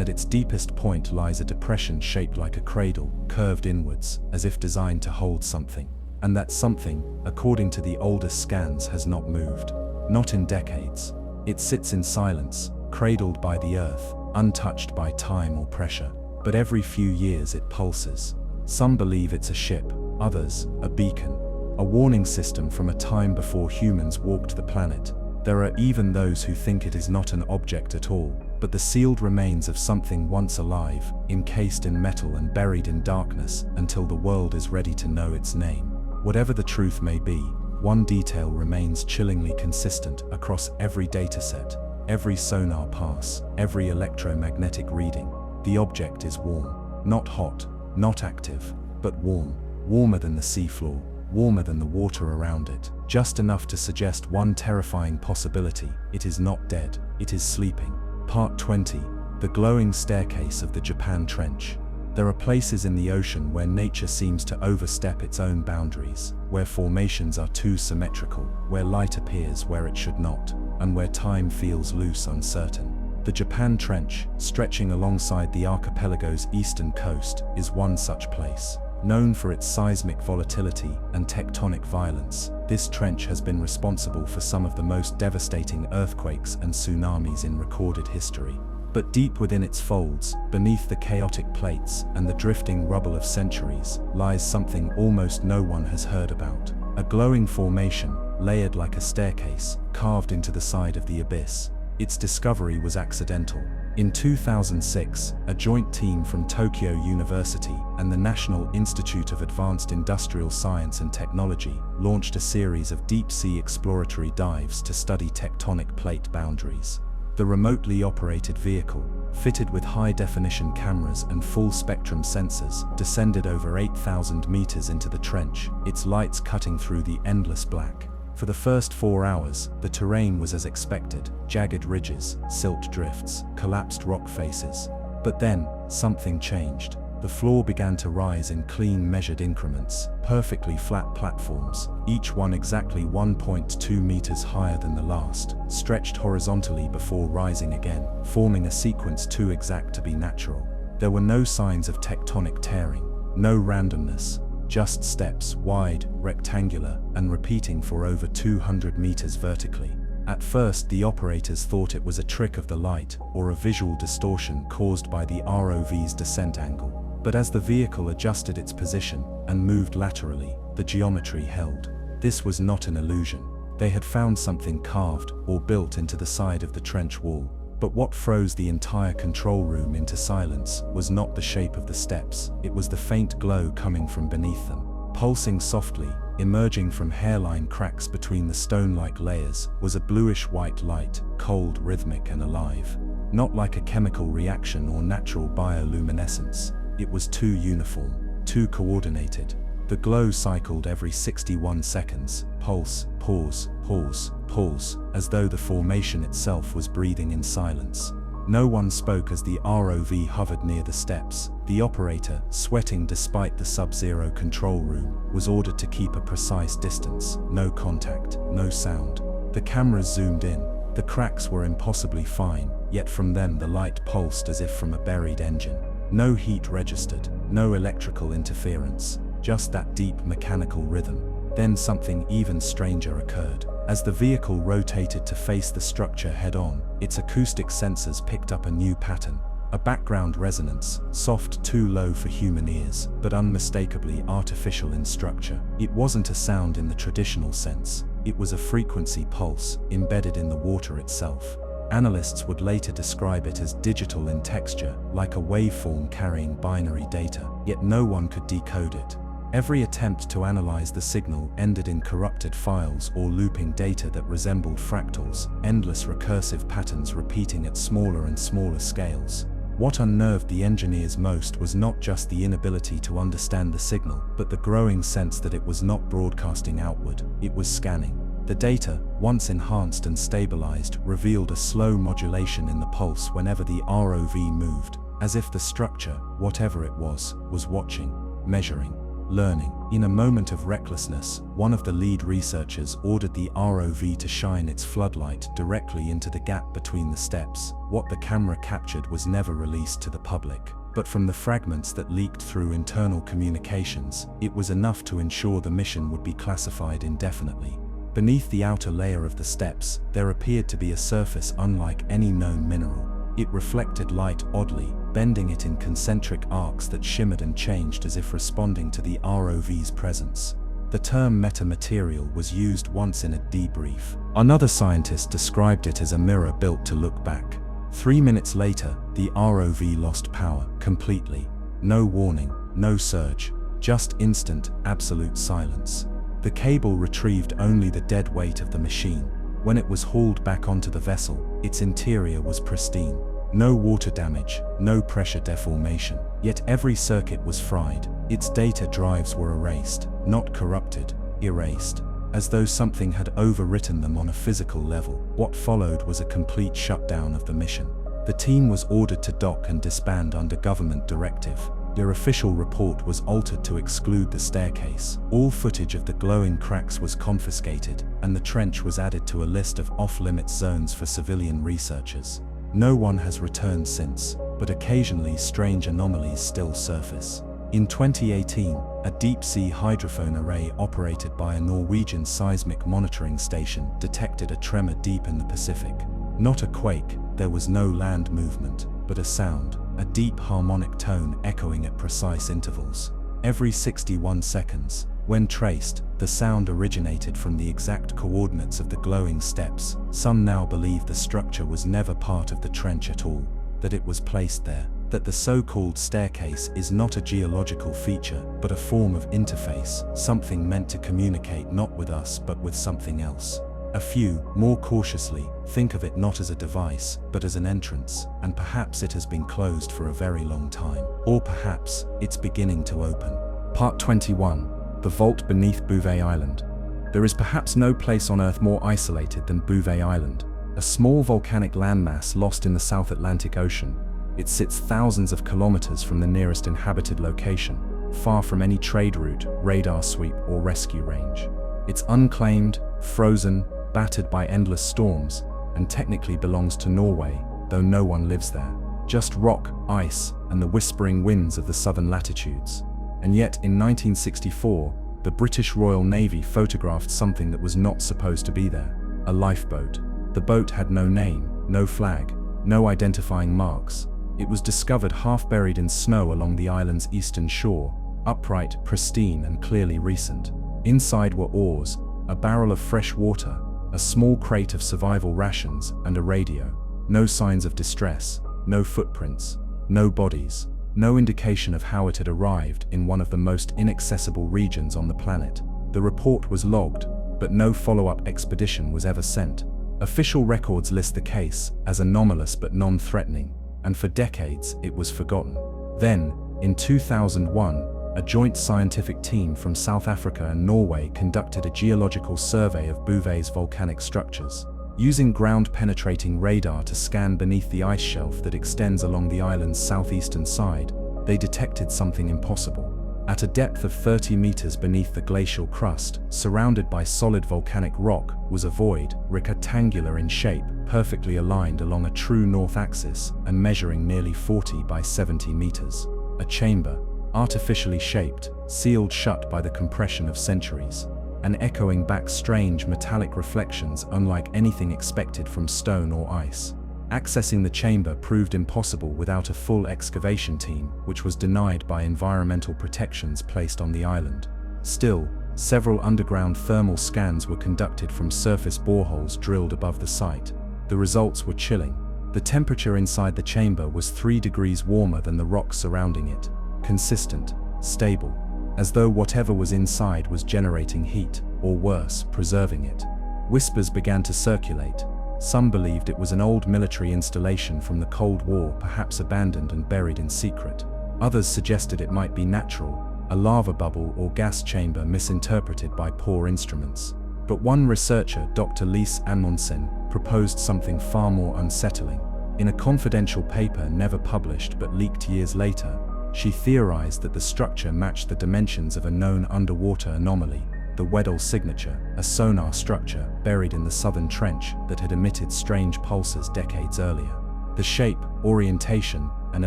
at its deepest point lies a depression shaped like a cradle, curved inwards, as if designed to hold something. And that something, according to the oldest scans, has not moved. Not in decades. It sits in silence, cradled by the earth, untouched by time or pressure. But every few years it pulses. Some believe it's a ship, others, a beacon, a warning system from a time before humans walked the planet. There are even those who think it is not an object at all, but the sealed remains of something once alive, encased in metal and buried in darkness until the world is ready to know its name. Whatever the truth may be, one detail remains chillingly consistent across every dataset, every sonar pass, every electromagnetic reading. The object is warm. Not hot, not active, but warm. Warmer than the seafloor, warmer than the water around it. Just enough to suggest one terrifying possibility: it is not dead, it is sleeping. Part 20. The glowing staircase of the Japan Trench. There are places in the ocean where nature seems to overstep its own boundaries, where formations are too symmetrical, where light appears where it should not, and where time feels loose, uncertain. The Japan Trench, stretching alongside the archipelago's eastern coast, is one such place. Known for its seismic volatility and tectonic violence, this trench has been responsible for some of the most devastating earthquakes and tsunamis in recorded history. But deep within its folds, beneath the chaotic plates and the drifting rubble of centuries, lies something almost no one has heard about. A glowing formation, layered like a staircase, carved into the side of the abyss. Its discovery was accidental. In 2006, a joint team from Tokyo University and the National Institute of Advanced Industrial Science and Technology launched a series of deep-sea exploratory dives to study tectonic plate boundaries. The remotely operated vehicle, fitted with high-definition cameras and full-spectrum sensors, descended over 8,000 meters into the trench, its lights cutting through the endless black. For the first 4 hours, the terrain was as expected: jagged ridges, silt drifts, collapsed rock faces. But then, something changed. The floor began to rise in clean, measured increments, perfectly flat platforms, each one exactly 1.2 meters higher than the last, stretched horizontally before rising again, forming a sequence too exact to be natural. There were no signs of tectonic tearing, no randomness. Just steps, wide, rectangular, and repeating for over 200 meters vertically. At first, the operators thought it was a trick of the light, or a visual distortion caused by the ROV's descent angle. But as the vehicle adjusted its position and moved laterally, the geometry held. This was not an illusion. They had found something carved or built into the side of the trench wall. But what froze the entire control room into silence was not the shape of the steps, it was the faint glow coming from beneath them. Pulsing softly, emerging from hairline cracks between the stone-like layers, was a bluish-white light, cold, rhythmic, and alive. Not like a chemical reaction or natural bioluminescence. It was too uniform, too coordinated. The glow cycled every 61 seconds, pulse, pause, pause, pause, as though the formation itself was breathing in silence. No one spoke as the ROV hovered near the steps. The operator, sweating despite the sub-zero control room, was ordered to keep a precise distance. No contact, no sound. The cameras zoomed in. The cracks were impossibly fine, yet from them the light pulsed as if from a buried engine. No heat registered, no electrical interference, just that deep mechanical rhythm. Then something even stranger occurred. As the vehicle rotated to face the structure head-on, its acoustic sensors picked up a new pattern. A background resonance, soft, too low for human ears, but unmistakably artificial in structure. It wasn't a sound in the traditional sense. It was a frequency pulse, embedded in the water itself. Analysts would later describe it as digital in texture, like a waveform carrying binary data, yet no one could decode it. Every attempt to analyze the signal ended in corrupted files or looping data that resembled fractals, endless recursive patterns repeating at smaller and smaller scales. What unnerved the engineers most was not just the inability to understand the signal, but the growing sense that it was not broadcasting outward, it was scanning. The data, once enhanced and stabilized, revealed a slow modulation in the pulse whenever the ROV moved, as if the structure, whatever it was watching, measuring, learning. In a moment of recklessness, one of the lead researchers ordered the ROV to shine its floodlight directly into the gap between the steps. What the camera captured was never released to the public, but from the fragments that leaked through internal communications, it was enough to ensure the mission would be classified indefinitely. Beneath the outer layer of the steps, there appeared to be a surface unlike any known mineral. It reflected light oddly, bending it in concentric arcs that shimmered and changed as if responding to the ROV's presence. The term metamaterial was used once in a debrief. Another scientist described it as a mirror built to look back. 3 minutes later, the ROV lost power completely. No warning, no surge, just instant, absolute silence. The cable retrieved only the dead weight of the machine. When it was hauled back onto the vessel, its interior was pristine. No water damage, no pressure deformation. Yet every circuit was fried. Its data drives were erased, not corrupted, erased, as though something had overwritten them on a physical level. What followed was a complete shutdown of the mission. The team was ordered to dock and disband under government directive. Their official report was altered to exclude the staircase. All footage of the glowing cracks was confiscated, and the trench was added to a list of off-limits zones for civilian researchers. No one has returned since, but occasionally strange anomalies still surface. In 2018, a deep-sea hydrophone array operated by a Norwegian seismic monitoring station detected a tremor deep in the Pacific. Not a quake, there was no land movement, but a sound, a deep harmonic tone echoing at precise intervals. Every 61 seconds, when traced, the sound originated from the exact coordinates of the glowing steps. Some now believe the structure was never part of the trench at all, that it was placed there, that the so-called staircase is not a geological feature, but a form of interface, something meant to communicate not with us but with something else. A few, more cautiously, think of it not as a device, but as an entrance, and perhaps it has been closed for a very long time. Or perhaps, it's beginning to open. Part 21. The Vault Beneath Bouvet Island. There is perhaps no place on Earth more isolated than Bouvet Island, a small volcanic landmass lost in the South Atlantic Ocean. It sits thousands of kilometers from the nearest inhabited location, far from any trade route, radar sweep, or rescue range. It's unclaimed, frozen, battered by endless storms, and technically belongs to Norway, though no one lives there. Just rock, ice, and the whispering winds of the southern latitudes. And yet, in 1964, the British Royal Navy photographed something that was not supposed to be there: a lifeboat. The boat had no name, no flag, no identifying marks. It was discovered half buried in snow along the island's eastern shore, upright, pristine, and clearly recent. Inside were oars, a barrel of fresh water, a small crate of survival rations, and a radio. No signs of distress, no footprints, no bodies, no indication of how it had arrived in one of the most inaccessible regions on the planet. The report was logged, but no follow-up expedition was ever sent. Official records list the case as anomalous but non-threatening, and for decades it was forgotten. Then, in 2001, a joint scientific team from South Africa and Norway conducted a geological survey of Bouvet's volcanic structures. Using ground-penetrating radar to scan beneath the ice shelf that extends along the island's southeastern side, they detected something impossible. At a depth of 30 meters beneath the glacial crust, surrounded by solid volcanic rock, was a void, rectangular in shape, perfectly aligned along a true north axis, and measuring nearly 40 by 70 meters. A chamber, artificially shaped, sealed shut by the compression of centuries, and echoing back strange metallic reflections unlike anything expected from stone or ice. Accessing the chamber proved impossible without a full excavation team, which was denied by environmental protections placed on the island. Still, several underground thermal scans were conducted from surface boreholes drilled above the site. The The results were chilling. The temperature inside the chamber was 3 degrees warmer than the rock surrounding it. Consistent, stable, as though whatever was inside was generating heat, or worse, preserving it. Whispers began to circulate. Some believed it was an old military installation from the Cold War, perhaps abandoned and buried in secret. Others suggested it might be natural, a lava bubble or gas chamber misinterpreted by poor instruments. But one researcher, Dr. Lise Amundsen, proposed something far more unsettling. In a confidential paper never published but leaked years later, she theorized that the structure matched the dimensions of a known underwater anomaly, the Weddell signature, a sonar structure buried in the southern trench that had emitted strange pulses decades earlier. The shape, orientation, and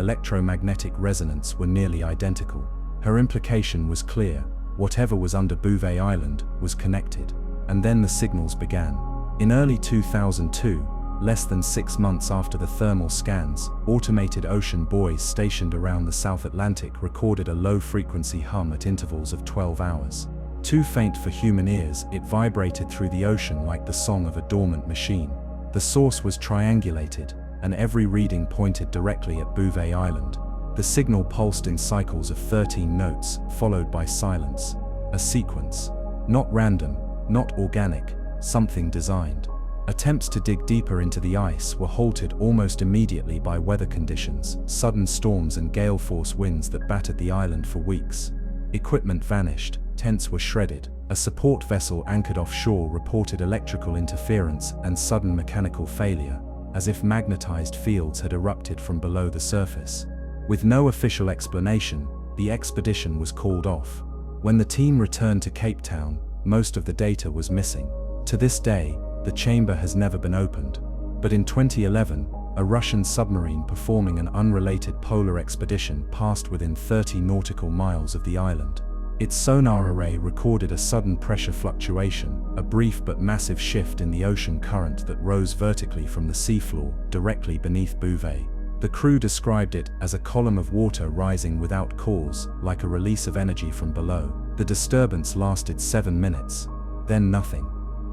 electromagnetic resonance were nearly identical. Her implication was clear: whatever was under Bouvet Island was connected. And then the signals began. In early 2002, less than 6 months after the thermal scans, automated ocean buoys stationed around the South Atlantic recorded a low-frequency hum at intervals of 12 hours. Too faint for human ears, it vibrated through the ocean like the song of a dormant machine. The source was triangulated, and every reading pointed directly at Bouvet Island. The signal pulsed in cycles of 13 notes, followed by silence. A sequence. Not random, not organic, something designed. Attempts to dig deeper into the ice were halted almost immediately by weather conditions, sudden storms and gale-force winds that battered the island for weeks. Equipment vanished, tents were shredded. A support vessel anchored offshore reported electrical interference and sudden mechanical failure, as if magnetized fields had erupted from below the surface. With no official explanation, the expedition was called off. When the team returned to Cape Town, most of the data was missing. To this day, the chamber has never been opened. But in 2011, a Russian submarine performing an unrelated polar expedition passed within 30 nautical miles of the island. Its sonar array recorded a sudden pressure fluctuation, a brief but massive shift in the ocean current that rose vertically from the seafloor, directly beneath Bouvet. The crew described it as a column of water rising without cause, like a release of energy from below. The disturbance lasted 7 minutes. Then nothing.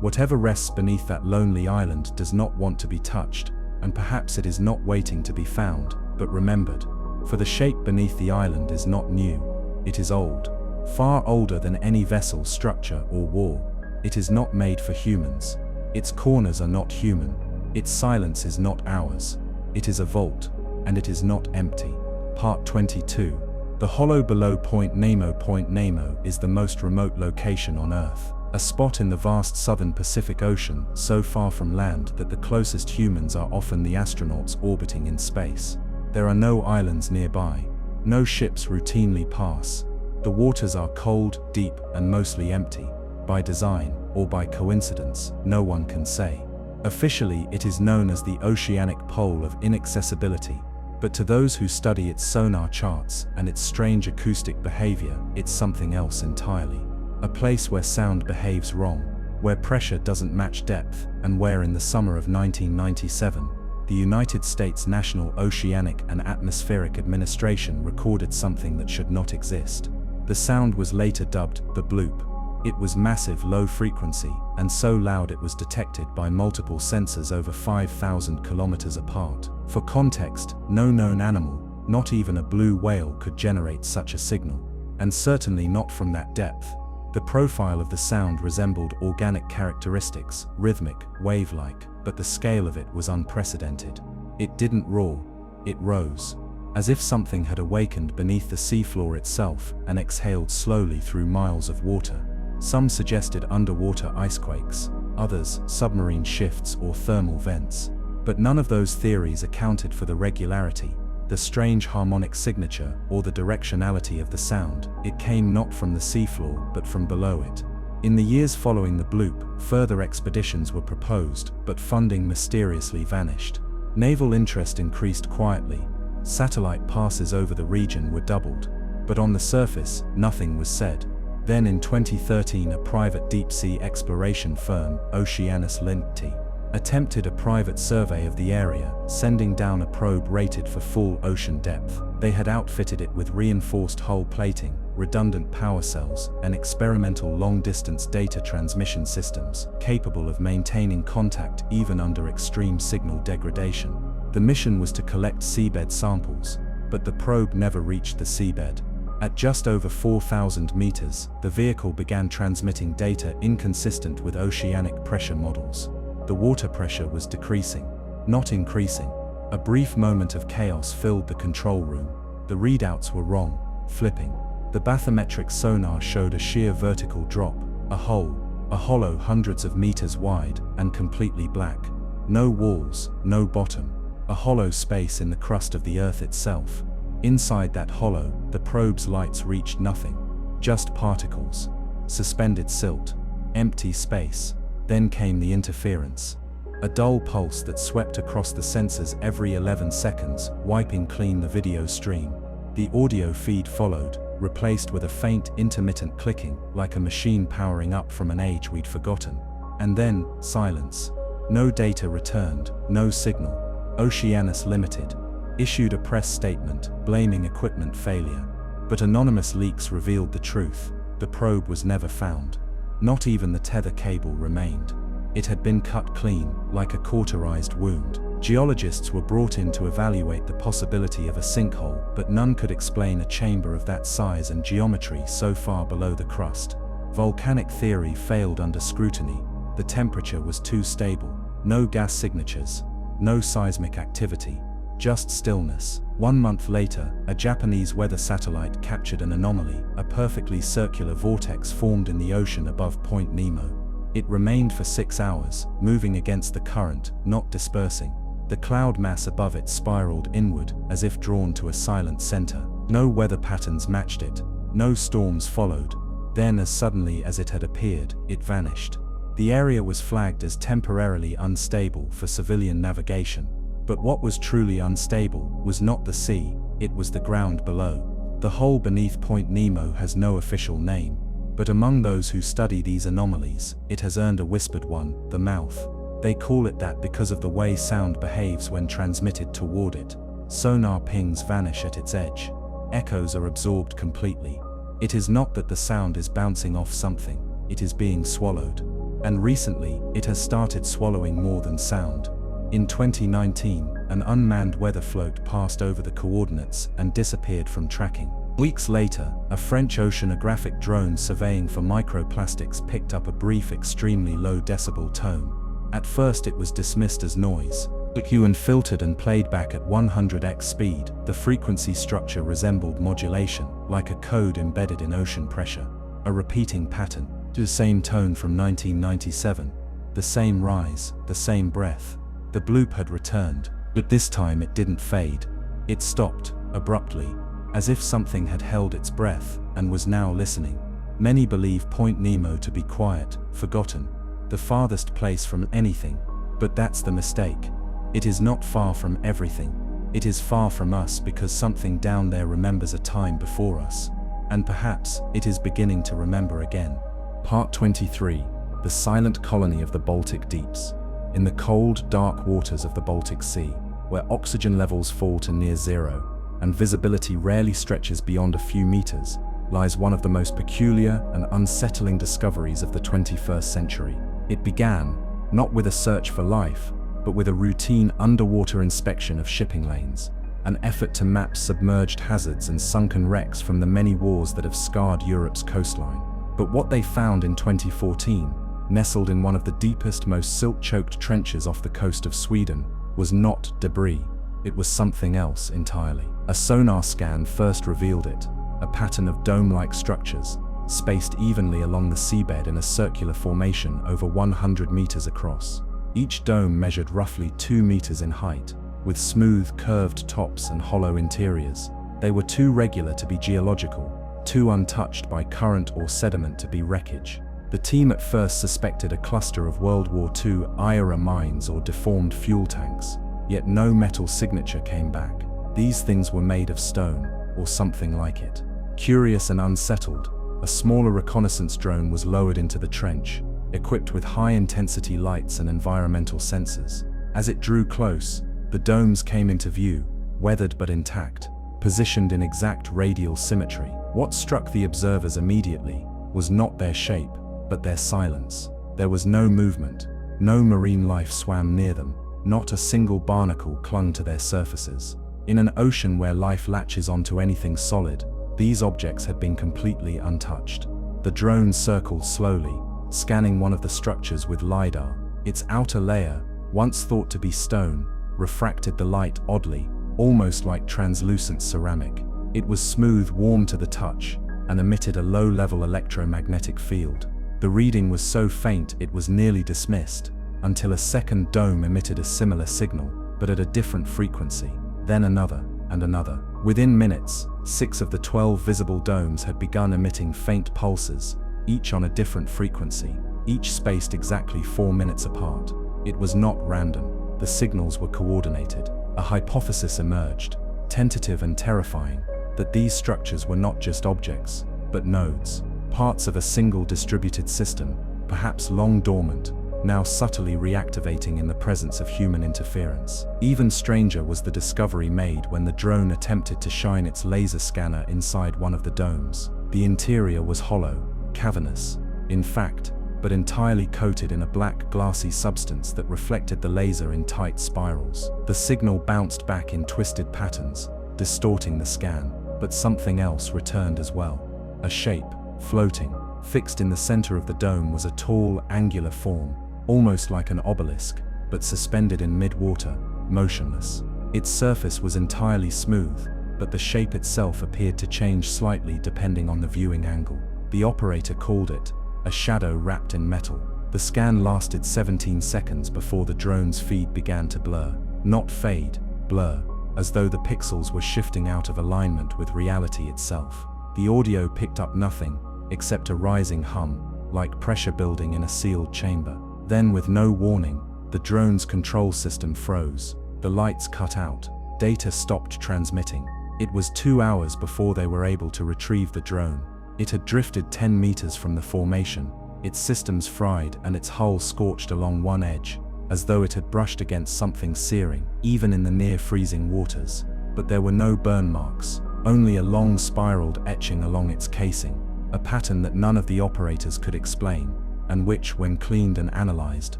Whatever rests beneath that lonely island does not want to be touched, and perhaps it is not waiting to be found, but remembered. For the shape beneath the island is not new. It is old. Far older than any vessel, structure, or wall. It is not made for humans. Its corners are not human. Its silence is not ours. It is a vault, and it is not empty. Part 22. The hollow below Point Nemo. Point Nemo is the most remote location on Earth, a spot in the vast southern Pacific Ocean, so far from land that the closest humans are often the astronauts orbiting in space. There are no islands nearby. No ships routinely pass. The waters are cold, deep, and mostly empty. By design, or by coincidence, no one can say. Officially, it is known as the oceanic pole of inaccessibility. But to those who study its sonar charts and its strange acoustic behavior, it's something else entirely. A place where sound behaves wrong, where pressure doesn't match depth, and where in the summer of 1997, the United States National Oceanic and Atmospheric Administration recorded something that should not exist. The sound was later dubbed the bloop. It was massive low frequency, and so loud it was detected by multiple sensors over 5,000 kilometers apart. For context, no known animal, not even a blue whale, could generate such a signal, and certainly not from that depth. The profile of the sound resembled organic characteristics, rhythmic, wave-like, but the scale of it was unprecedented. It didn't roar, it rose, as if something had awakened beneath the seafloor itself and exhaled slowly through miles of water. Some suggested underwater icequakes, others submarine shifts or thermal vents. But none of those theories accounted for the regularity, the strange harmonic signature, or the directionality of the sound. It came not from the seafloor, but from below it. In the years following the bloop, further expeditions were proposed, but funding mysteriously vanished. Naval interest increased quietly. Satellite passes over the region were doubled. But on the surface, nothing was said. Then in 2013, a private deep-sea exploration firm, Oceanus Limited, attempted a private survey of the area, sending down a probe rated for full ocean depth. They had outfitted it with reinforced hull plating, redundant power cells, and experimental long-distance data transmission systems, capable of maintaining contact even under extreme signal degradation. The mission was to collect seabed samples, but the probe never reached the seabed. At just over 4,000 meters, the vehicle began transmitting data inconsistent with oceanic pressure models. The water pressure was decreasing, not increasing. A brief moment of chaos filled the control room. The readouts were wrong, flipping. The bathymetric sonar showed a sheer vertical drop, a hollow hundreds of meters wide and completely black. No walls, no bottom. A hollow space in the crust of the Earth itself. Inside that hollow, the probe's lights reached nothing. Just particles. Suspended silt. Empty space. Then came the interference. A dull pulse that swept across the sensors every 11 seconds, wiping clean the video stream. The audio feed followed, replaced with a faint, intermittent clicking, like a machine powering up from an age we'd forgotten. And then, silence. No data returned, no signal. Oceanus Limited issued a press statement, blaming equipment failure. But anonymous leaks revealed the truth. The probe was never found. Not even the tether cable remained. It had been cut clean, like a cauterized wound. Geologists were brought in to evaluate the possibility of a sinkhole, but none could explain a chamber of that size and geometry so far below the crust. Volcanic theory failed under scrutiny. The temperature was too stable. No gas signatures. No seismic activity. Just stillness. 1 month later, a Japanese weather satellite captured an anomaly, a perfectly circular vortex formed in the ocean above Point Nemo. It remained for 6 hours, moving against the current, not dispersing. The cloud mass above it spiraled inward, as if drawn to a silent center. No weather patterns matched it. No storms followed. Then, as suddenly as it had appeared, it vanished. The area was flagged as temporarily unstable for civilian navigation. But what was truly unstable was not the sea, it was the ground below. The hole beneath Point Nemo has no official name. But among those who study these anomalies, it has earned a whispered one, the mouth. They call it that because of the way sound behaves when transmitted toward it. Sonar pings vanish at its edge. Echoes are absorbed completely. It is not that the sound is bouncing off something, it is being swallowed. And recently, it has started swallowing more than sound. In 2019, an unmanned weather float passed over the coordinates and disappeared from tracking. Weeks later, a French oceanographic drone surveying for microplastics picked up a brief, extremely low decibel tone. At first it was dismissed as noise. And filtered and played back at 100x speed. The frequency structure resembled modulation, like a code embedded in ocean pressure. A repeating pattern. The same tone from 1997. The same rise, the same breath. The bloop had returned, but this time it didn't fade. It stopped, abruptly, as if something had held its breath and was now listening. Many believe Point Nemo to be quiet, forgotten, the farthest place from anything, but that's the mistake. It is not far from everything. It is far from us because something down there remembers a time before us. And perhaps it is beginning to remember again. Part 23. The Silent Colony of the Baltic Deeps. In the cold, dark waters of the Baltic Sea, where oxygen levels fall to near zero, and visibility rarely stretches beyond a few meters, lies one of the most peculiar and unsettling discoveries of the 21st century. It began, not with a search for life, but with a routine underwater inspection of shipping lanes, an effort to map submerged hazards and sunken wrecks from the many wars that have scarred Europe's coastline. But what they found in 2014, nestled in one of the deepest, most silt-choked trenches off the coast of Sweden, was not debris. It was something else entirely. A sonar scan first revealed it, a pattern of dome-like structures, spaced evenly along the seabed in a circular formation over 100 meters across. Each dome measured roughly 2 meters in height, with smooth, curved tops and hollow interiors. They were too regular to be geological, too untouched by current or sediment to be wreckage. The team at first suspected a cluster of World War II IRA mines or deformed fuel tanks, yet no metal signature came back. These things were made of stone, or something like it. Curious and unsettled, a smaller reconnaissance drone was lowered into the trench, equipped with high-intensity lights and environmental sensors. As it drew close, the domes came into view, weathered but intact, positioned in exact radial symmetry. What struck the observers immediately was not their shape, but their silence. There was no movement, no marine life swam near them, not a single barnacle clung to their surfaces. In an ocean where life latches onto anything solid, these objects had been completely untouched. The drone circled slowly, scanning one of the structures with LiDAR. Its outer layer, once thought to be stone, refracted the light oddly, almost like translucent ceramic. It was smooth, warm to the touch, and emitted a low-level electromagnetic field. The reading was so faint it was nearly dismissed, until a second dome emitted a similar signal, but at a different frequency. Then another, and another. Within minutes, 6 of the 12 visible domes had begun emitting faint pulses, each on a different frequency, each spaced exactly 4 minutes apart. It was not random. The signals were coordinated. A hypothesis emerged, tentative and terrifying, that these structures were not just objects, but nodes, parts of a single distributed system, perhaps long dormant, now subtly reactivating in the presence of human interference. Even stranger was the discovery made when the drone attempted to shine its laser scanner inside one of the domes. The interior was hollow, cavernous, in fact, but entirely coated in a black, glassy substance that reflected the laser in tight spirals. The signal bounced back in twisted patterns, distorting the scan, but something else returned as well. A shape, floating, fixed in the center of the dome was a tall, angular form, almost like an obelisk, but suspended in mid-water, motionless. Its surface was entirely smooth, but the shape itself appeared to change slightly depending on the viewing angle. The operator called it a shadow wrapped in metal. The scan lasted 17 seconds before the drone's feed began to blur. Not fade, blur, as though the pixels were shifting out of alignment with reality itself. The audio picked up nothing, except a rising hum, like pressure building in a sealed chamber. Then, with no warning, the drone's control system froze. The lights cut out. Data stopped transmitting. It was 2 hours before they were able to retrieve the drone. It had drifted 10 meters from the formation, its systems fried and its hull scorched along one edge, as though it had brushed against something searing, even in the near-freezing waters. But there were no burn marks, only a long spiraled etching along its casing, a pattern that none of the operators could explain, and which, when cleaned and analyzed,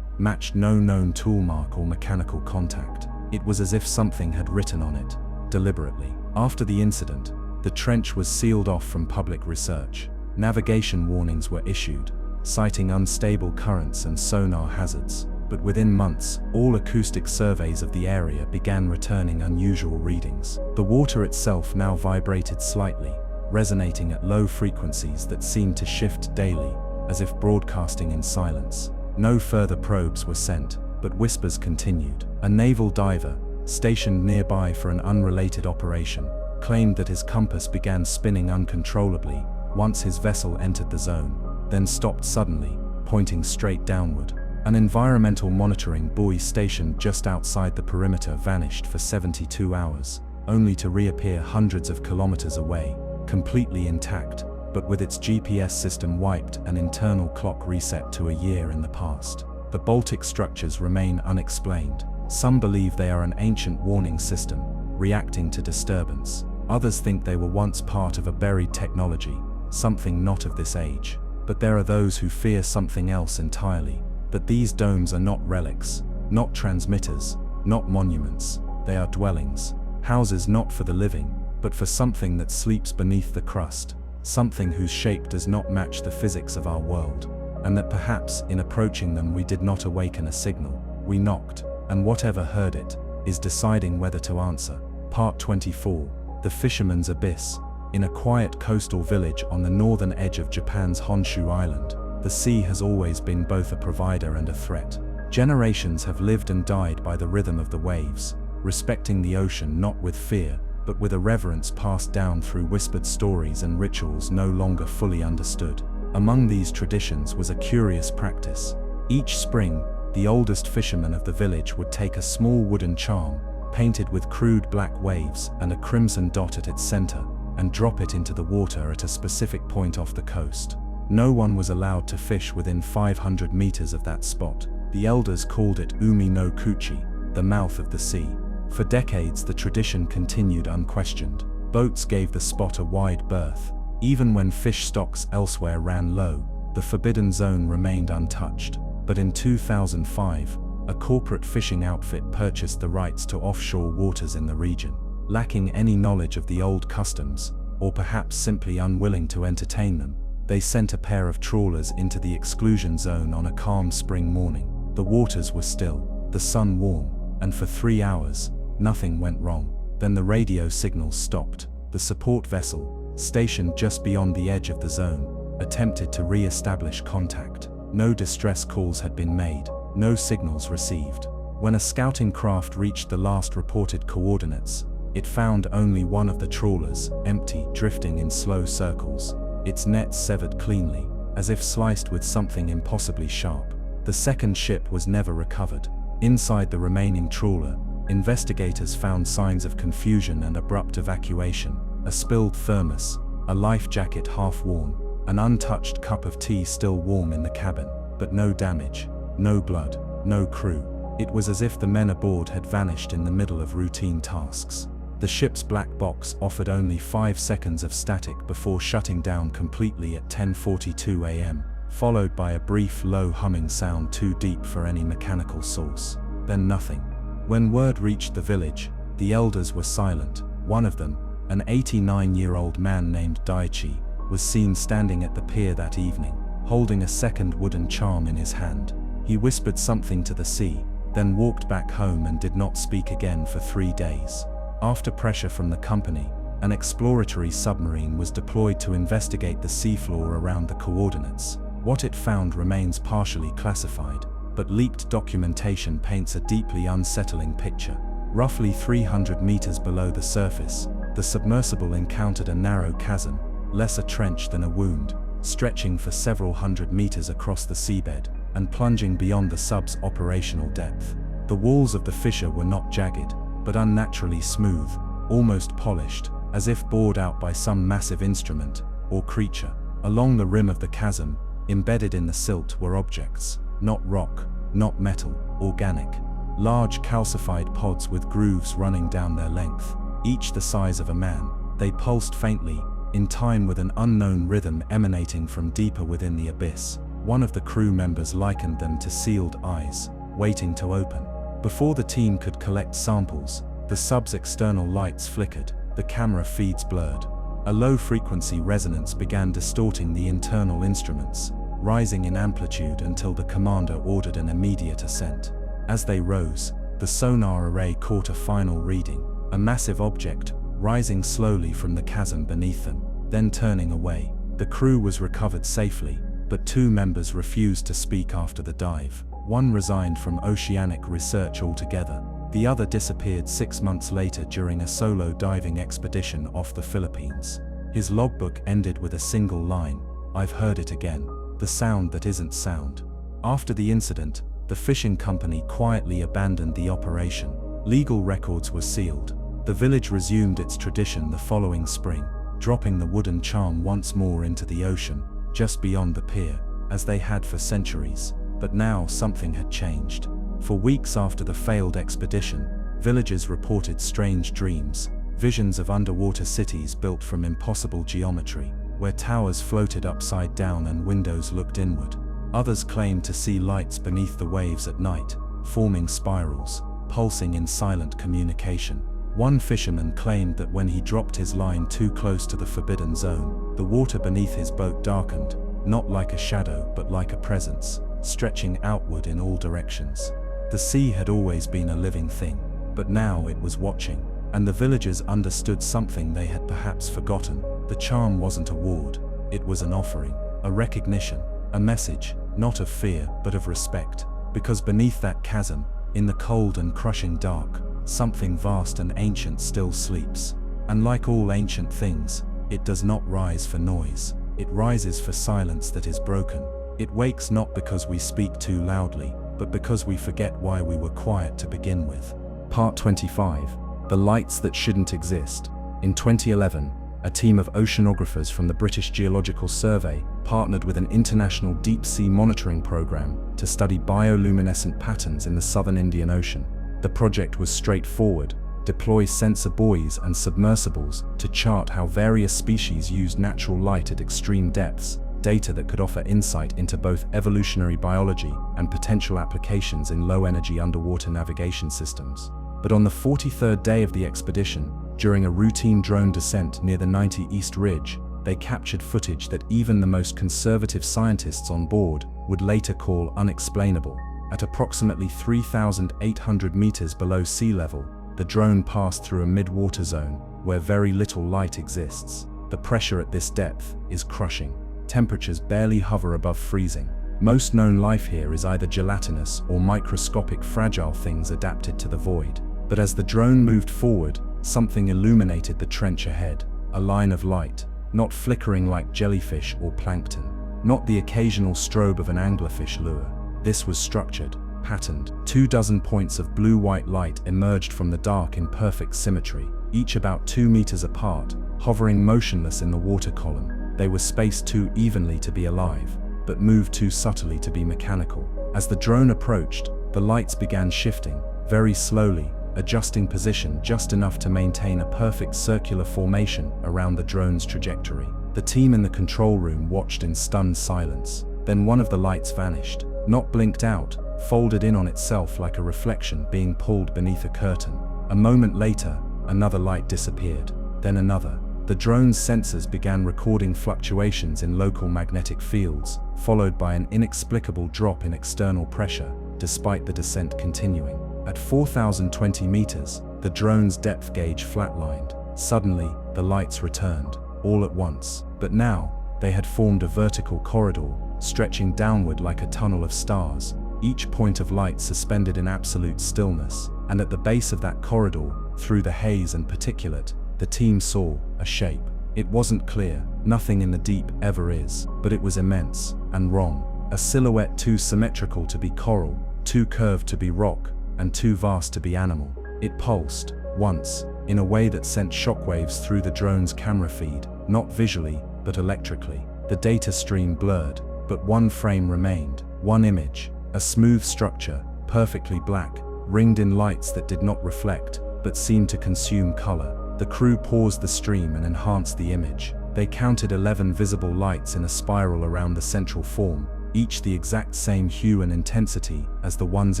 matched no known tool mark or mechanical contact. It was as if something had written on it, deliberately. After the incident, the trench was sealed off from public research. Navigation warnings were issued, citing unstable currents and sonar hazards. But within months, all acoustic surveys of the area began returning unusual readings. The water itself now vibrated slightly, resonating at low frequencies that seemed to shift daily, as if broadcasting in silence. No further probes were sent, but whispers continued. A naval diver, stationed nearby for an unrelated operation, claimed that his compass began spinning uncontrollably once his vessel entered the zone, then stopped suddenly, pointing straight downward. An environmental monitoring buoy stationed just outside the perimeter vanished for 72 hours, only to reappear hundreds of kilometers away, completely intact, but with its GPS system wiped and internal clock reset to a year in the past. The Baltic structures remain unexplained. Some believe they are an ancient warning system, reacting to disturbance. Others think they were once part of a buried technology, something not of this age. But there are those who fear something else entirely, that these domes are not relics, not transmitters, not monuments. They are dwellings, houses not for the living, but for something that sleeps beneath the crust, something whose shape does not match the physics of our world, and that perhaps in approaching them we did not awaken a signal. We knocked, and whatever heard it is deciding whether to answer. Part 24. The Fisherman's Abyss. In a quiet coastal village on the northern edge of Japan's Honshu Island, the sea has always been both a provider and a threat. Generations have lived and died by the rhythm of the waves, respecting the ocean not with fear, but with a reverence passed down through whispered stories and rituals no longer fully understood. Among these traditions was a curious practice. Each spring, the oldest fisherman of the village would take a small wooden charm, painted with crude black waves and a crimson dot at its center, and drop it into the water at a specific point off the coast. No one was allowed to fish within 500 meters of that spot. The elders called it Umi no Kuchi, the mouth of the sea. For decades the tradition continued unquestioned. Boats gave the spot a wide berth. Even when fish stocks elsewhere ran low, the forbidden zone remained untouched. But in 2005, a corporate fishing outfit purchased the rights to offshore waters in the region. Lacking any knowledge of the old customs, or perhaps simply unwilling to entertain them, they sent a pair of trawlers into the exclusion zone on a calm spring morning. The waters were still, the sun warm, and for 3 hours, nothing went wrong. Then the radio signals stopped. The support vessel, stationed just beyond the edge of the zone, attempted to re-establish contact. No distress calls had been made, no signals received. When a scouting craft reached the last reported coordinates, it found only one of the trawlers, empty, drifting in slow circles, its nets severed cleanly, as if sliced with something impossibly sharp. The second ship was never recovered. Inside the remaining trawler, investigators found signs of confusion and abrupt evacuation: a spilled thermos, a life jacket half worn, an untouched cup of tea still warm in the cabin, but no damage, no blood, no crew. It was as if the men aboard had vanished in the middle of routine tasks. The ship's black box offered only 5 seconds of static before shutting down completely at 10:42 a.m., followed by a brief low humming sound too deep for any mechanical source. Then nothing. When word reached the village, the elders were silent. One of them, an 89-year-old man named Daichi, was seen standing at the pier that evening, holding a second wooden charm in his hand. He whispered something to the sea, then walked back home and did not speak again for 3 days. After pressure from the company, an exploratory submarine was deployed to investigate the seafloor around the coordinates. What it found remains partially classified, but leaked documentation paints a deeply unsettling picture. Roughly 300 meters below the surface, the submersible encountered a narrow chasm, less a trench than a wound, stretching for several hundred meters across the seabed, and plunging beyond the sub's operational depth. The walls of the fissure were not jagged, but unnaturally smooth, almost polished, as if bored out by some massive instrument or creature. Along the rim of the chasm, embedded in the silt, were objects, not rock, not metal, organic. Large calcified pods with grooves running down their length, each the size of a man. They pulsed faintly, in time with an unknown rhythm emanating from deeper within the abyss. One of the crew members likened them to sealed eyes, waiting to open. Before the team could collect samples, the sub's external lights flickered, the camera feeds blurred. A low-frequency resonance began distorting the internal instruments, rising in amplitude until the commander ordered an immediate ascent. As they rose, the sonar array caught a final reading, a massive object, rising slowly from the chasm beneath them, then turning away. The crew was recovered safely, but 2 members refused to speak after the dive. One resigned from oceanic research altogether. The other disappeared 6 months later during a solo diving expedition off the Philippines. His logbook ended with a single line: "I've heard it again. The sound that isn't sound." After the incident, the fishing company quietly abandoned the operation. Legal records were sealed. The village resumed its tradition the following spring, dropping the wooden charm once more into the ocean, just beyond the pier, as they had for centuries. But now something had changed. For weeks after the failed expedition, villagers reported strange dreams, visions of underwater cities built from impossible geometry, where towers floated upside down and windows looked inward. Others claimed to see lights beneath the waves at night, forming spirals, pulsing in silent communication. One fisherman claimed that when he dropped his line too close to the forbidden zone, the water beneath his boat darkened, not like a shadow but like a presence, stretching outward in all directions. The sea had always been a living thing, but now it was watching, and the villagers understood something they had perhaps forgotten. The charm wasn't a ward, it was an offering, a recognition, a message, not of fear, but of respect, because beneath that chasm, in the cold and crushing dark, something vast and ancient still sleeps. And like all ancient things, it does not rise for noise, it rises for silence that is broken. It wakes not because we speak too loudly, but because we forget why we were quiet to begin with. Part 25. The Lights That Shouldn't Exist. In 2011, a team of oceanographers from the British Geological Survey partnered with an international deep-sea monitoring program to study bioluminescent patterns in the southern Indian Ocean. The project was straightforward: deploy sensor buoys and submersibles to chart how various species used natural light at extreme depths, data that could offer insight into both evolutionary biology and potential applications in low-energy underwater navigation systems. But on the 43rd day of the expedition, during a routine drone descent near the 90 East Ridge, they captured footage that even the most conservative scientists on board would later call unexplainable. At approximately 3,800 meters below sea level, the drone passed through a mid-water zone where very little light exists. The pressure at this depth is crushing. Temperatures barely hover above freezing. Most known life here is either gelatinous or microscopic fragile things adapted to the void. But as the drone moved forward, something illuminated the trench ahead. A line of light, not flickering like jellyfish or plankton, not the occasional strobe of an anglerfish lure. This was structured, patterned. 24 points of blue-white light emerged from the dark in perfect symmetry, each about 2 meters apart, hovering motionless in the water column. They were spaced too evenly to be alive, but moved too subtly to be mechanical. As the drone approached, the lights began shifting, very slowly, adjusting position just enough to maintain a perfect circular formation around the drone's trajectory. The team in the control room watched in stunned silence. Then one of the lights vanished, not blinked out, folded in on itself like a reflection being pulled beneath a curtain. A moment later, another light disappeared, then another. The drone's sensors began recording fluctuations in local magnetic fields, followed by an inexplicable drop in external pressure, despite the descent continuing. At 4,020 meters, the drone's depth gauge flatlined. Suddenly, the lights returned, all at once. But now, they had formed a vertical corridor, stretching downward like a tunnel of stars, each point of light suspended in absolute stillness. And at the base of that corridor, through the haze and particulate, the team saw a shape. It wasn't clear, nothing in the deep ever is, but it was immense and wrong. A silhouette too symmetrical to be coral, too curved to be rock, and too vast to be animal. It pulsed, once, in a way that sent shockwaves through the drone's camera feed, not visually, but electrically. The data stream blurred, but one frame remained, one image, a smooth structure, perfectly black, ringed in lights that did not reflect, but seemed to consume color. The crew paused the stream and enhanced the image. They counted 11 visible lights in a spiral around the central form, each the exact same hue and intensity as the ones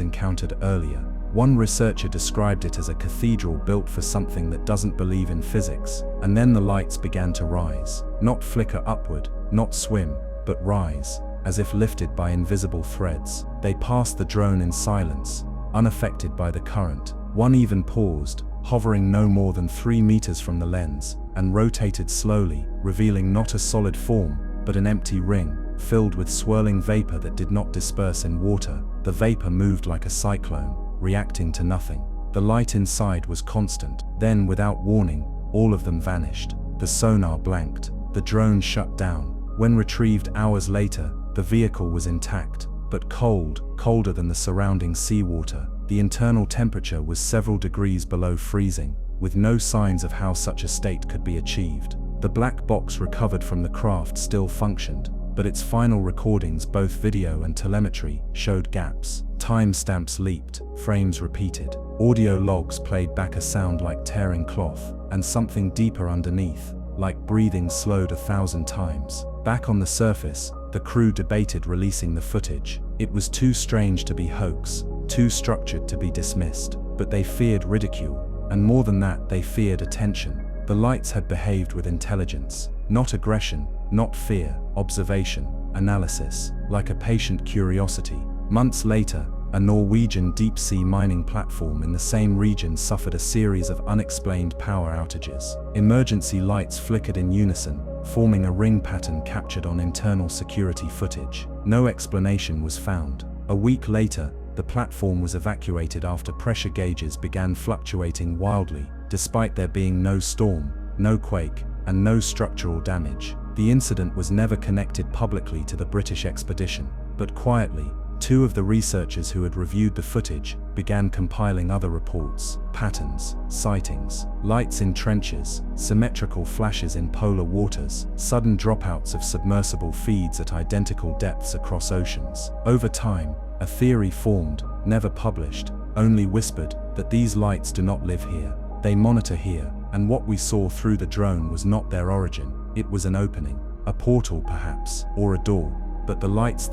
encountered earlier. One researcher described it as a cathedral built for something that doesn't believe in physics. And then the lights began to rise, not flicker upward, not swim, but rise, as if lifted by invisible threads. They passed the drone in silence, unaffected by the current. One even paused, hovering no more than 3 meters from the lens, and rotated slowly, revealing not a solid form, but an empty ring, filled with swirling vapor that did not disperse in water. The vapor moved like a cyclone, reacting to nothing. The light inside was constant. Then, without warning, all of them vanished. The sonar blanked. The drone shut down. When retrieved hours later, the vehicle was intact, but cold, colder than the surrounding seawater. The internal temperature was several degrees below freezing, with no signs of how such a state could be achieved. The black box recovered from the craft still functioned, but its final recordings, both video and telemetry, showed gaps. Timestamps leaped, frames repeated. Audio logs played back a sound like tearing cloth, and something deeper underneath, like breathing slowed 1,000 times. Back on the surface, the crew debated releasing the footage. It was too strange to be hoax, too structured to be dismissed, but they feared ridicule, and more than that, they feared attention. The lights had behaved with intelligence, not aggression, not fear, observation, analysis, like a patient curiosity. Months later, a Norwegian deep-sea mining platform in the same region suffered a series of unexplained power outages. Emergency lights flickered in unison, forming a ring pattern captured on internal security footage. No explanation was found. A week later, the platform was evacuated after pressure gauges began fluctuating wildly, despite there being no storm, no quake, and no structural damage. The incident was never connected publicly to the British expedition, but quietly, Two of the researchers who had reviewed the footage began compiling other reports: patterns, sightings, lights in trenches, symmetrical flashes in polar waters, sudden dropouts of submersible feeds at identical depths across oceans. Over time, a theory formed, never published, only whispered, that these lights do not live here. They monitor here, and what we saw through the drone was not their origin. It was an opening, a portal perhaps, or a door. But the lights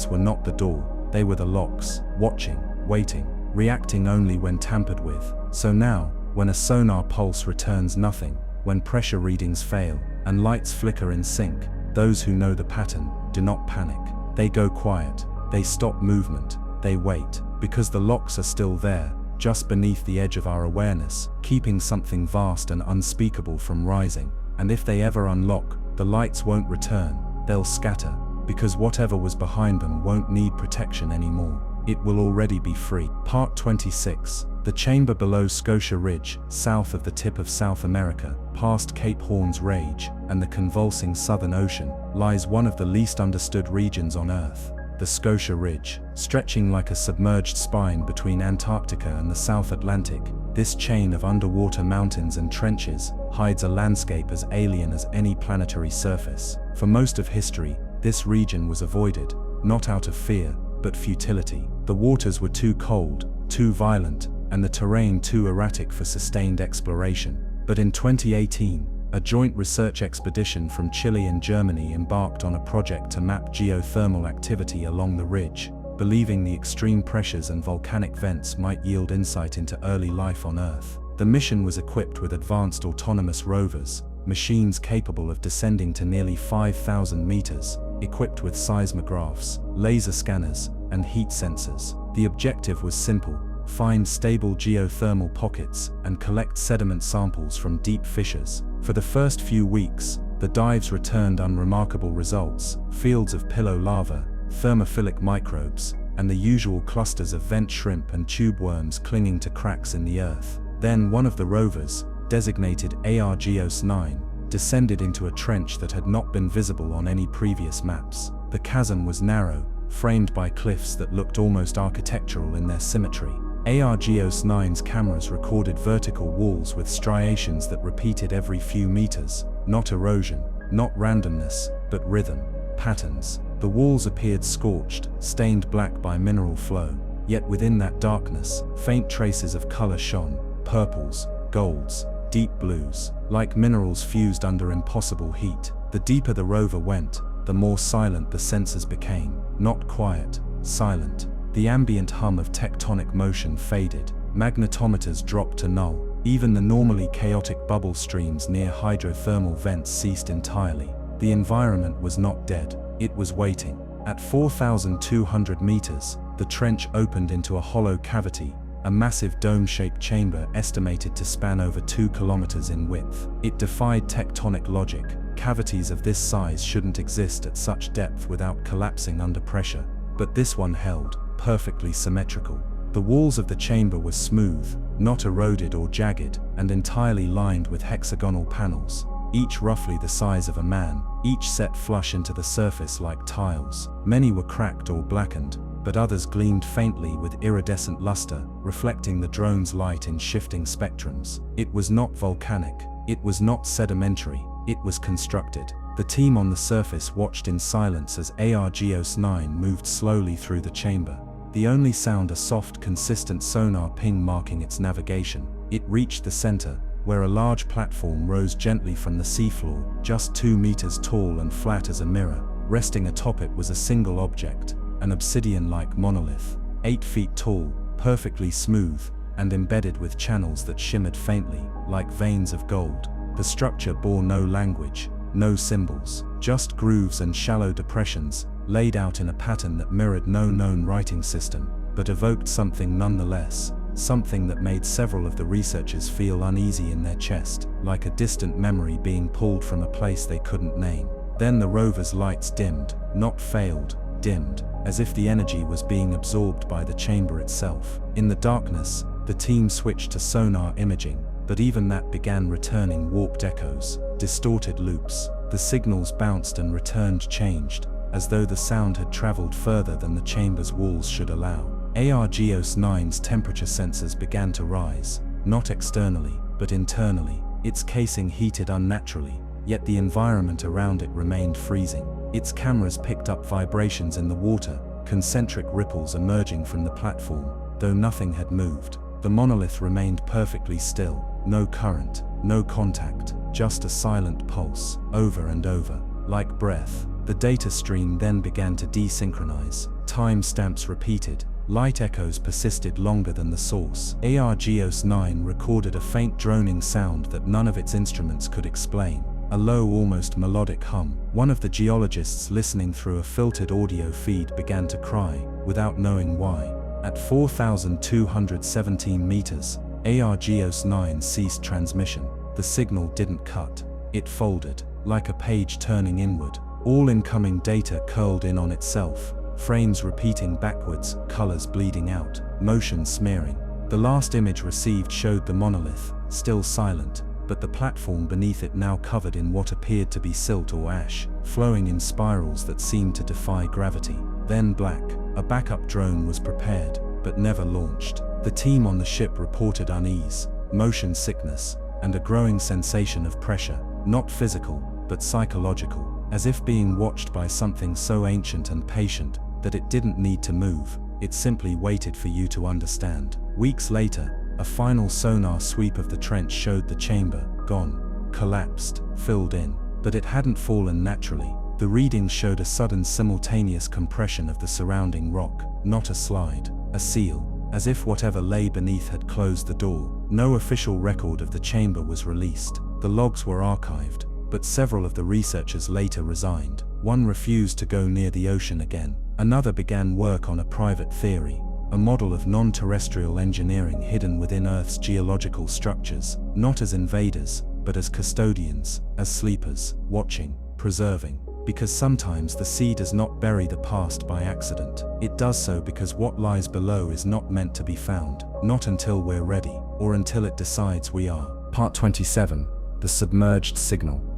were not the door. They were the locks, watching, waiting, reacting only when tampered with. So now, when a sonar pulse returns nothing, when pressure readings fail, and lights flicker in sync, those who know the pattern do not panic. They go quiet. They stop movement. They wait, because the locks are still there, just beneath the edge of our awareness, keeping something vast and unspeakable from rising. And if they ever unlock, the lights won't return. They'll scatter, because whatever was behind them won't need protection anymore. It will already be free. Part 26. The chamber below Scotia Ridge, south of the tip of South America, past Cape Horn's Rage, and the convulsing Southern Ocean, lies one of the least understood regions on Earth. The Scotia Ridge, stretching like a submerged spine between Antarctica and the South Atlantic, this chain of underwater mountains and trenches hides a landscape as alien as any planetary surface. For most of history, this region was avoided, not out of fear, but futility. The waters were too cold, too violent, and the terrain too erratic for sustained exploration. But in 2018, a joint research expedition from Chile and Germany embarked on a project to map geothermal activity along the ridge, believing the extreme pressures and volcanic vents might yield insight into early life on Earth. The mission was equipped with advanced autonomous rovers, machines capable of descending to nearly 5,000 meters, equipped with seismographs, laser scanners, and heat sensors. The objective was simple: find stable geothermal pockets and collect sediment samples from deep fissures. For the first few weeks, the dives returned unremarkable results: fields of pillow lava, thermophilic microbes, and the usual clusters of vent shrimp and tube worms clinging to cracks in the earth. Then one of the rovers, designated ARGEOS-9, descended into a trench that had not been visible on any previous maps. The chasm was narrow, framed by cliffs that looked almost architectural in their symmetry. ARGEOS-9's cameras recorded vertical walls with striations that repeated every few meters. Not erosion, not randomness, but rhythm, patterns. The walls appeared scorched, stained black by mineral flow. Yet within that darkness, faint traces of color shone: purples, golds, deep blues, like minerals fused under impossible heat. The deeper the rover went, the more silent the sensors became. Not quiet, silent. The ambient hum of tectonic motion faded. Magnetometers dropped to null. Even the normally chaotic bubble streams near hydrothermal vents ceased entirely. The environment was not dead. It was waiting. At 4,200 meters, the trench opened into a hollow cavity, a massive dome-shaped chamber estimated to span over 2 kilometers in width. It defied tectonic logic. Cavities of this size shouldn't exist at such depth without collapsing under pressure. But this one held, perfectly symmetrical. The walls of the chamber were smooth, not eroded or jagged, and entirely lined with hexagonal panels, each roughly the size of a man, each set flush into the surface like tiles. Many were cracked or blackened, but others gleamed faintly with iridescent luster, reflecting the drone's light in shifting spectrums. It was not volcanic, it was not sedimentary, it was constructed. The team on the surface watched in silence as ARGEOS-9 moved slowly through the chamber. The only sound a soft, consistent sonar ping marking its navigation. It reached the center, where a large platform rose gently from the seafloor, just 2 meters tall and flat as a mirror. Resting atop it was a single object, an obsidian-like monolith, 8 feet tall, perfectly smooth, and embedded with channels that shimmered faintly, like veins of gold. The structure bore no language, no symbols, just grooves and shallow depressions, laid out in a pattern that mirrored no known writing system, but evoked something nonetheless, something that made several of the researchers feel uneasy in their chest, like a distant memory being pulled from a place they couldn't name. Then the rover's lights dimmed, not failed, dimmed, as if the energy was being absorbed by the chamber itself. In the darkness, the team switched to sonar imaging, but even that began returning warped echoes, distorted loops. The signals bounced and returned changed, as though the sound had traveled further than the chamber's walls should allow. Argos-9's temperature sensors began to rise, not externally, but internally. Its casing heated unnaturally, yet the environment around it remained freezing. Its cameras picked up vibrations in the water, concentric ripples emerging from the platform, though nothing had moved. The monolith remained perfectly still, no current, no contact, just a silent pulse, over and over, like breath. The data stream then began to desynchronize. Timestamps repeated. Light echoes persisted longer than the source. Argos-9 recorded a faint droning sound that none of its instruments could explain. A low, almost melodic hum. One of the geologists listening through a filtered audio feed began to cry, without knowing why. At 4,217 meters, Argos-9 ceased transmission. The signal didn't cut. It folded, like a page turning inward. All incoming data curled in on itself, frames repeating backwards, colors bleeding out, motion smearing. The last image received showed the monolith, still silent, but the platform beneath it now covered in what appeared to be silt or ash, flowing in spirals that seemed to defy gravity. Then black. A backup drone was prepared, but never launched. The team on the ship reported unease, motion sickness, and a growing sensation of pressure, not physical, but psychological, as if being watched by something so ancient and patient that it didn't need to move, it simply waited for you to understand. Weeks later, a final sonar sweep of the trench showed the chamber, gone, collapsed, filled in. But it hadn't fallen naturally. The readings showed a sudden simultaneous compression of the surrounding rock, not a slide, a seal, as if whatever lay beneath had closed the door. No official record of the chamber was released. The logs were archived, but several of the researchers later resigned. One refused to go near the ocean again. Another began work on a private theory, a model of non-terrestrial engineering hidden within Earth's geological structures, not as invaders, but as custodians, as sleepers, watching, preserving. Because sometimes the sea does not bury the past by accident. It does so because what lies below is not meant to be found, not until we're ready, or until it decides we are. Part 27. The Submerged Signal.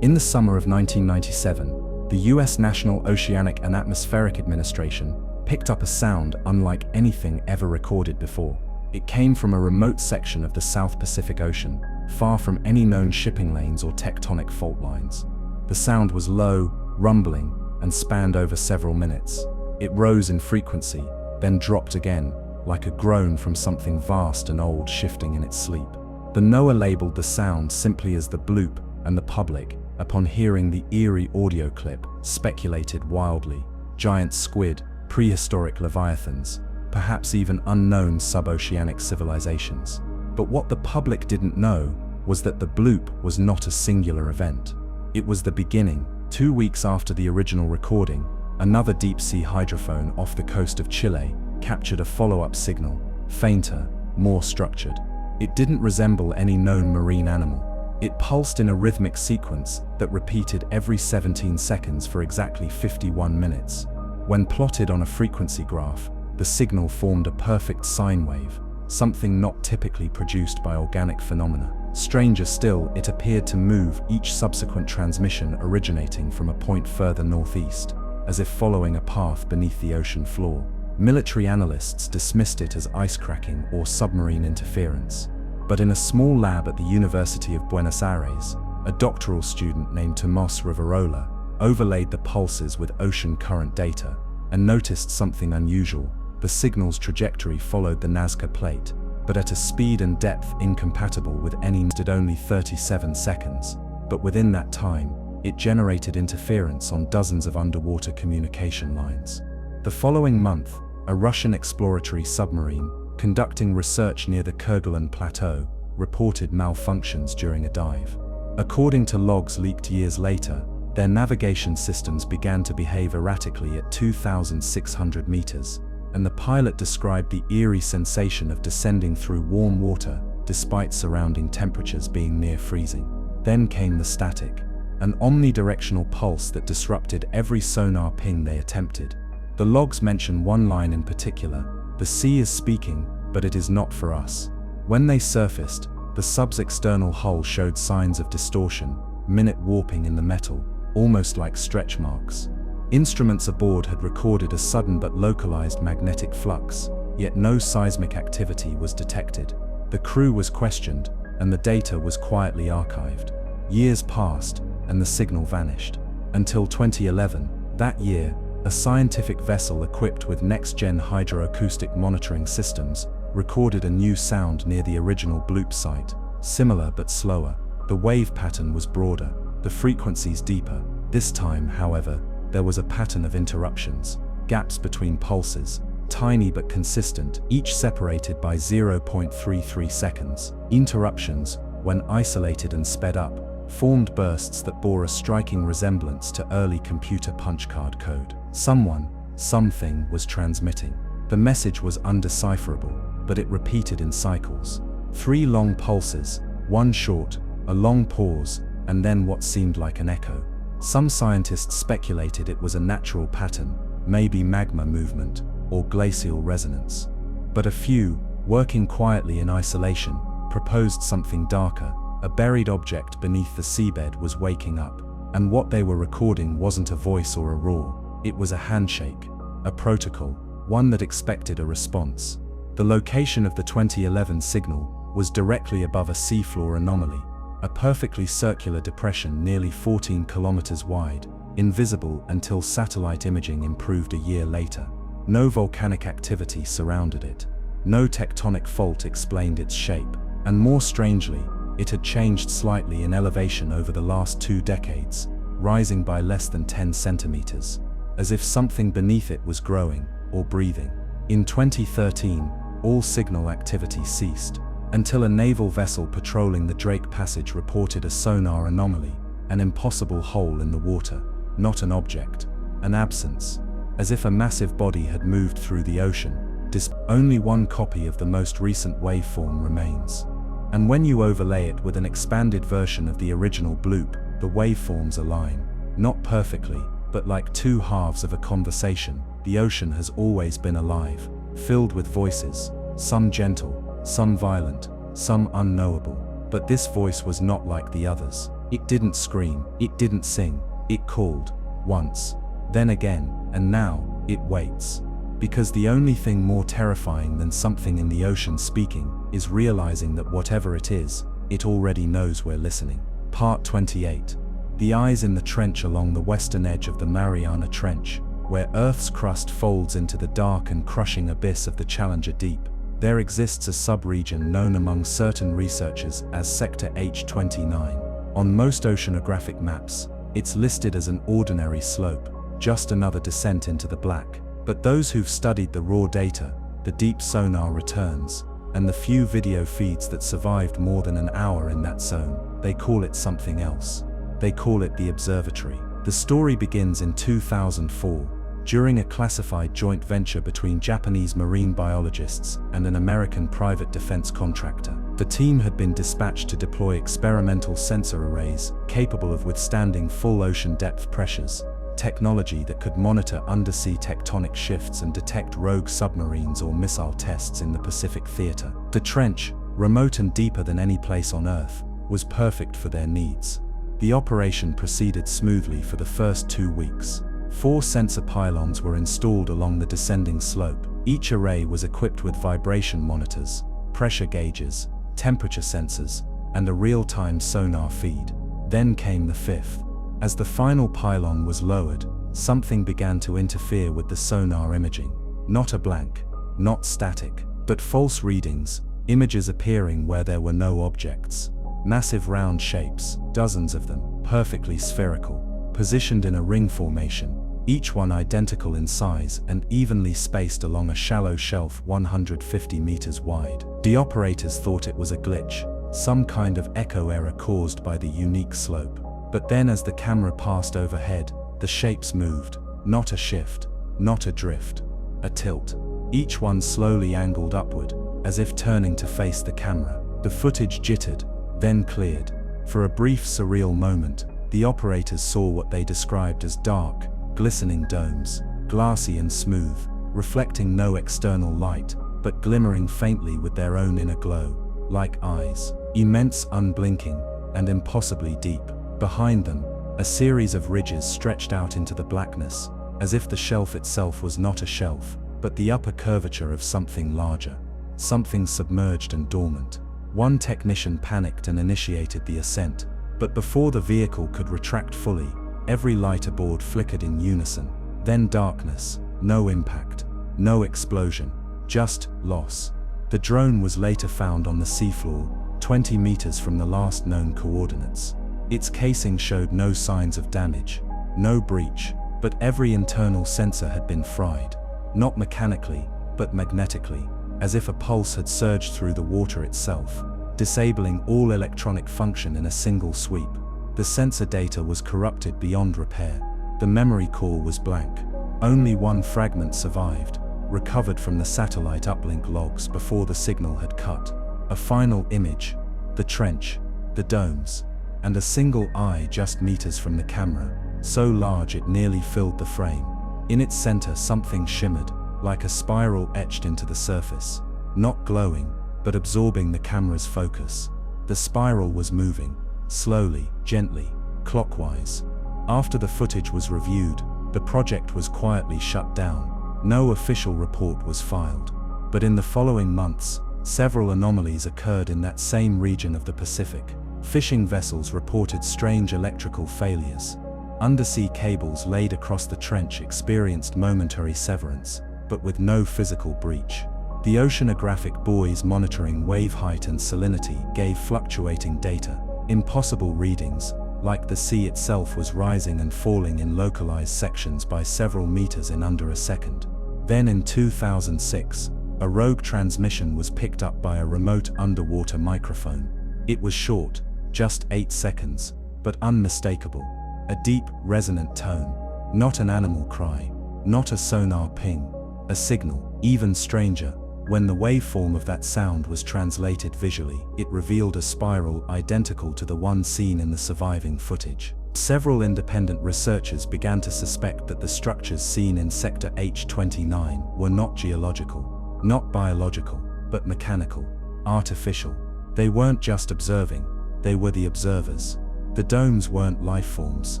In the summer of 1997, the US National Oceanic and Atmospheric Administration picked up a sound unlike anything ever recorded before. It came from a remote section of the South Pacific Ocean, far from any known shipping lanes or tectonic fault lines. The sound was low, rumbling, and spanned over several minutes. It rose in frequency, then dropped again, like a groan from something vast and old shifting in its sleep. The NOAA labeled the sound simply as the bloop, and the public, upon hearing the eerie audio clip, speculated wildly. Giant squid, prehistoric leviathans, perhaps even unknown suboceanic civilizations. But what the public didn't know was that the bloop was not a singular event. It was the beginning. 2 weeks after the original recording, another deep-sea hydrophone off the coast of Chile captured a follow-up signal, fainter, more structured. It didn't resemble any known marine animal. It pulsed in a rhythmic sequence that repeated every 17 seconds for exactly 51 minutes. When plotted on a frequency graph, the signal formed a perfect sine wave, something not typically produced by organic phenomena. Stranger still, it appeared to move each subsequent transmission originating from a point further northeast, as if following a path beneath the ocean floor. Military analysts dismissed it as ice cracking or submarine interference. But in a small lab at the University of Buenos Aires, a doctoral student named Tomás Riverola overlaid the pulses with ocean current data and noticed something unusual. The signal's trajectory followed the Nazca Plate, but at a speed and depth incompatible with any did only 37 seconds. But within that time, it generated interference on dozens of underwater communication lines. The following month, a Russian exploratory submarine, conducting research near the Kerguelen Plateau, reported malfunctions during a dive. According to logs leaked years later, their navigation systems began to behave erratically at 2,600 meters, and the pilot described the eerie sensation of descending through warm water, despite surrounding temperatures being near freezing. Then came the static, an omnidirectional pulse that disrupted every sonar ping they attempted. The logs mention one line in particular: "The sea is speaking, but it is not for us." When they surfaced, the sub's external hull showed signs of distortion, minute warping in the metal, almost like stretch marks. Instruments aboard had recorded a sudden but localized magnetic flux, yet no seismic activity was detected. The crew was questioned, and the data was quietly archived. Years passed, and the signal vanished. Until 2011, that year, a scientific vessel equipped with next-gen hydroacoustic monitoring systems recorded a new sound near the original bloop site, similar but slower. The wave pattern was broader, the frequencies deeper. This time, however, there was a pattern of interruptions, gaps between pulses, tiny but consistent, each separated by 0.33 seconds. Interruptions, when isolated and sped up, formed bursts that bore a striking resemblance to early computer punch card code. Someone, something was transmitting. The message was undecipherable, but it repeated in cycles. 3 long pulses, one short, a long pause, and then what seemed like an echo. Some scientists speculated it was a natural pattern, maybe magma movement, or glacial resonance. But a few, working quietly in isolation, proposed something darker. A buried object beneath the seabed was waking up, and what they were recording wasn't a voice or a roar. It was a handshake, a protocol, one that expected a response. The location of the 2011 signal was directly above a seafloor anomaly, a perfectly circular depression nearly 14 kilometers wide, invisible until satellite imaging improved a year later. No volcanic activity surrounded it. No tectonic fault explained its shape, and more strangely, it had changed slightly in elevation over the last 2 decades, rising by less than 10 centimeters, as if something beneath it was growing or breathing. In 2013, all signal activity ceased, until a naval vessel patrolling the Drake Passage reported a sonar anomaly, an impossible hole in the water, not an object, an absence, as if a massive body had moved through the ocean. Only one copy of the most recent waveform remains. And when you overlay it with an expanded version of the original bloop, the waveforms align, not perfectly, but like 2 halves of a conversation. The ocean has always been alive, filled with voices, some gentle, some violent, some unknowable. But this voice was not like the others. It didn't scream, it didn't sing, it called, once, then again, and now, it waits. Because the only thing more terrifying than something in the ocean speaking is realizing that whatever it is, it already knows we're listening. Part 28. The eyes in the trench along the western edge of the Mariana Trench, where Earth's crust folds into the dark and crushing abyss of the Challenger Deep. There exists a sub-region known among certain researchers as Sector H29. On most oceanographic maps, it's listed as an ordinary slope, just another descent into the black. But those who've studied the raw data, the deep sonar returns, and the few video feeds that survived more than an hour in that zone, they call it something else. They call it the observatory. The story begins in 2004, during a classified joint venture between Japanese marine biologists and an American private defense contractor. The team had been dispatched to deploy experimental sensor arrays capable of withstanding full ocean depth pressures, technology that could monitor undersea tectonic shifts and detect rogue submarines or missile tests in the Pacific Theater. The trench, remote and deeper than any place on Earth, was perfect for their needs. The operation proceeded smoothly for the first 2 weeks. 4 sensor pylons were installed along the descending slope. Each array was equipped with vibration monitors, pressure gauges, temperature sensors, and a real-time sonar feed. Then came the 5th. As the final pylon was lowered, something began to interfere with the sonar imaging. Not a blank, not static, but false readings, images appearing where there were no objects. Massive round shapes, dozens of them, perfectly spherical, positioned in a ring formation, each one identical in size and evenly spaced along a shallow shelf 150 meters wide. The operators thought it was a glitch, some kind of echo error caused by the unique slope. But then as the camera passed overhead, the shapes moved, not a shift, not a drift, a tilt. Each one slowly angled upward, as if turning to face the camera. The footage jittered, then cleared. For a brief surreal moment, the operators saw what they described as dark, glistening domes, glassy and smooth, reflecting no external light, but glimmering faintly with their own inner glow, like eyes, immense, unblinking, and impossibly deep. Behind them, a series of ridges stretched out into the blackness, as if the shelf itself was not a shelf, but the upper curvature of something larger, something submerged and dormant. One technician panicked and initiated the ascent, but before the vehicle could retract fully, every light aboard flickered in unison. Then darkness, no impact, no explosion, just loss. The drone was later found on the seafloor, 20 meters from the last known coordinates. Its casing showed no signs of damage, no breach, but every internal sensor had been fried, not mechanically, but magnetically, as if a pulse had surged through the water itself, disabling all electronic function in a single sweep. The sensor data was corrupted beyond repair. The memory core was blank. Only one fragment survived, recovered from the satellite uplink logs before the signal had cut. A final image, the trench, the domes, and a single eye just meters from the camera, so large it nearly filled the frame. In its center something shimmered, like a spiral etched into the surface, not glowing, but absorbing the camera's focus. The spiral was moving, slowly, gently, clockwise. After the footage was reviewed, the project was quietly shut down. No official report was filed. But in the following months, several anomalies occurred in that same region of the Pacific. Fishing vessels reported strange electrical failures. Undersea cables laid across the trench experienced momentary severance, but with no physical breach. The oceanographic buoys monitoring wave height and salinity gave fluctuating data, impossible readings, like the sea itself was rising and falling in localized sections by several meters in under a second. Then in 2006, a rogue transmission was picked up by a remote underwater microphone. It was short, just 8 seconds, but unmistakable. A deep, resonant tone, not an animal cry, not a sonar ping, a signal. Even stranger, when the waveform of that sound was translated visually, it revealed a spiral identical to the one seen in the surviving footage. Several independent researchers began to suspect that the structures seen in Sector H29 were not geological, not biological, but mechanical, artificial. They weren't just observing, they were the observers. The domes weren't life forms,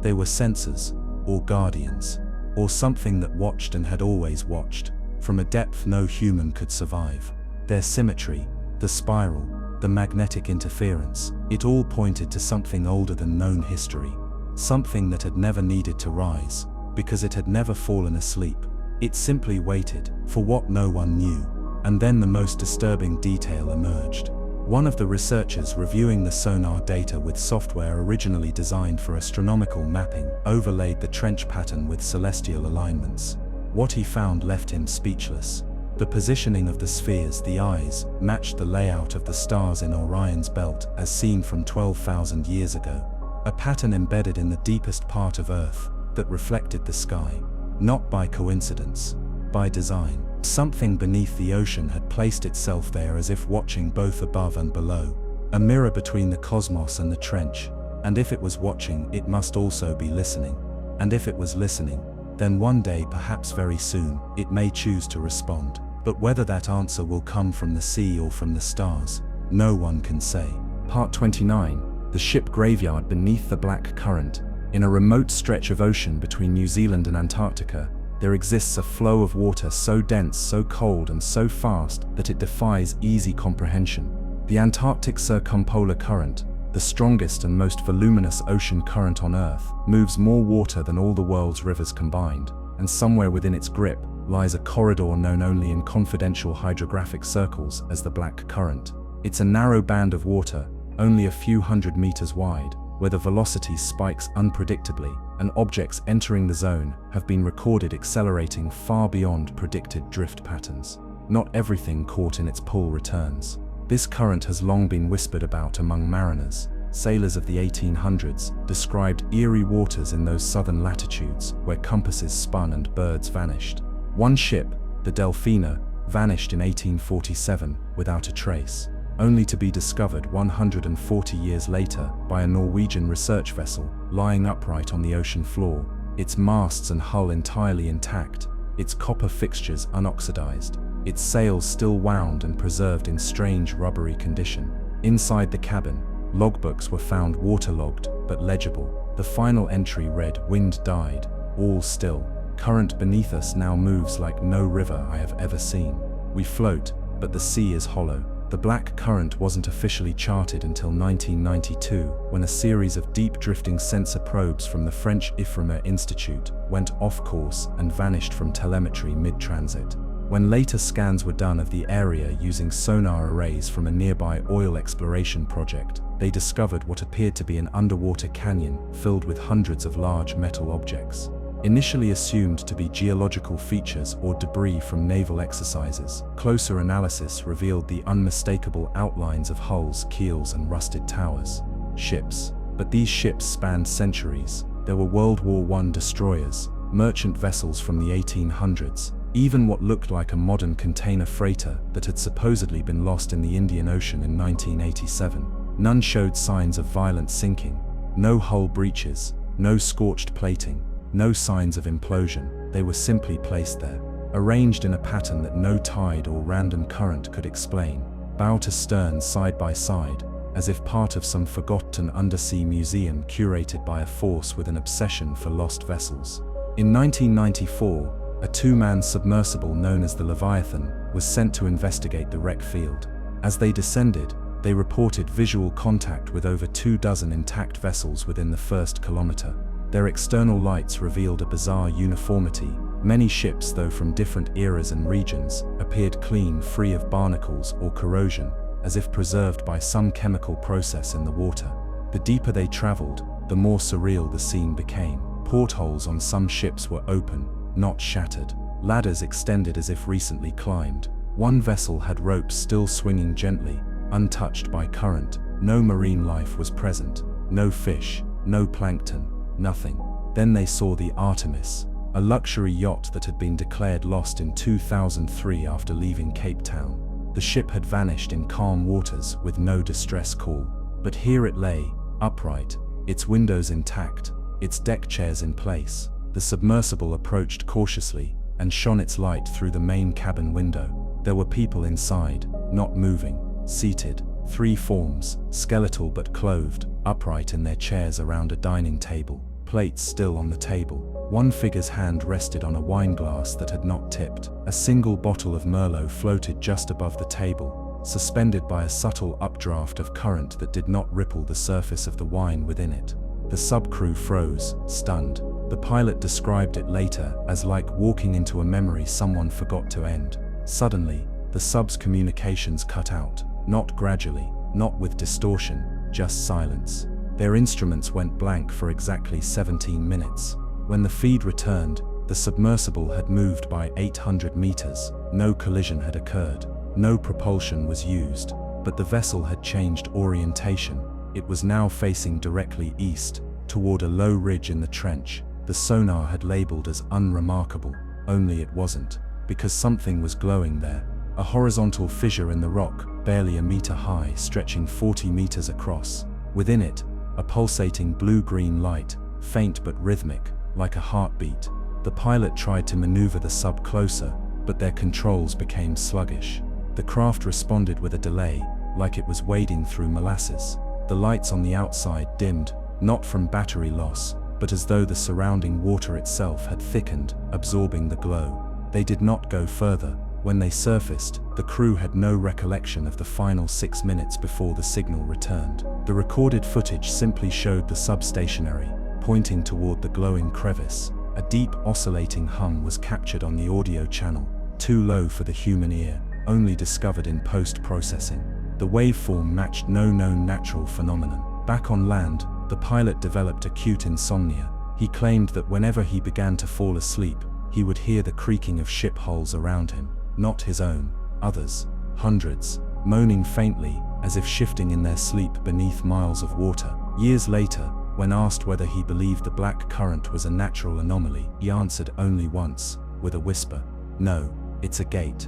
they were sensors, or guardians, or something that watched and had always watched, from a depth no human could survive. Their symmetry, the spiral, the magnetic interference, it all pointed to something older than known history, something that had never needed to rise, because it had never fallen asleep. It simply waited, for what no one knew. And then the most disturbing detail emerged. One of the researchers reviewing the sonar data with software originally designed for astronomical mapping overlaid the trench pattern with celestial alignments. What he found left him speechless. The positioning of the spheres, the eyes, matched the layout of the stars in Orion's belt as seen from 12,000 years ago. A pattern embedded in the deepest part of Earth that reflected the sky. Not by coincidence, by design. Something beneath the ocean had placed itself there as if watching both above and below. A mirror between the cosmos and the trench. And if it was watching, it must also be listening. And if it was listening, then one day, perhaps very soon, it may choose to respond. But whether that answer will come from the sea or from the stars, no one can say. Part 29. The ship graveyard beneath the Black Current. In a remote stretch of ocean between New Zealand and Antarctica, there exists a flow of water so dense, so cold, and so fast that it defies easy comprehension. The Antarctic Circumpolar Current, the strongest and most voluminous ocean current on Earth, moves more water than all the world's rivers combined, and somewhere within its grip lies a corridor known only in confidential hydrographic circles as the Black Current. It's a narrow band of water, only a few hundred meters wide, where the velocity spikes unpredictably, and objects entering the zone have been recorded accelerating far beyond predicted drift patterns. Not everything caught in its pull returns. This current has long been whispered about among mariners. Sailors of the 1800s described eerie waters in those southern latitudes where compasses spun and birds vanished. One ship, the Delphina, vanished in 1847 without a trace, only to be discovered 140 years later by a Norwegian research vessel lying upright on the ocean floor, its masts and hull entirely intact, its copper fixtures unoxidized, its sails still wound and preserved in strange rubbery condition. Inside the cabin, logbooks were found waterlogged but legible. The final entry read, "Wind died, all still." Current beneath us now moves like no river I have ever seen. We float, but the sea is hollow. The black current wasn't officially charted until 1992, when a series of deep drifting sensor probes from the French Ifremer Institute went off course and vanished from telemetry mid-transit. When later scans were done of the area using sonar arrays from a nearby oil exploration project, they discovered what appeared to be an underwater canyon filled with hundreds of large metal objects. Initially assumed to be geological features or debris from naval exercises, closer analysis revealed the unmistakable outlines of hulls, keels, and rusted towers. Ships. But these ships spanned centuries. There were World War I destroyers, merchant vessels from the 1800s, even what looked like a modern container freighter that had supposedly been lost in the Indian Ocean in 1987. None showed signs of violent sinking. No hull breaches, no scorched plating, no signs of implosion. They were simply placed there, arranged in a pattern that no tide or random current could explain, bow to stern side by side, as if part of some forgotten undersea museum curated by a force with an obsession for lost vessels. In 1994, a two-man submersible known as the Leviathan was sent to investigate the wreck field. As they descended, they reported visual contact with over 24 intact vessels within the first kilometer. Their external lights revealed a bizarre uniformity. Many ships, though from different eras and regions, appeared clean, free of barnacles or corrosion, as if preserved by some chemical process in the water. The deeper they traveled, the more surreal the scene became. Portholes on some ships were open, not shattered. Ladders extended as if recently climbed. One vessel had ropes still swinging gently, untouched by current. No marine life was present. No fish, no plankton, nothing. Then they saw the Artemis, a luxury yacht that had been declared lost in 2003 after leaving Cape Town. The ship had vanished in calm waters with no distress call. But here it lay, upright, its windows intact, its deck chairs in place. The submersible approached cautiously and shone its light through the main cabin window. There were people inside, not moving, seated. Three forms, skeletal but clothed, upright in their chairs around a dining table, plates still on the table. One figure's hand rested on a wine glass that had not tipped. A single bottle of Merlot floated just above the table, suspended by a subtle updraft of current that did not ripple the surface of the wine within it. The subcrew froze, stunned. The pilot described it later as like walking into a memory someone forgot to end. Suddenly, the sub's communications cut out, not gradually, not with distortion, just silence. Their instruments went blank for exactly 17 minutes. When the feed returned, the submersible had moved by 800 meters. No collision had occurred, no propulsion was used, but the vessel had changed orientation. It was now facing directly east, toward a low ridge in the trench. The sonar had labeled as unremarkable, only it wasn't, because something was glowing there. A horizontal fissure in the rock, barely a meter high, stretching 40 meters across. Within it, a pulsating blue-green light, faint but rhythmic, like a heartbeat. The pilot tried to maneuver the sub closer, but their controls became sluggish. The craft responded with a delay, like it was wading through molasses. The lights on the outside dimmed, not from battery loss, but as though the surrounding water itself had thickened, absorbing the glow. They did not go further. When they surfaced, the crew had no recollection of the final 6 minutes before the signal returned. The recorded footage simply showed the sub stationary, pointing toward the glowing crevice. A deep oscillating hum was captured on the audio channel, too low for the human ear, only discovered in post-processing. The waveform matched no known natural phenomenon. Back on land, the pilot developed acute insomnia. He claimed that whenever he began to fall asleep, he would hear the creaking of ship hulls around him, not his own, others, hundreds, moaning faintly, as if shifting in their sleep beneath miles of water. Years later, when asked whether he believed the black current was a natural anomaly, he answered only once, with a whisper, "No, it's a gate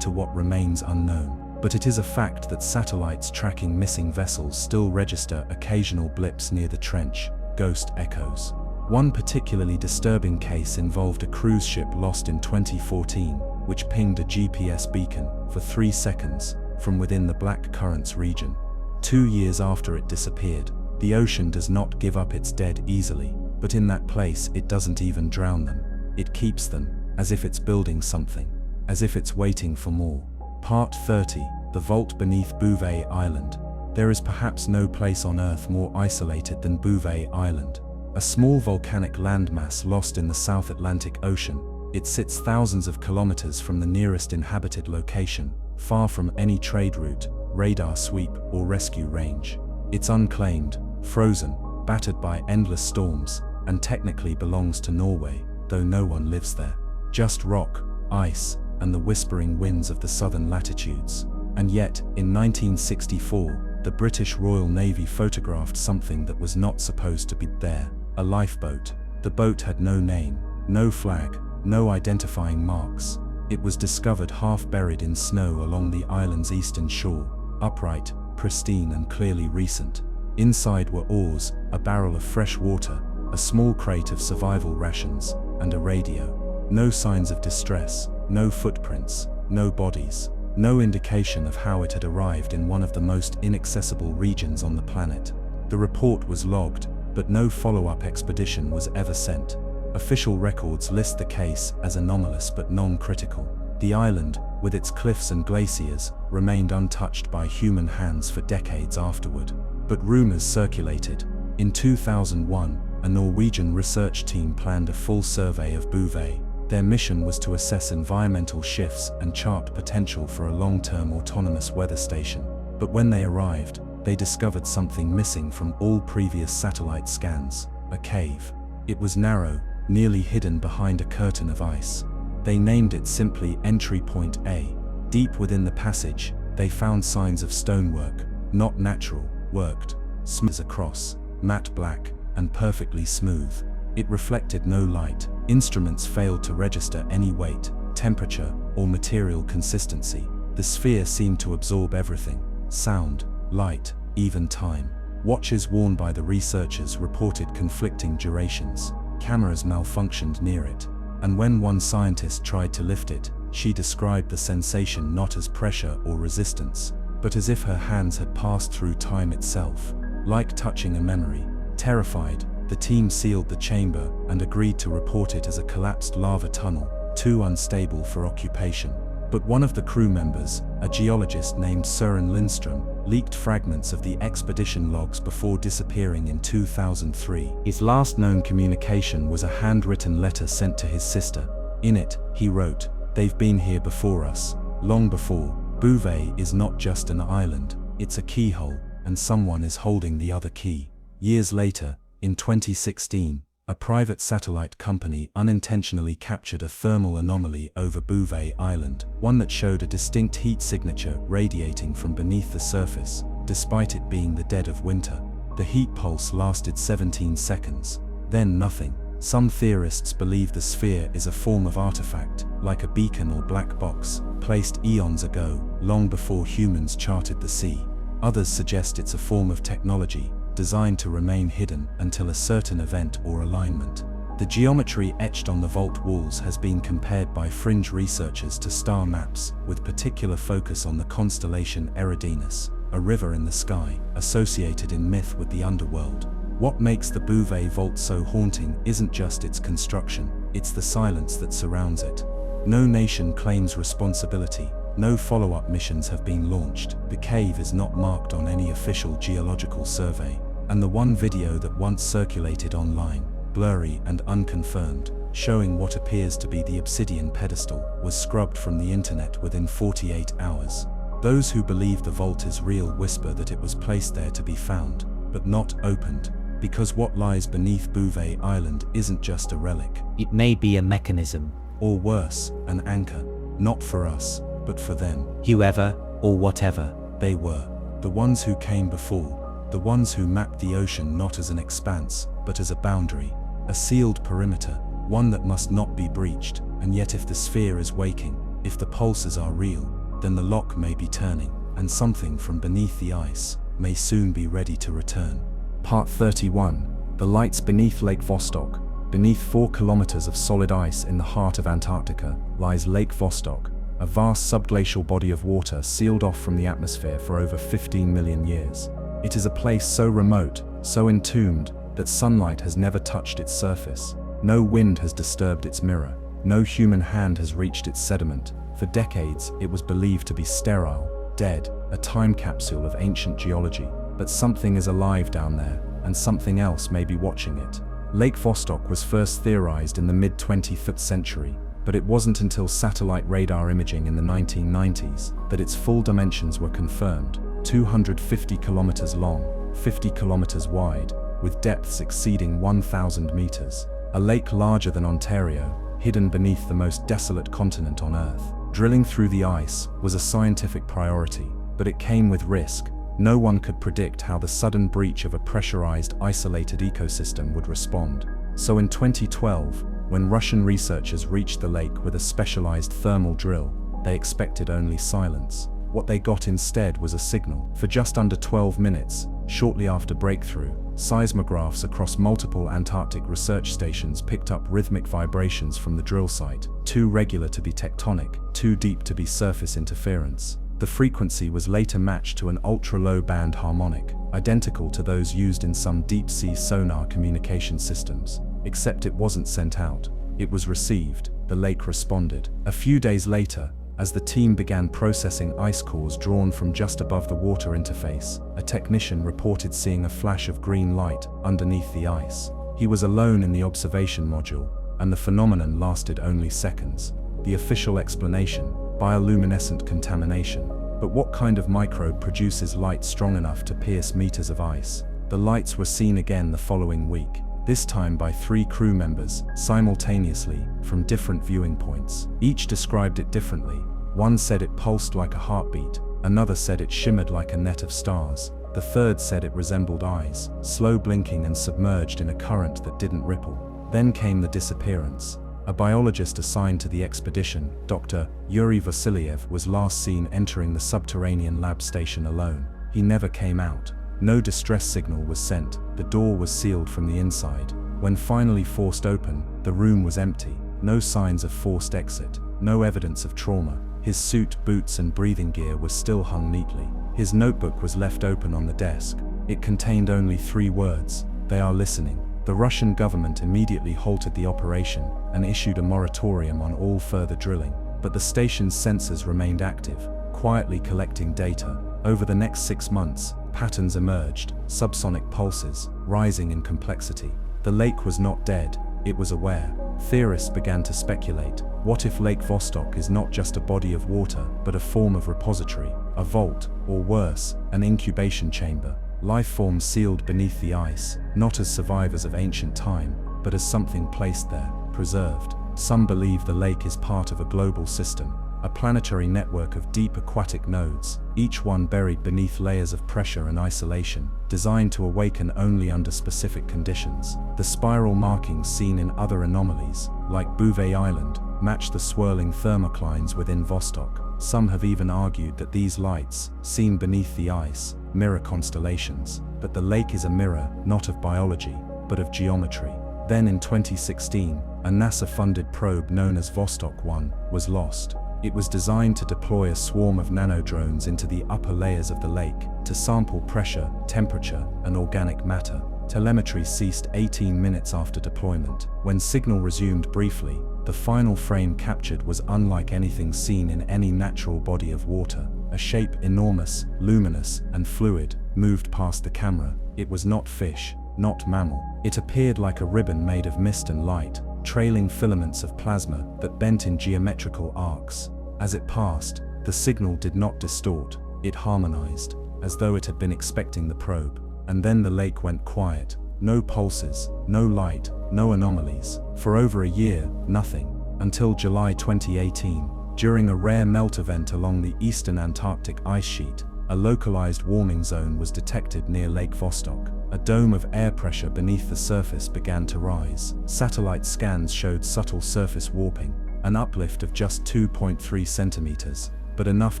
to what remains unknown." But it is a fact that satellites tracking missing vessels still register occasional blips near the trench, ghost echoes. One particularly disturbing case involved a cruise ship lost in 2014, which pinged a GPS beacon for 3 seconds from within the Black Currents region. 2 years after it disappeared. The ocean does not give up its dead easily, but in that place it doesn't even drown them. it keeps them, as if it's building something, as if it's waiting for more. Part 30. The Vault Beneath Bouvet Island. There is perhaps no place on Earth more isolated than Bouvet Island. A small volcanic landmass lost in the South Atlantic Ocean, it sits thousands of kilometers from the nearest inhabited location, far from any trade route, radar sweep, or rescue range. It's unclaimed, frozen, battered by endless storms, and technically belongs to Norway, though no one lives there. Just rock, ice, and the whispering winds of the southern latitudes. And yet, in 1964, the British Royal Navy photographed something that was not supposed to be there, a lifeboat. The boat had no name, no flag, no identifying marks. It was discovered half buried in snow along the island's eastern shore, upright, pristine and clearly recent. Inside were oars, a barrel of fresh water, a small crate of survival rations, and a radio. No signs of distress, no footprints, no bodies, no indication of how it had arrived in one of the most inaccessible regions on the planet. The report was logged, but no follow-up expedition was ever sent. Official records list the case as anomalous but non-critical. The island, with its cliffs and glaciers, remained untouched by human hands for decades afterward. But rumors circulated. In 2001, a Norwegian research team planned a full survey of Bouvet. Their mission was to assess environmental shifts and chart potential for a long-term autonomous weather station. But when they arrived, they discovered something missing from all previous satellite scans: a cave. It was narrow, nearly hidden behind a curtain of ice. They named it simply Entry Point A. Deep within the passage, they found signs of stonework, not natural, worked, smooth as a cross, matte black, and perfectly smooth. It reflected no light. Instruments failed to register any weight, temperature, or material consistency. The sphere seemed to absorb everything: sound, light, even time. Watches worn by the researchers reported conflicting durations. Cameras malfunctioned near it, and when one scientist tried to lift it, she described the sensation not as pressure or resistance, but as if her hands had passed through time itself, like touching a memory. Terrified, the team sealed the chamber and agreed to report it as a collapsed lava tunnel, too unstable for occupation. But one of the crew members, a geologist named Søren Lindstrøm, leaked fragments of the expedition logs before disappearing in 2003. His last known communication was a handwritten letter sent to his sister. In it, he wrote, "They've been here before us, long before. Bouvet is not just an island, it's a keyhole, and someone is holding the other key." Years later, in 2016, a private satellite company unintentionally captured a thermal anomaly over Bouvet Island, one that showed a distinct heat signature radiating from beneath the surface, despite it being the dead of winter. The heat pulse lasted 17 seconds, then nothing. Some theorists believe the sphere is a form of artifact, like a beacon or black box, placed eons ago, long before humans charted the sea. Others suggest it's a form of technology, designed to remain hidden until a certain event or alignment. The geometry etched on the vault walls has been compared by fringe researchers to star maps, with particular focus on the constellation Eridanus, a river in the sky, associated in myth with the underworld. What makes the Bouvet vault so haunting isn't just its construction, it's the silence that surrounds it. No nation claims responsibility. No follow-up missions have been launched. The cave is not marked on any official geological survey, and the one video that once circulated online, blurry and unconfirmed, showing what appears to be the obsidian pedestal, was scrubbed from the internet within 48 hours. Those who believe the vault is real whisper that it was placed there to be found, but not opened, because what lies beneath Bouvet Island isn't just a relic. It may be a mechanism. Or worse, an anchor, not for us, but for them. Whoever, or whatever, they were. The ones who came before. The ones who mapped the ocean not as an expanse, but as a boundary. A sealed perimeter, one that must not be breached. And yet if the sphere is waking, if the pulses are real, then the lock may be turning, and something from beneath the ice may soon be ready to return. Part 31. The lights beneath Lake Vostok. Beneath 4 kilometers of solid ice in the heart of Antarctica lies Lake Vostok, a vast subglacial body of water sealed off from the atmosphere for over 15 million years. It is a place so remote, so entombed, that sunlight has never touched its surface. No wind has disturbed its mirror. No human hand has reached its sediment. For decades, it was believed to be sterile, dead, a time capsule of ancient geology. But something is alive down there, and something else may be watching it. Lake Vostok was first theorized in the mid-20th century, but it wasn't until satellite radar imaging in the 1990s that its full dimensions were confirmed: 250 kilometers long, 50 kilometers wide, with depths exceeding 1,000 meters. A lake larger than Ontario, hidden beneath the most desolate continent on Earth. Drilling through the ice was a scientific priority, but it came with risk. No one could predict how the sudden breach of a pressurized, isolated ecosystem would respond. So in 2012, when Russian researchers reached the lake with a specialized thermal drill, they expected only silence. What they got instead was a signal. For just under 12 minutes, shortly after breakthrough, seismographs across multiple Antarctic research stations picked up rhythmic vibrations from the drill site, too regular to be tectonic, too deep to be surface interference. The frequency was later matched to an ultra-low band harmonic, identical to those used in some deep-sea sonar communication systems. Except it wasn't sent out. It was received. The lake responded. A few days later, as the team began processing ice cores drawn from just above the water interface, a technician reported seeing a flash of green light underneath the ice. He was alone in the observation module, and the phenomenon lasted only seconds. The official explanation: bioluminescent contamination. But what kind of microbe produces light strong enough to pierce meters of ice? The lights were seen again the following week, this time by 3 crew members, simultaneously, from different viewing points. Each described it differently. One said it pulsed like a heartbeat, another said it shimmered like a net of stars, the third said it resembled eyes, slow blinking and submerged in a current that didn't ripple. Then came the disappearance. A biologist assigned to the expedition, Dr. Yuri Vasiliev, was last seen entering the subterranean lab station alone. He never came out. No distress signal was sent. The door was sealed from the inside. When finally forced open, the room was empty. No signs of forced exit. No evidence of trauma. His suit, boots, and breathing gear were still hung neatly. His notebook was left open on the desk. It contained only 3 words: "They are listening." The Russian government immediately halted the operation and issued a moratorium on all further drilling. But the station's sensors remained active, quietly collecting data. Over the next 6 months, patterns emerged, subsonic pulses, rising in complexity. The lake was not dead, it was aware. Theorists began to speculate. What if Lake Vostok is not just a body of water, but a form of repository, a vault, or worse, an incubation chamber? Life forms sealed beneath the ice, not as survivors of ancient time, but as something placed there, preserved. Some believe the lake is part of a global system, a planetary network of deep aquatic nodes, each one buried beneath layers of pressure and isolation, designed to awaken only under specific conditions. The spiral markings seen in other anomalies, like Bouvet Island, match the swirling thermoclines within Vostok. Some have even argued that these lights, seen beneath the ice, mirror constellations. But the lake is a mirror, not of biology, but of geometry. Then in 2016, a NASA-funded probe known as Vostok 1 was lost. It was designed to deploy a swarm of nanodrones into the upper layers of the lake to sample pressure, temperature, and organic matter. Telemetry ceased 18 minutes after deployment. When signal resumed briefly, the final frame captured was unlike anything seen in any natural body of water. A shape enormous, luminous, and fluid moved past the camera. It was not fish, not mammal. It appeared like a ribbon made of mist and light, trailing filaments of plasma that bent in geometrical arcs. As it passed, the signal did not distort, it harmonized, as though it had been expecting the probe. And then the lake went quiet. No pulses, no light, no anomalies. For over a year, nothing. Until July 2018, during a rare melt event along the eastern Antarctic ice sheet, a localized warming zone was detected near Lake Vostok. A dome of air pressure beneath the surface began to rise. Satellite scans showed subtle surface warping, an uplift of just 2.3 centimeters, but enough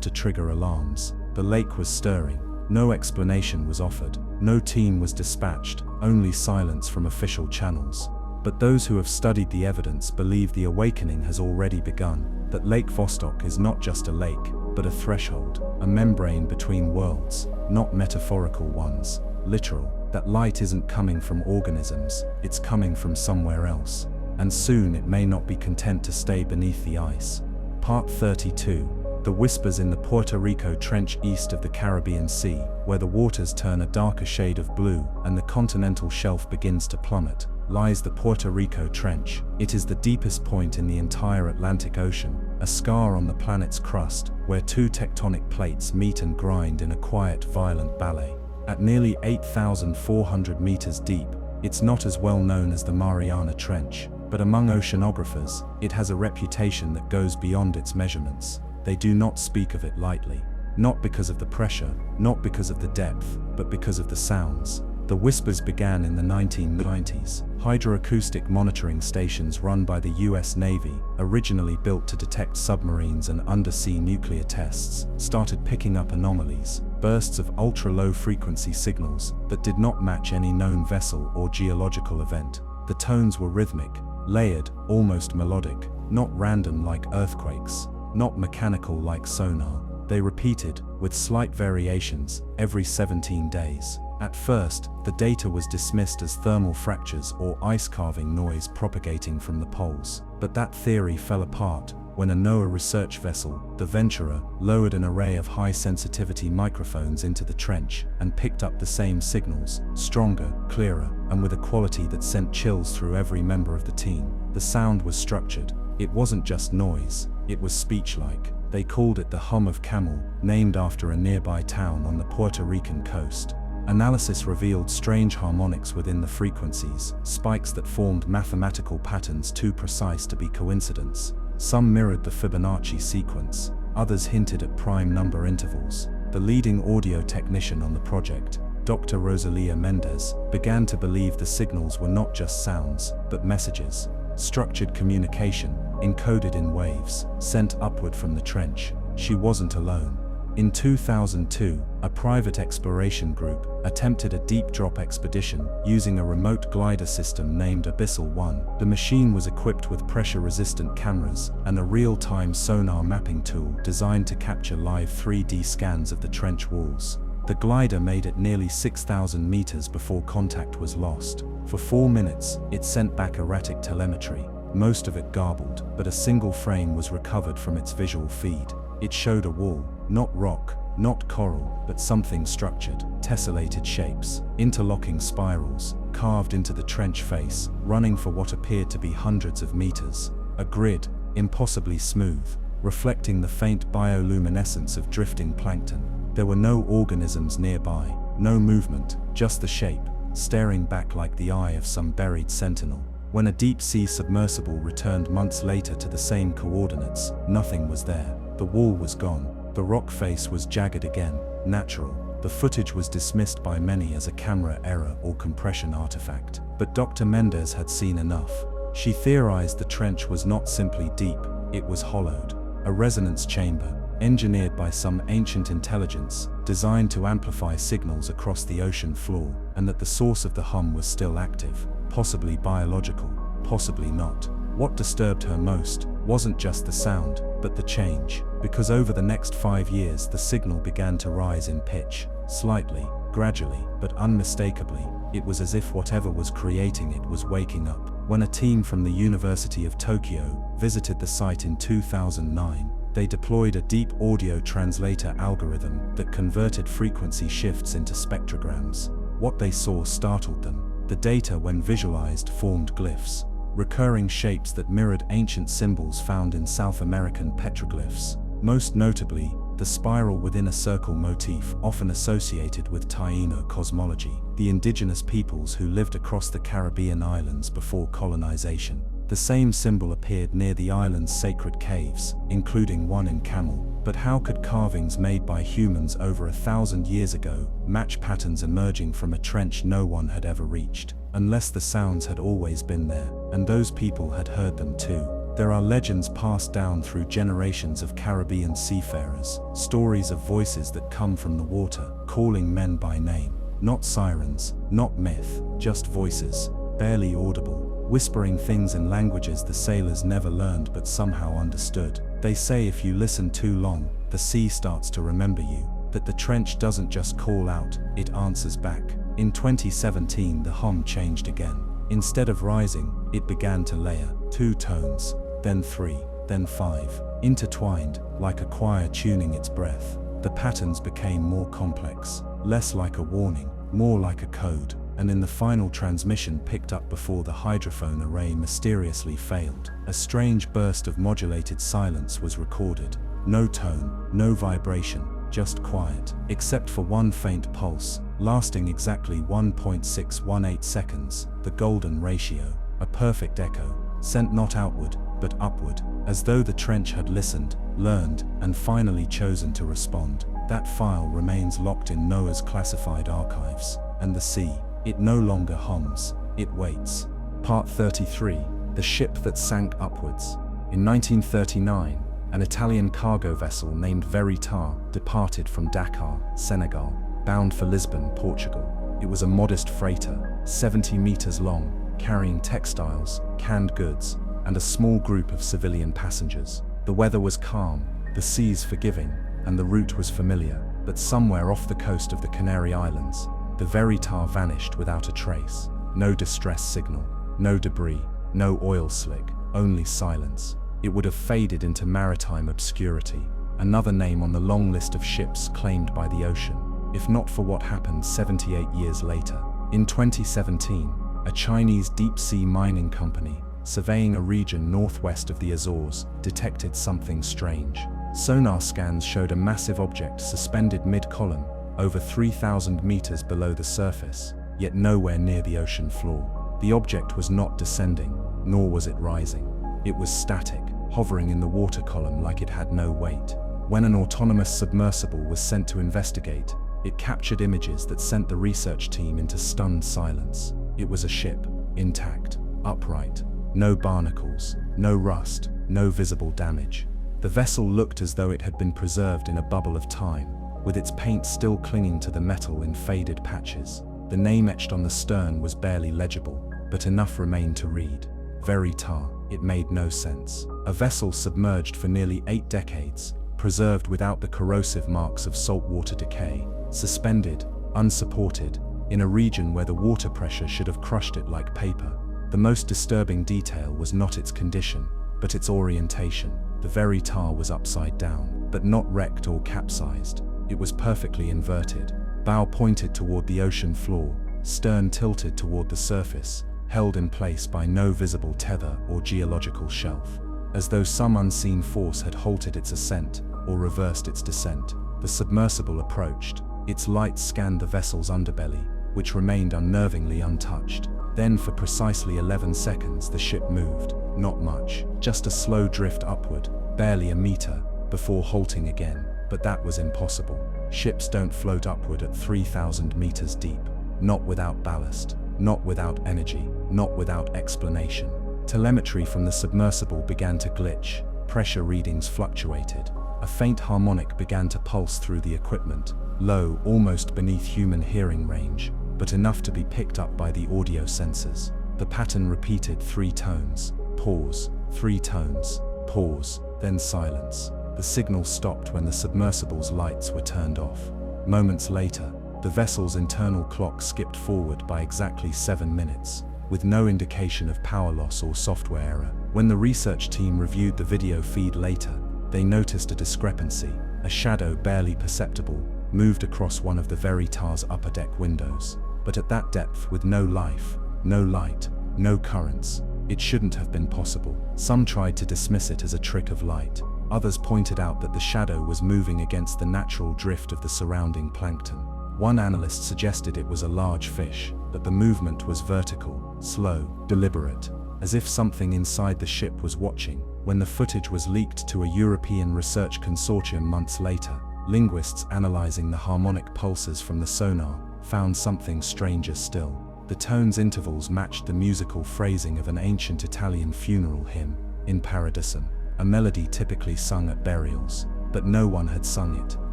to trigger alarms. The lake was stirring. No explanation was offered. No team was dispatched, only silence from official channels. But those who have studied the evidence believe the awakening has already begun, that Lake Vostok is not just a lake, but a threshold, a membrane between worlds, not metaphorical ones, literal, that light isn't coming from organisms, it's coming from somewhere else. and soon it may not be content to stay beneath the ice. Part 32. The whispers in the Puerto Rico Trench east of the Caribbean Sea, where the waters turn a darker shade of blue and the continental shelf begins to plummet, lies the Puerto Rico Trench. It is the deepest point in the entire Atlantic Ocean, a scar on the planet's crust, where two tectonic plates meet and grind in a quiet, violent ballet. At nearly 8,400 meters deep, it's not as well known as the Mariana Trench, but among oceanographers, it has a reputation that goes beyond its measurements. They do not speak of it lightly, not because of the pressure, not because of the depth, but because of the sounds. The whispers began in the 1990s. Hydroacoustic monitoring stations run by the US Navy, originally built to detect submarines and undersea nuclear tests, started picking up anomalies, bursts of ultra-low frequency signals that did not match any known vessel or geological event. The tones were rhythmic, layered, almost melodic, not random like earthquakes, not mechanical like sonar. They repeated, with slight variations, every 17 days. At first, the data was dismissed as thermal fractures or ice carving noise propagating from the poles. But that theory fell apart when a NOAA research vessel, the Ventura, lowered an array of high-sensitivity microphones into the trench and picked up the same signals, stronger, clearer, and with a quality that sent chills through every member of the team. The sound was structured. It wasn't just noise, it was speech-like. They called it the hum of camel, named after a nearby town on the Puerto Rican coast. Analysis revealed strange harmonics within the frequencies, spikes that formed mathematical patterns too precise to be coincidence. Some mirrored the Fibonacci sequence, others hinted at prime number intervals. The leading audio technician on the project, Dr. Rosalia Mendez, began to believe the signals were not just sounds, but messages. Structured communication, encoded in waves, sent upward from the trench. She wasn't alone. In 2002, a private exploration group attempted a deep drop expedition using a remote glider system named Abyssal 1. The machine was equipped with pressure-resistant cameras and a real-time sonar mapping tool designed to capture live 3D scans of the trench walls. The glider made it nearly 6,000 meters before contact was lost. For 4 minutes, it sent back erratic telemetry, most of it garbled, but a single frame was recovered from its visual feed. It showed a wall, not rock, not coral, but something structured, tessellated shapes, interlocking spirals, carved into the trench face, running for what appeared to be hundreds of meters. A grid, impossibly smooth, reflecting the faint bioluminescence of drifting plankton. There were no organisms nearby, no movement, just the shape, staring back like the eye of some buried sentinel. When a deep-sea submersible returned months later to the same coordinates, nothing was there. The wall was gone. The rock face was jagged again, natural. The footage was dismissed by many as a camera error or compression artifact. But Dr. Mendez had seen enough. She theorized the trench was not simply deep, it was hollowed. A resonance chamber, engineered by some ancient intelligence, designed to amplify signals across the ocean floor, and that the source of the hum was still active, possibly biological, possibly not. What disturbed her most wasn't just the sound, but the change, because over the next 5 years the signal began to rise in pitch, slightly, gradually, but unmistakably. It was as if whatever was creating it was waking up. When a team from the University of Tokyo visited the site in 2009, they deployed a deep audio translator algorithm that converted frequency shifts into spectrograms. What they saw startled them. The data, when visualized, formed glyphs, recurring shapes that mirrored ancient symbols found in South American petroglyphs. Most notably, the spiral within a circle motif, often associated with Taino cosmology, the indigenous peoples who lived across the Caribbean islands before colonization. The same symbol appeared near the island's sacred caves, including one in camel. But how could carvings made by humans over 1,000 years ago match patterns emerging from a trench no one had ever reached? Unless the sounds had always been there, and those people had heard them too. There are legends passed down through generations of Caribbean seafarers, stories of voices that come from the water, calling men by name. Not sirens, not myth, just voices, barely audible, whispering things in languages the sailors never learned but somehow understood. They say if you listen too long, the sea starts to remember you, that the trench doesn't just call out, it answers back. In 2017 the hum changed again. Instead of rising, it began to layer, 2 tones, then 3, then 5, intertwined, like a choir tuning its breath. The patterns became more complex, less like a warning, more like a code, and in the final transmission picked up before the hydrophone array mysteriously failed, a strange burst of modulated silence was recorded. No tone, no vibration, just quiet, except for one faint pulse, lasting exactly 1.618 seconds, the golden ratio, a perfect echo, sent not outward, but upward, as though the trench had listened, learned, and finally chosen to respond. That file remains locked in Noah's classified archives, and the sea, it no longer hums, it waits. Part 33, the ship that sank upwards. In 1939, an Italian cargo vessel named Veritas departed from Dakar, Senegal, bound for Lisbon, Portugal. It was a modest freighter, 70 meters long, carrying textiles, canned goods, and a small group of civilian passengers. The weather was calm, the seas forgiving, and the route was familiar, but somewhere off the coast of the Canary Islands, the Veritas vanished without a trace. No distress signal, no debris, no oil slick, only silence. It would have faded into maritime obscurity, another name on the long list of ships claimed by the ocean, if not for what happened 78 years later. In 2017, a Chinese deep-sea mining company, surveying a region northwest of the Azores, detected something strange. Sonar scans showed a massive object suspended mid-column, over 3,000 meters below the surface, yet nowhere near the ocean floor. The object was not descending, nor was it rising. It was static, hovering in the water column like it had no weight. When an autonomous submersible was sent to investigate, it captured images that sent the research team into stunned silence. It was a ship, intact, upright, no barnacles, no rust, no visible damage. The vessel looked as though it had been preserved in a bubble of time, with its paint still clinging to the metal in faded patches. The name etched on the stern was barely legible, but enough remained to read. Veritas. It made no sense. A vessel submerged for nearly 8 decades, preserved without the corrosive marks of saltwater decay, suspended, unsupported, in a region where the water pressure should have crushed it like paper. The most disturbing detail was not its condition, but its orientation. The Veritas was upside down, but not wrecked or capsized. It was perfectly inverted, bow pointed toward the ocean floor, stern tilted toward the surface, held in place by no visible tether or geological shelf. As though some unseen force had halted its ascent or reversed its descent, the submersible approached. Its lights scanned the vessel's underbelly, which remained unnervingly untouched. Then for precisely 11 seconds the ship moved, not much, just a slow drift upward, barely a meter, before halting again. But that was impossible. Ships don't float upward at 3,000 meters deep, not without ballast, not without energy, not without explanation. Telemetry from the submersible began to glitch, pressure readings fluctuated. A faint harmonic began to pulse through the equipment, low, almost beneath human hearing range, but enough to be picked up by the audio sensors. The pattern repeated 3 tones, pause, 3 tones, pause, then silence. The signal stopped when the submersible's lights were turned off. Moments later, the vessel's internal clock skipped forward by exactly 7 minutes, with no indication of power loss or software error. When the research team reviewed the video feed later, they noticed a discrepancy. A shadow barely perceptible moved across one of the Veritas upper deck windows, but at that depth with no life, no light, no currents, it shouldn't have been possible. Some tried to dismiss it as a trick of light. Others pointed out that the shadow was moving against the natural drift of the surrounding plankton. One analyst suggested it was a large fish, but the movement was vertical, slow, deliberate, as if something inside the ship was watching. When the footage was leaked to a European research consortium months later, linguists analyzing the harmonic pulses from the sonar found something stranger still. The tone's intervals matched the musical phrasing of an ancient Italian funeral hymn, In Paradisum, a melody typically sung at burials, but no one had sung it.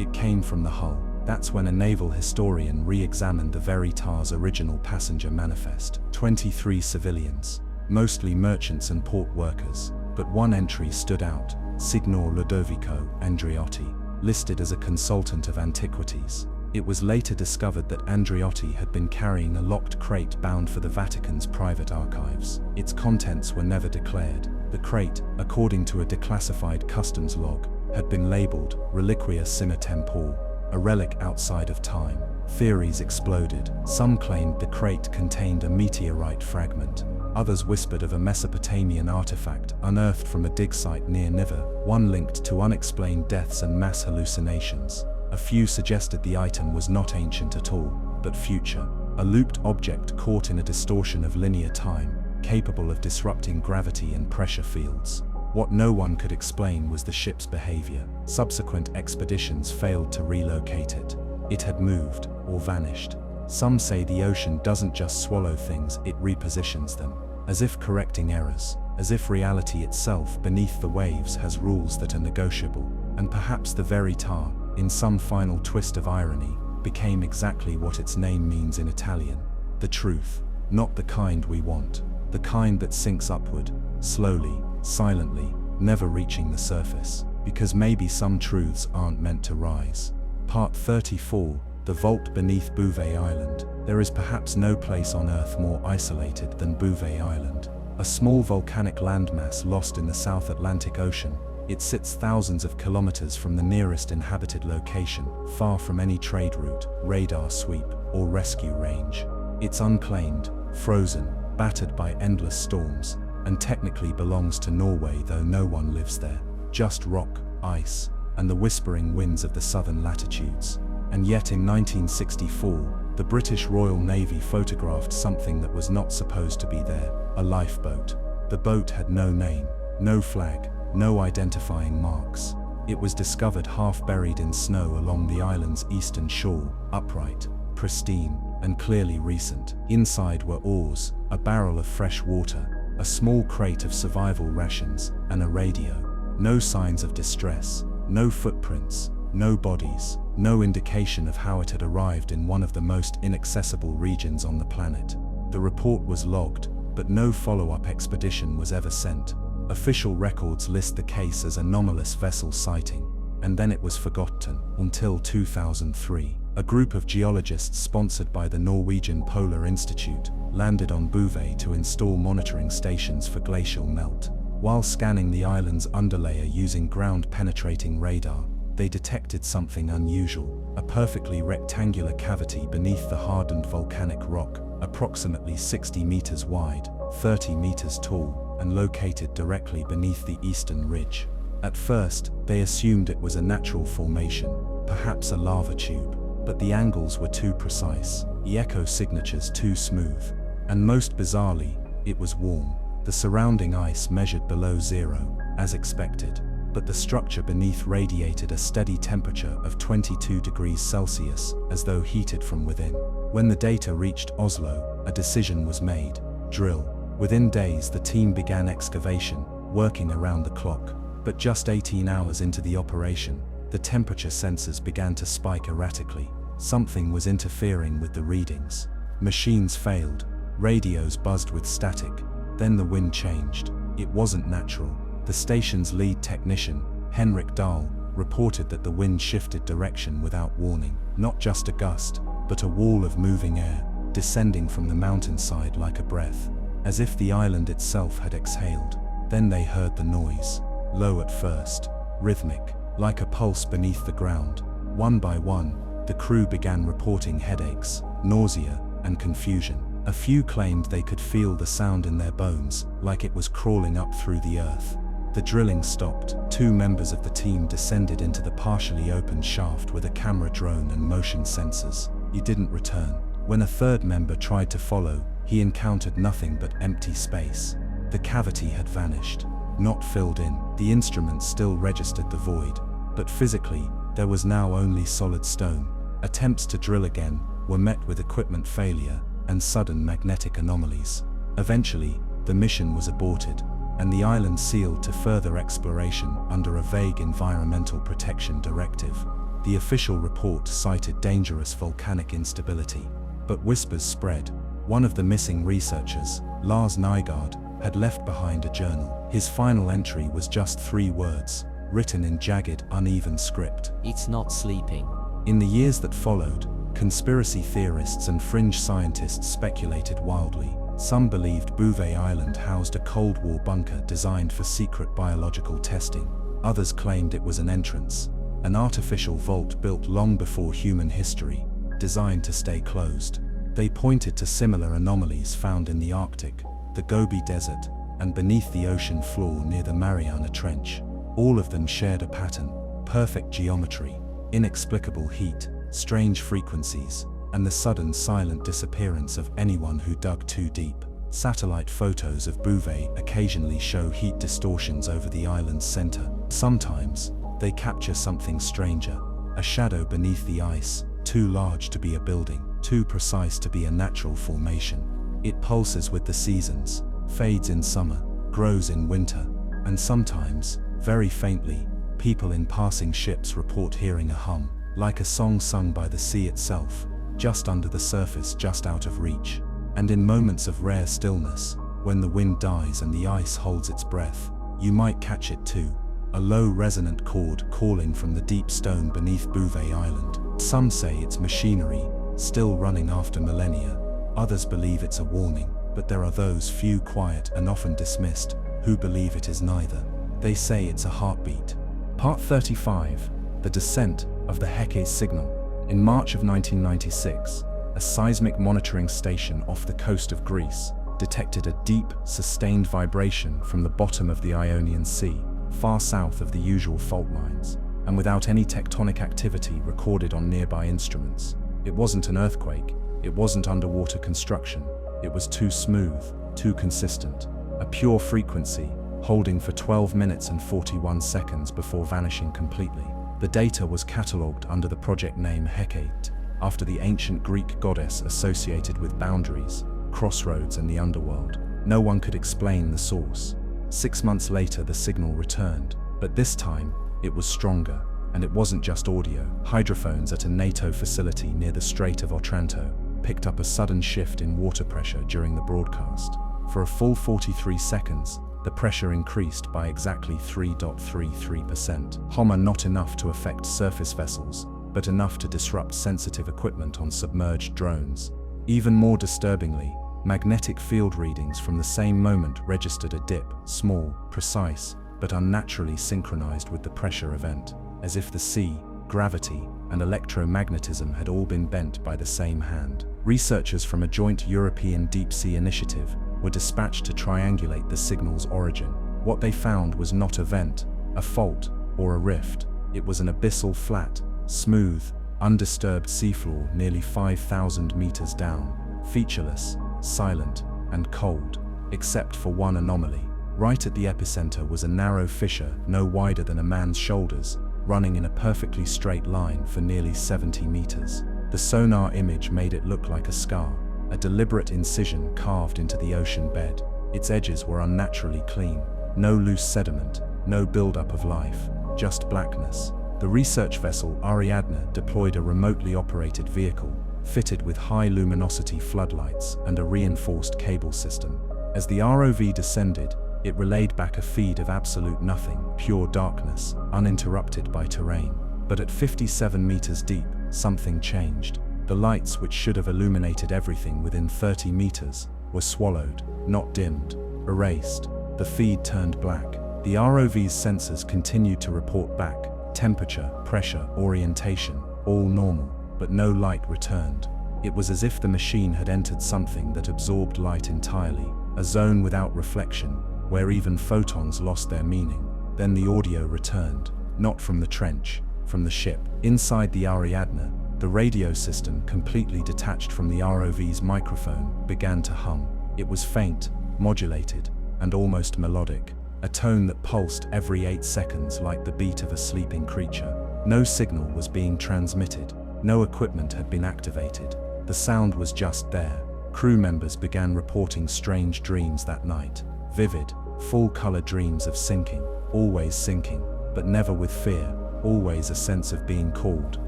It came from the hull. That's when a naval historian re-examined the Veritas' original passenger manifest. 23 civilians, mostly merchants and port workers, but one entry stood out: Signor Ludovico Andreotti, listed as a consultant of antiquities. It was later discovered that Andreotti had been carrying a locked crate bound for the Vatican's private archives. Its contents were never declared. The crate, according to a declassified customs log, had been labeled Reliquia Sine Tempore, a relic outside of time. Theories exploded. Some claimed the crate contained a meteorite fragment. Others whispered of a Mesopotamian artifact unearthed from a dig site near Nineveh, one linked to unexplained deaths and mass hallucinations. A few suggested the item was not ancient at all, but future, a looped object caught in a distortion of linear time, capable of disrupting gravity and pressure fields. What no one could explain was the ship's behavior. Subsequent expeditions failed to relocate it. It had moved, or vanished. Some say the ocean doesn't just swallow things, it repositions them, as if correcting errors, as if reality itself beneath the waves has rules that are negotiable. And perhaps the verità, in some final twist of irony, became exactly what its name means in Italian. The truth, not the kind we want, the kind that sinks upward, slowly, silently, never reaching the surface, because maybe some truths aren't meant to rise. Part 34, The Vault Beneath Bouvet Island. There is perhaps no place on Earth more isolated than Bouvet Island, a small volcanic landmass lost in the South Atlantic Ocean. It sits thousands of kilometers from the nearest inhabited location, far from any trade route, radar sweep, or rescue range. It's unclaimed, frozen, battered by endless storms, and technically belongs to Norway, though no one lives there. Just rock, ice, and the whispering winds of the southern latitudes. And yet in 1964, the British Royal Navy photographed something that was not supposed to be there, a lifeboat. The boat had no name, no flag, no identifying marks. It was discovered half buried in snow along the island's eastern shore, upright, pristine, and clearly recent. Inside were oars, a barrel of fresh water, a small crate of survival rations, and a radio. No signs of distress, no footprints, no bodies, no indication of how it had arrived in one of the most inaccessible regions on the planet. The report was logged, but no follow-up expedition was ever sent. Official records list the case as anomalous vessel sighting, and then it was forgotten until 2003. A group of geologists sponsored by the Norwegian Polar Institute landed on Bouvet to install monitoring stations for glacial melt. While scanning the island's underlayer using ground-penetrating radar, they detected something unusual, a perfectly rectangular cavity beneath the hardened volcanic rock, approximately 60 meters wide, 30 meters tall, and located directly beneath the eastern ridge. At first, they assumed it was a natural formation, perhaps a lava tube, but the angles were too precise, the echo signatures too smooth, and most bizarrely, it was warm. The surrounding ice measured below zero, as expected, but the structure beneath radiated a steady temperature of 22 degrees Celsius, as though heated from within. When the data reached Oslo, a decision was made: drill. Within days, the team began excavation, working around the clock. But just 18 hours into the operation, the temperature sensors began to spike erratically. Something was interfering with the readings. Machines failed, radios buzzed with static. Then the wind changed. It wasn't natural. The station's lead technician, Henrik Dahl, reported that the wind shifted direction without warning. Not just a gust, but a wall of moving air, descending from the mountainside like a breath, as if the island itself had exhaled. Then they heard the noise, low at first, rhythmic, like a pulse beneath the ground. One by one, the crew began reporting headaches, nausea, and confusion. A few claimed they could feel the sound in their bones, like it was crawling up through the earth. The drilling stopped. 2 members of the team descended into the partially open shaft with a camera drone and motion sensors. He didn't return. When a 3rd member tried to follow, he encountered nothing but empty space. The cavity had vanished, not filled in. The instrument still registered the void, but physically, there was now only solid stone. Attempts to drill again were met with equipment failure and sudden magnetic anomalies. Eventually, the mission was aborted, and the island sealed to further exploration under a vague environmental protection directive. The official report cited dangerous volcanic instability, but whispers spread. One of the missing researchers, Lars Nygaard, had left behind a journal. His final entry was just 3 words, written in jagged, uneven script. It's not sleeping. In the years that followed, conspiracy theorists and fringe scientists speculated wildly. Some believed Bouvet Island housed a Cold War bunker designed for secret biological testing. Others claimed it was an entrance, an artificial vault built long before human history, designed to stay closed. They pointed to similar anomalies found in the Arctic, the Gobi Desert, and beneath the ocean floor near the Mariana Trench. All of them shared a pattern: perfect geometry, inexplicable heat, strange frequencies, and the sudden silent disappearance of anyone who dug too deep. Satellite photos of Bouvet occasionally show heat distortions over the island's center. Sometimes, they capture something stranger, a shadow beneath the ice, too large to be a building, too precise to be a natural formation. It pulses with the seasons, fades in summer, grows in winter, and sometimes, very faintly, people in passing ships report hearing a hum, like a song sung by the sea itself, just under the surface, just out of reach. And in moments of rare stillness, when the wind dies and the ice holds its breath, you might catch it too, a low resonant chord calling from the deep stone beneath Bouvet Island. Some say it's machinery, still running after millennia. Others believe it's a warning, but there are those few, quiet and often dismissed, who believe it is neither. They say it's a heartbeat. Part 35, The Descent of the Heke Signal. In March of 1996, a seismic monitoring station off the coast of Greece detected a deep, sustained vibration from the bottom of the Ionian Sea, far south of the usual fault lines, and without any tectonic activity recorded on nearby instruments. It wasn't an earthquake, it wasn't underwater construction, it was too smooth, too consistent, a pure frequency, holding for 12 minutes and 41 seconds before vanishing completely. The data was catalogued under the project name Hecate, after the ancient Greek goddess associated with boundaries, crossroads, and the underworld. No one could explain the source. 6 months later, the signal returned, but this time, it was stronger, and it wasn't just audio. Hydrophones at a NATO facility near the Strait of Otranto picked up a sudden shift in water pressure during the broadcast. For a full 43 seconds, the pressure increased by exactly 3.33%. Homer, not enough to affect surface vessels, but enough to disrupt sensitive equipment on submerged drones. Even more disturbingly, magnetic field readings from the same moment registered a dip, small, precise, but unnaturally synchronized with the pressure event, as if the sea, gravity, and electromagnetism had all been bent by the same hand. Researchers from a joint European deep-sea initiative were dispatched to triangulate the signal's origin. What they found was not a vent, a fault, or a rift. It was an abyssal, flat, smooth, undisturbed seafloor nearly 5,000 meters down, featureless, silent, and cold, except for one anomaly. Right at the epicenter was a narrow fissure no wider than a man's shoulders, running in a perfectly straight line for nearly 70 meters. The sonar image made it look like a scar, a deliberate incision carved into the ocean bed. Its edges were unnaturally clean, no loose sediment, no buildup of life, just blackness. The research vessel Ariadne deployed a remotely operated vehicle, fitted with high luminosity floodlights and a reinforced cable system. As the ROV descended, it relayed back a feed of absolute nothing, pure darkness, uninterrupted by terrain. But at 57 meters deep, something changed. The lights, which should have illuminated everything within 30 meters, were swallowed, not dimmed, erased. The feed turned black. The ROV's sensors continued to report back: temperature, pressure, orientation, all normal, but no light returned. It was as if the machine had entered something that absorbed light entirely, a zone without reflection, where even photons lost their meaning. Then the audio returned, not from the trench, from the ship. Inside the Ariadne, the radio system, completely detached from the ROV's microphone, began to hum. It was faint, modulated, and almost melodic, a tone that pulsed every 8 seconds like the beat of a sleeping creature. No signal was being transmitted, no equipment had been activated. The sound was just there. Crew members began reporting strange dreams that night. Vivid, full-color dreams of sinking, always sinking, but never with fear, always a sense of being called.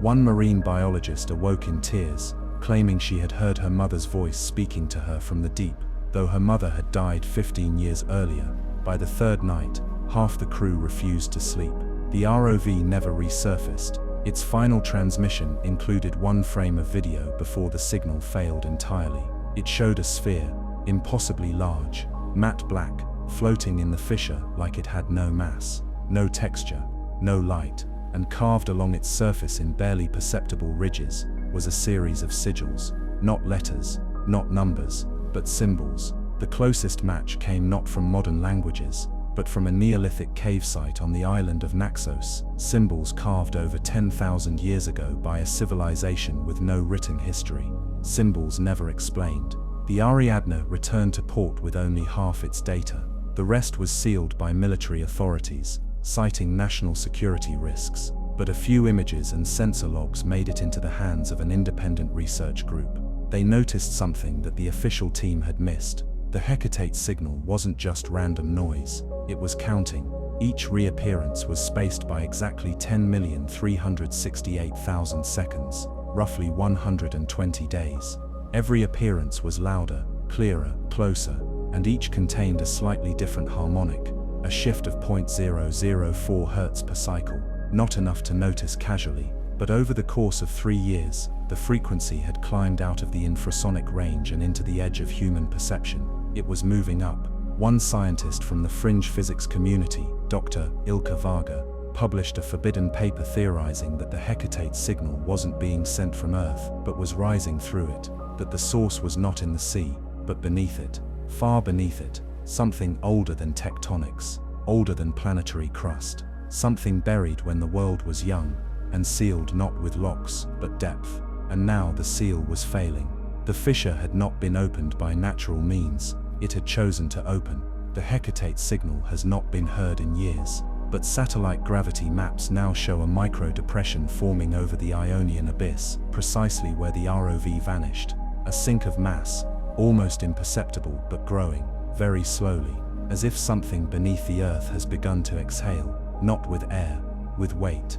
One marine biologist awoke in tears, claiming she had heard her mother's voice speaking to her from the deep, though her mother had died 15 years earlier. By the third night, half the crew refused to sleep. The ROV never resurfaced. Its final transmission included one frame of video before the signal failed entirely. It showed a sphere, impossibly large, matte black, floating in the fissure like it had no mass, no texture, no light, and carved along its surface in barely perceptible ridges was a series of sigils, not letters, not numbers, but symbols. The closest match came not from modern languages, but from a Neolithic cave site on the island of Naxos, symbols carved over 10,000 years ago by a civilization with no written history, symbols never explained. The Ariadne returned to port with only half its data. The rest was sealed by military authorities, citing national security risks, but a few images and sensor logs made it into the hands of an independent research group. They noticed something that the official team had missed. The Hecate signal wasn't just random noise, it was counting. Each reappearance was spaced by exactly 10,368,000 seconds, roughly 120 days. Every appearance was louder, clearer, closer, and each contained a slightly different harmonic, a shift of 0.004 Hz per cycle, not enough to notice casually, but over the course of 3 years, the frequency had climbed out of the infrasonic range and into the edge of human perception. It was moving up. One scientist from the fringe physics community, Dr. Ilka Varga, published a forbidden paper theorizing that the Hecate signal wasn't being sent from Earth, but was rising through it, that the source was not in the sea, but beneath it, far beneath it, something older than tectonics, older than planetary crust, something buried when the world was young, and sealed not with locks, but depth. And now the seal was failing. The fissure had not been opened by natural means, it had chosen to open. The Hecate signal has not been heard in years, but satellite gravity maps now show a micro-depression forming over the Ionian abyss, precisely where the ROV vanished. A sink of mass, almost imperceptible but growing, very slowly, as if something beneath the Earth has begun to exhale, not with air, with weight.